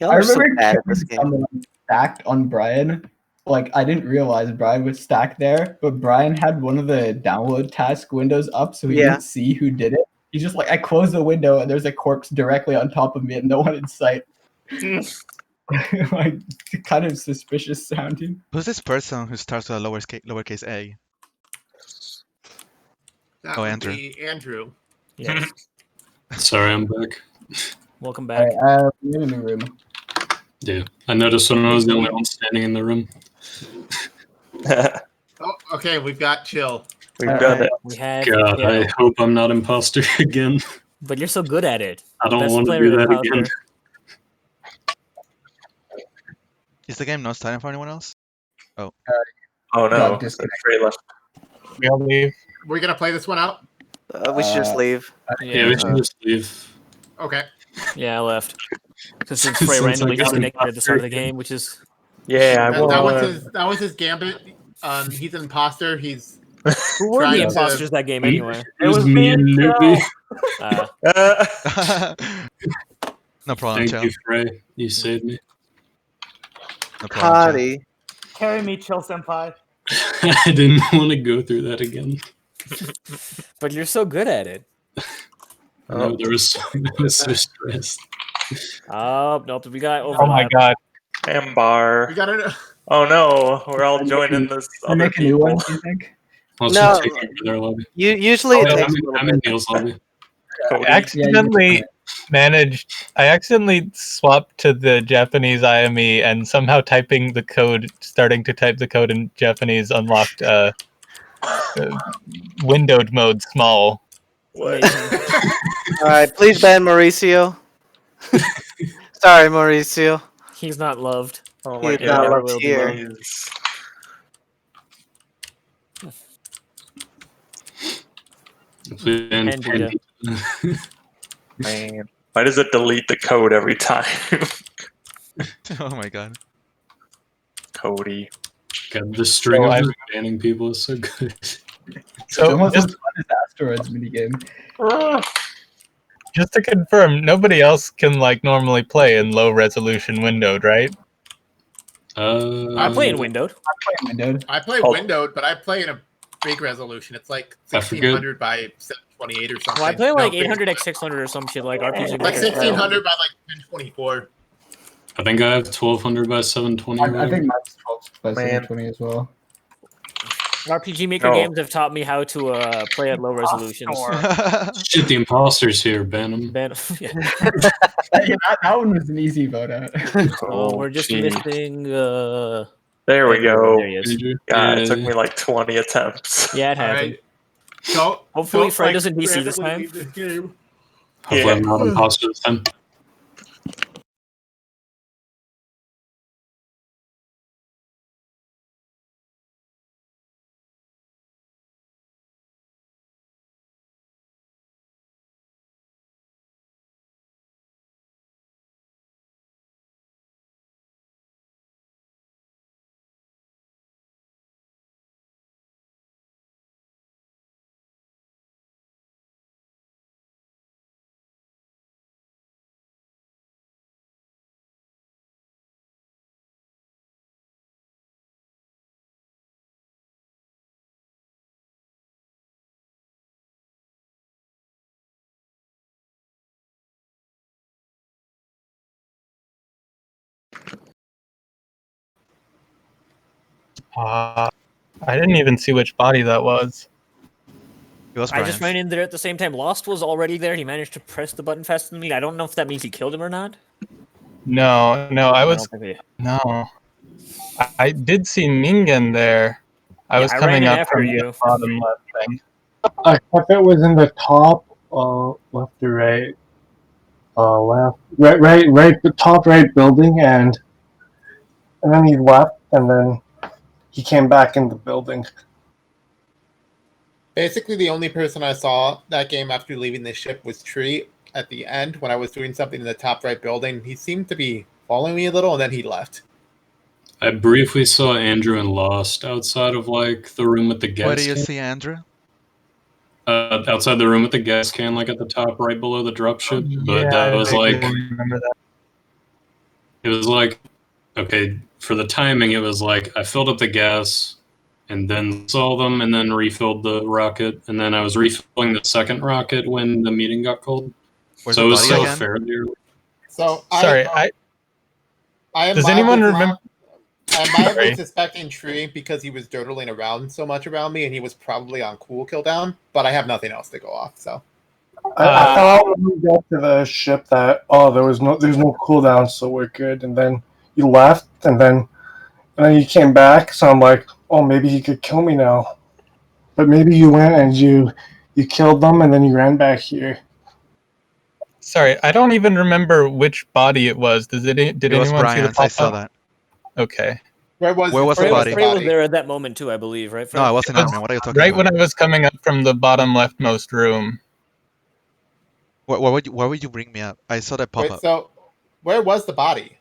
I are so remember bad at this game. someone stacked on Brian. Like, I didn't realize Brian was stacked there, but Brian had one of the download task windows up, so he didn't see who did it. He's just like, I closed the window, and there's a corpse directly on top of me, and no one in sight. Like, kind of suspicious sounding. Who's this person who starts with a lowercase a? That Oh, would Andrew. be Andrew. Yes. Sorry, I'm back. Welcome back. We're in a new room. Yeah, I noticed when I was the only one standing in the room. Okay, we've got Chill. We've done it. We have. God, I hope I'm not imposter again. But you're so good at it. I don't Best want to player do in that Counter. again. Is the game not starting for anyone else? Oh. Oh no. Frey left. We all leave. We're gonna play this one out. We should just leave. Yeah, we should just leave. Okay. Yeah, I left. Since Frey Since I randomly got disconnected at the start of the imposter. game, which is Yeah, that was his gambit. He's an imposter. He's who were the trying to- imposters that game anyway? It was me and Newbie. No problem, Thank Chell. you, Frey. You saved me. No problem, Chell. Hottie. Carry me, Chill Senpai. I didn't want to go through that again. But you're so good at it. No, I was so stressed. Oh nope, we got overlap. Oh my god. Ambar. We gotta. Oh no, we're all joining this Can we other make a new one, people. do you think? Let's No. just take over their lobby. Usually it Oh, takes I'm, a little I'm in bit. Neil's lobby. Cody. I accidentally I accidentally swapped to the Japanese IME and somehow starting to type the code in Japanese unlocked windowed mode small. Alright, please ban Mauricio. Sorry, Mauricio. He's not loved. Oh my He's god. not never loved will be here. Jeez. And Buddha. Man. Why does it delete the code every time? Oh my god. Cody. God, the string Oh, of I'm- just banning people is so good. So Almost just, as fun as the asteroids minigame. just to confirm, nobody else can like normally play in low resolution windowed, right? I play in windowed. Windowed. I play Oh. windowed, but I play in a big resolution. It's like I forget. 1600 by 728 or something. Well, I play like No, 800 x 600 or some shit like RPG. Like Maker style. 1600 by like 1024. I think I have 1200 by 720. or I whatever. think mine's 12 by Man. 720 as well. RPG Maker No. games have taught me how to play at low resolutions. Shit, the imposters here, ban them. Ben, yeah. that one was an easy vote out. Oh, we're just gee. missing. There we go. There he is. God, it took me like 20 attempts. Yeah, it All happened. right. So Hopefully, don't, Fred like, doesn't DC this randomly time. leave this game. Hopefully Yeah. I'm not an imposter this time. I didn't even see which body that was. It was I just Brian's. ran in there at the same time. Lost was already there. He managed to press the button faster than me. I don't know if that means he killed him or not. No, I was don't think no. I did see Ningen there. I Yeah, was I ran coming in up after from you. the bottom left thing. I thought it was in the top, left or right, left, right, the top right building, and then he left, and then he came back in the building. Basically, the only person I saw that game after leaving the ship was Tree at the end when I was doing something in the top right building. He seemed to be following me a little, and then he left. I briefly saw Andrew and Lost outside of like the room with the gas Where do you can. see Andrew? Outside the room with the gas can, like at the top right below the dropship. But that was I like, remember that. it was like, okay, for the timing, it was like I filled up the gas and then saw them and then refilled the rocket. And then I was refilling the second rocket when the meeting got called. Where's So the it was body still again? fairly early. So Sorry, I am does mildly anyone wrong- remember? I'm mildly Sorry. suspecting Tree because he was dirtling around so much around me, and he was probably on cool cooldown. But I have nothing else to go off. So I thought when we got to the ship that there's no cooldown, so we're good. And then you left, and then you came back. So I'm like, oh, maybe he could kill me now. But maybe you went and you killed them, and then you ran back here. Sorry, I don't even remember which body it was. Did anyone see the was Brian's. I saw pop-up? that. Okay. Where was the body? Frey was there at that moment too, I believe, right? Frey? No, I wasn't admin. What are you talking Right about? when I was coming up from the bottom leftmost room. Why would you bring me up? I saw that pop Wait, up. so where was the body?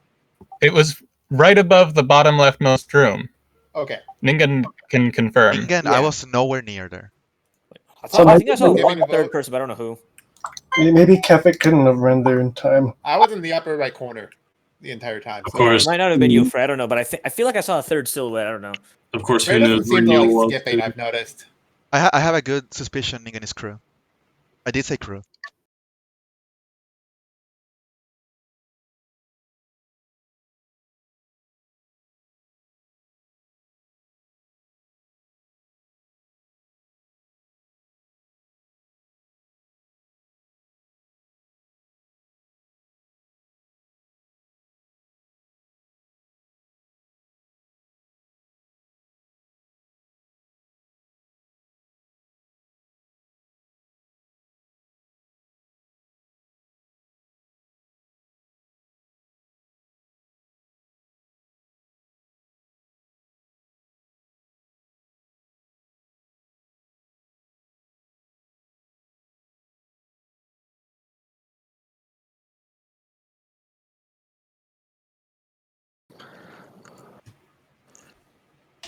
It was right above the bottom leftmost room. Okay. Ningen can confirm. Ningen, I was nowhere near there. I So think I saw maybe- one third person, but I don't know who. Maybe Kefik couldn't have run there in time. I was in the upper right corner the entire time. Of course. It might not have been you, Frey. I don't know, but I feel like I saw a third silhouette. I don't know. Of course, Frey who doesn't knows where seem to Neil like was. skipping, I've noticed. I have a good suspicion Ningen is crew. I did say crew.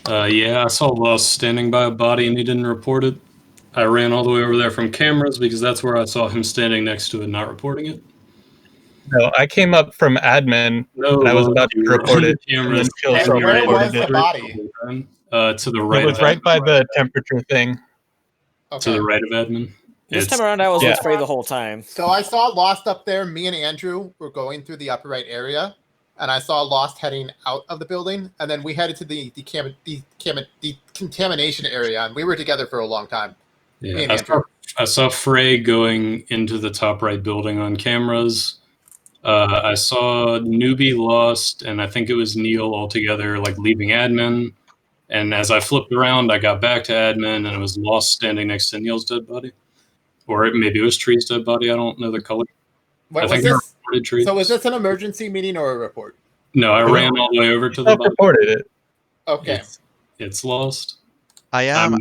Yeah, I saw Lost standing by a body and he didn't report it. I ran all the way over there from cameras because that's where I saw him standing next to it, not reporting it. No, I came up from admin and I was about to report it. And then Chill And where was reported the it. body? To the right. It was right by the temperature thing. To the right of admin. This time around, I was Yeah. with Frey the whole time. So I saw Lost up there. Me and Andrew were going through the upper right area, and I saw Lost heading out of the building, and then we headed to the contamination area, and we were together for a long time. Me Yeah, and Andrew. I saw Frey going into the top right building on cameras. I saw Newbie, Lost, and I think it was Neil all together, like leaving admin. And as I flipped around, I got back to admin, and it was Lost standing next to Neil's dead body, or maybe it was Tree's dead body. I don't know the color. What I was think I this? reported Tree. So was this an emergency meeting or a report? No, I ran all the way over to the body. Reported it. Okay. It's Lost. I am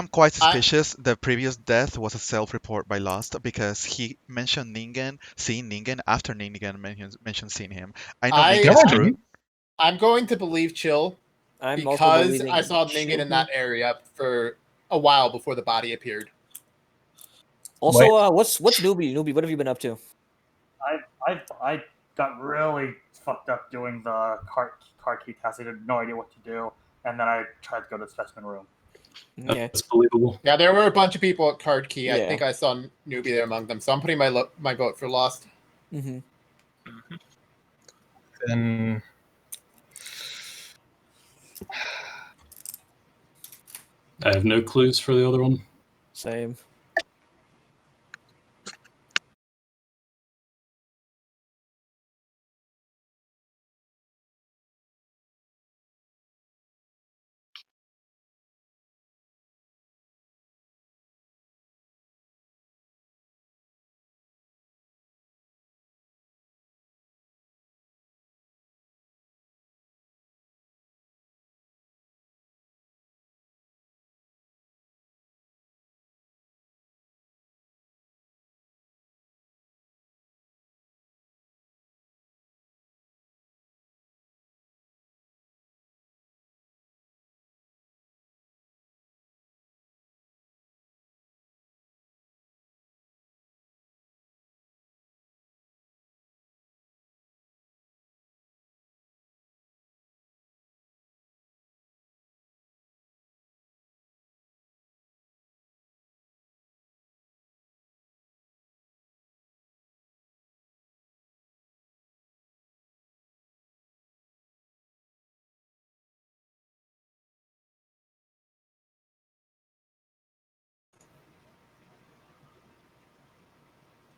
quite suspicious the previous death was a self-report by Lost because he mentioned Ningen, seeing Ningen after Ningen mentioned seeing him. I know Ningen is true. I'm going to believe Chill I'm also because believing I saw Ningen in that area for a while before the body appeared. Also, what's Newbie? Newbie, what have you been up to? I got really fucked up doing the car key test. I had no idea what to do, and then I tried to go to the specimen room. Yeah. That's believable. Yeah, there were a bunch of people at Card Key. I Yeah. think I saw Newbie there among them. So I'm putting my vote for Lost. Mm-hmm. Then I have no clues for the other one. Same.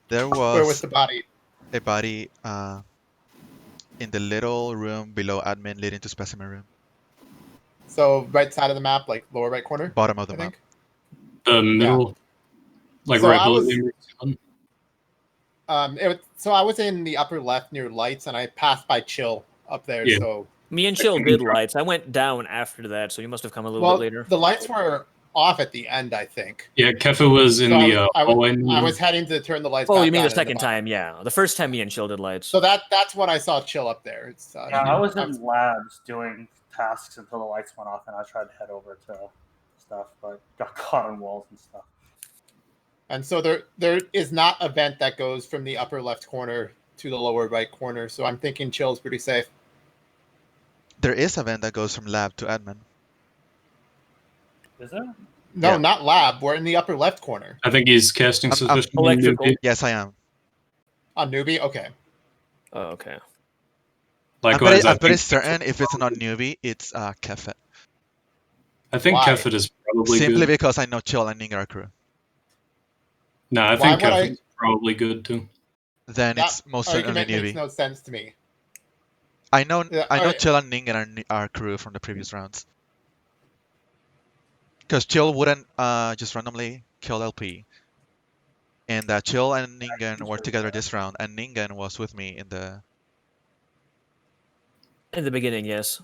There Where was was the body? a body in the little room below admin leading to specimen room. So right side of the map, like lower right corner. Bottom of the I map. think. The middle. Like So right I below was- the emergency button? So I was in the upper left near lights, and I passed by Chill up there. Yeah. So Me and Chill did lights. I went down after that, so you must have come a little well, bit later. the lights were off at the end, I think. Yeah, Kefa was in So the I hallway. was heading to turn the lights. Oh, back you mean on the in second bottom. time? Yeah, the first time me and Chill did lights. So that's when I saw Chill up there. It's, Yeah, I was in labs doing tasks until the lights went off, and I tried to head over to stuff, but got caught on walls and stuff. And so there is not a vent that goes from the upper left corner to the lower right corner. So I'm thinking Chill's pretty safe. There is a vent that goes from lab to admin. Is there? No, Yeah. not lab. We're in the upper left corner. I think he's casting I'm- suspicion. on Electrical. Newbie. Yes, I am. On newbie, okay. Oh, okay. Likewise, I'm pretty think, certain if it's not newbie, it's Kefet. I think Why? Kefit is probably Simply good. because I know Chill and Ning are crew. No, I Why think would I- Kefit is probably good too. Then That it's most certainly argument makes newbie. no sense to me. I know Yeah, I know alright. Chill and Ningen are crew from the previous rounds. Because Chill wouldn't just randomly kill LP. And Chill and Ningen were together this round, and Ningen was with me in the... In the beginning, yes.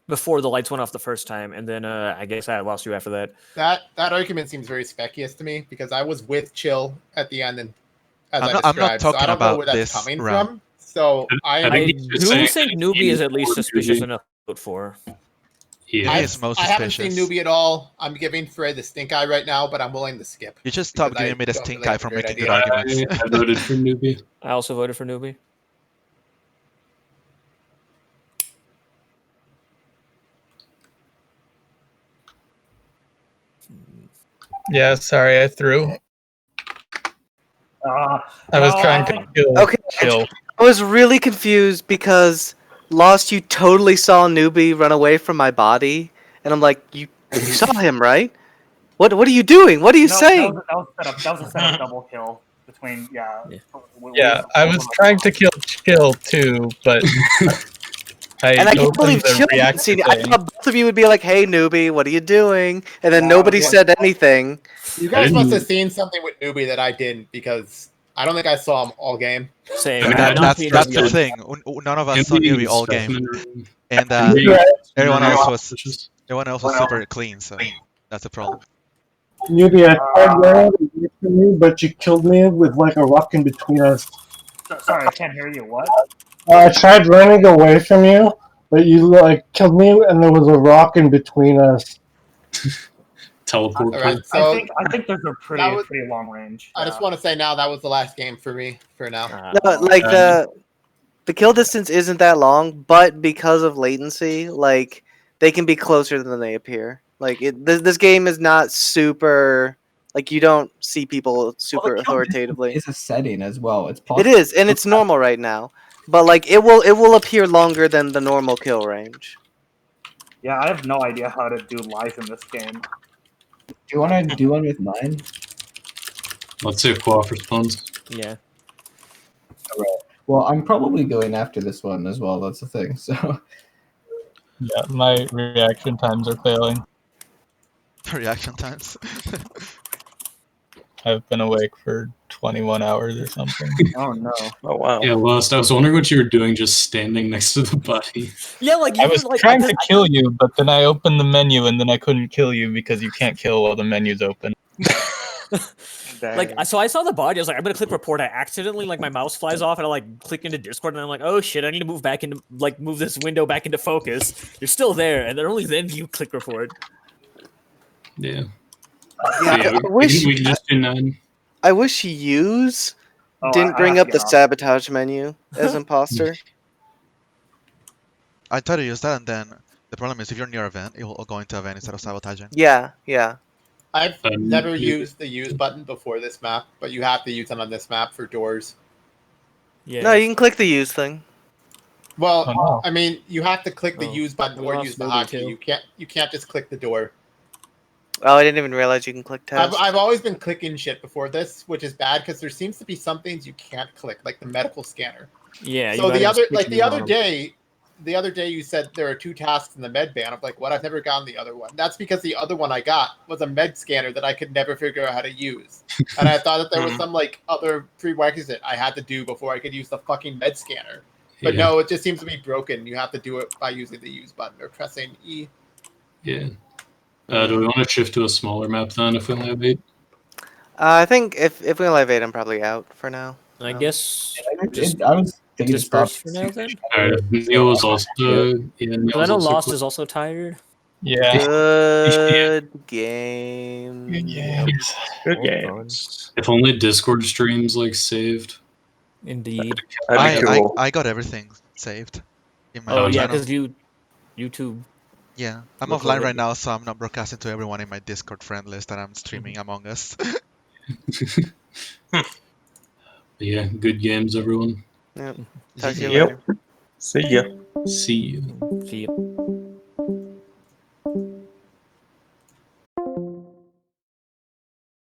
Before the lights went off the first time, and then I guess I lost you after that. That argument seems very specious to me because I was with Chill at the end, and as I'm I not described, so talking I don't know about where that's this coming round. from. So I I think he's do just saying think that Newbie he's is at least more suspicious Newbie. enough to vote for. He is. He is most I haven't seen suspicious. newbie at all. I'm giving Frey the stink eye right now, but I'm willing to skip. You just stop because I giving me the don't stink really eye have a for great making good idea. arguments. I voted for Newbie. I also voted for Newbie. Yeah, sorry, I threw. I was no, trying I to think- kill Okay, Chill. I was really confused because Lost, you totally saw Newbie run away from my body, and I'm like, you saw him, right? What are you doing? What are you No, saying? That was a setup double kill between Yeah. Yeah, I was trying to kill Chill too, but I And I can't opened believe the Chill didn't reactor see me. I thing. thought both of you would be like, "Hey, Newbie, what are you doing?" And then Yeah, nobody yeah. said anything. You guys didn't- must have seen something with newbie that I didn't because I don't think I saw him all game. Same. I mean, I've not That's seen that's him the yet. thing. None of us Him saw being newbie in all specimen game, room. and Him being in everyone specimen else room was super clean. So that's the problem. Newbie, I tried running away from you, but you killed me with like a rock in between us. Sorry, I can't hear you. What? I tried running away from you, but you like killed me, and there was a rock in between us. Teleport. All right, point. so I think those are pretty that was- pretty long range. I just want to say now that was the last game for me for now. No, like the kill distance isn't that long, but because of latency, like they can be closer than they appear. Like this game is not super. Like you don't see people super authoritatively. It's a setting as well. It's It possible. is, and it's normal right now. But like it will appear longer than the normal kill range. Yeah, I have no idea how to do life in this game. Do you want to do one with mine? Let's see if Quaff responds. Yeah. Well, I'm probably going after this one as well. That's the thing. So Yeah, my reaction times are failing. Reaction times. I've been awake for 21 hours or something. Oh no. Oh wow. Yeah, Lost. I was wondering what you were doing just standing next to the body. Yeah, like I even, was like, trying I to kill you, but then I opened the menu and then I couldn't kill you because you can't kill while the menu's open. Like so I saw the body. I was like, I'm gonna click report. I accidentally like my mouse flies off and I like click into Discord and I'm like, oh shit, I need to move back into like move this window back into focus. You're still there, and then only then you click report. Yeah. Yeah, we, I wish we can just do 9. I wish Hughes Oh, didn't I bring have up to the get off. sabotage menu as imposter. I try to use that, and then the problem is if you're near a vent, it will go into a vent instead of sabotaging. Yeah, yeah. I've Um, never you- used the use button before this map, but you have to use it on this map for doors. Yeah. No, you can click the use thing. Well, Oh, no. I mean, you have to click the Oh, use button we or lost use the Newbie, hotkey. too. You can't just click the door. Oh, I didn't even realize you can click tab. I've always been clicking shit before this, which is bad because there seems to be some things you can't click, like the medical scanner. Yeah. So the other day, the other day you said there are 2 tasks in the med ban. I'm like, what? I've never gotten the other one. That's because the other one I got was a med scanner that I could never figure out how to use. And I thought that there was some like other prerequisite I had to do before I could use the fucking med scanner. But no, it just seems to be broken. You have to do it by using the use button or pressing E. Yeah. Do we want to shift to a smaller map then if we only have 8? I think if we only have 8, I'm probably out for now. I guess I was thinking disperse for now then. Neil was also. Neil's I know also Lost is also tired. Yeah. Good game. Good games. Good games. If only Discord streams like saved. Indeed. That'd be cool. I got everything saved. In my Oh own yeah, channel. because YouTube. Yeah, I'm Look offline over right it. now, so I'm not broadcasting to everyone in my Discord friend list that I'm streaming Among Us. But yeah, good games, everyone. Yep. Talk to you Yep. later. See ya. See you. See you.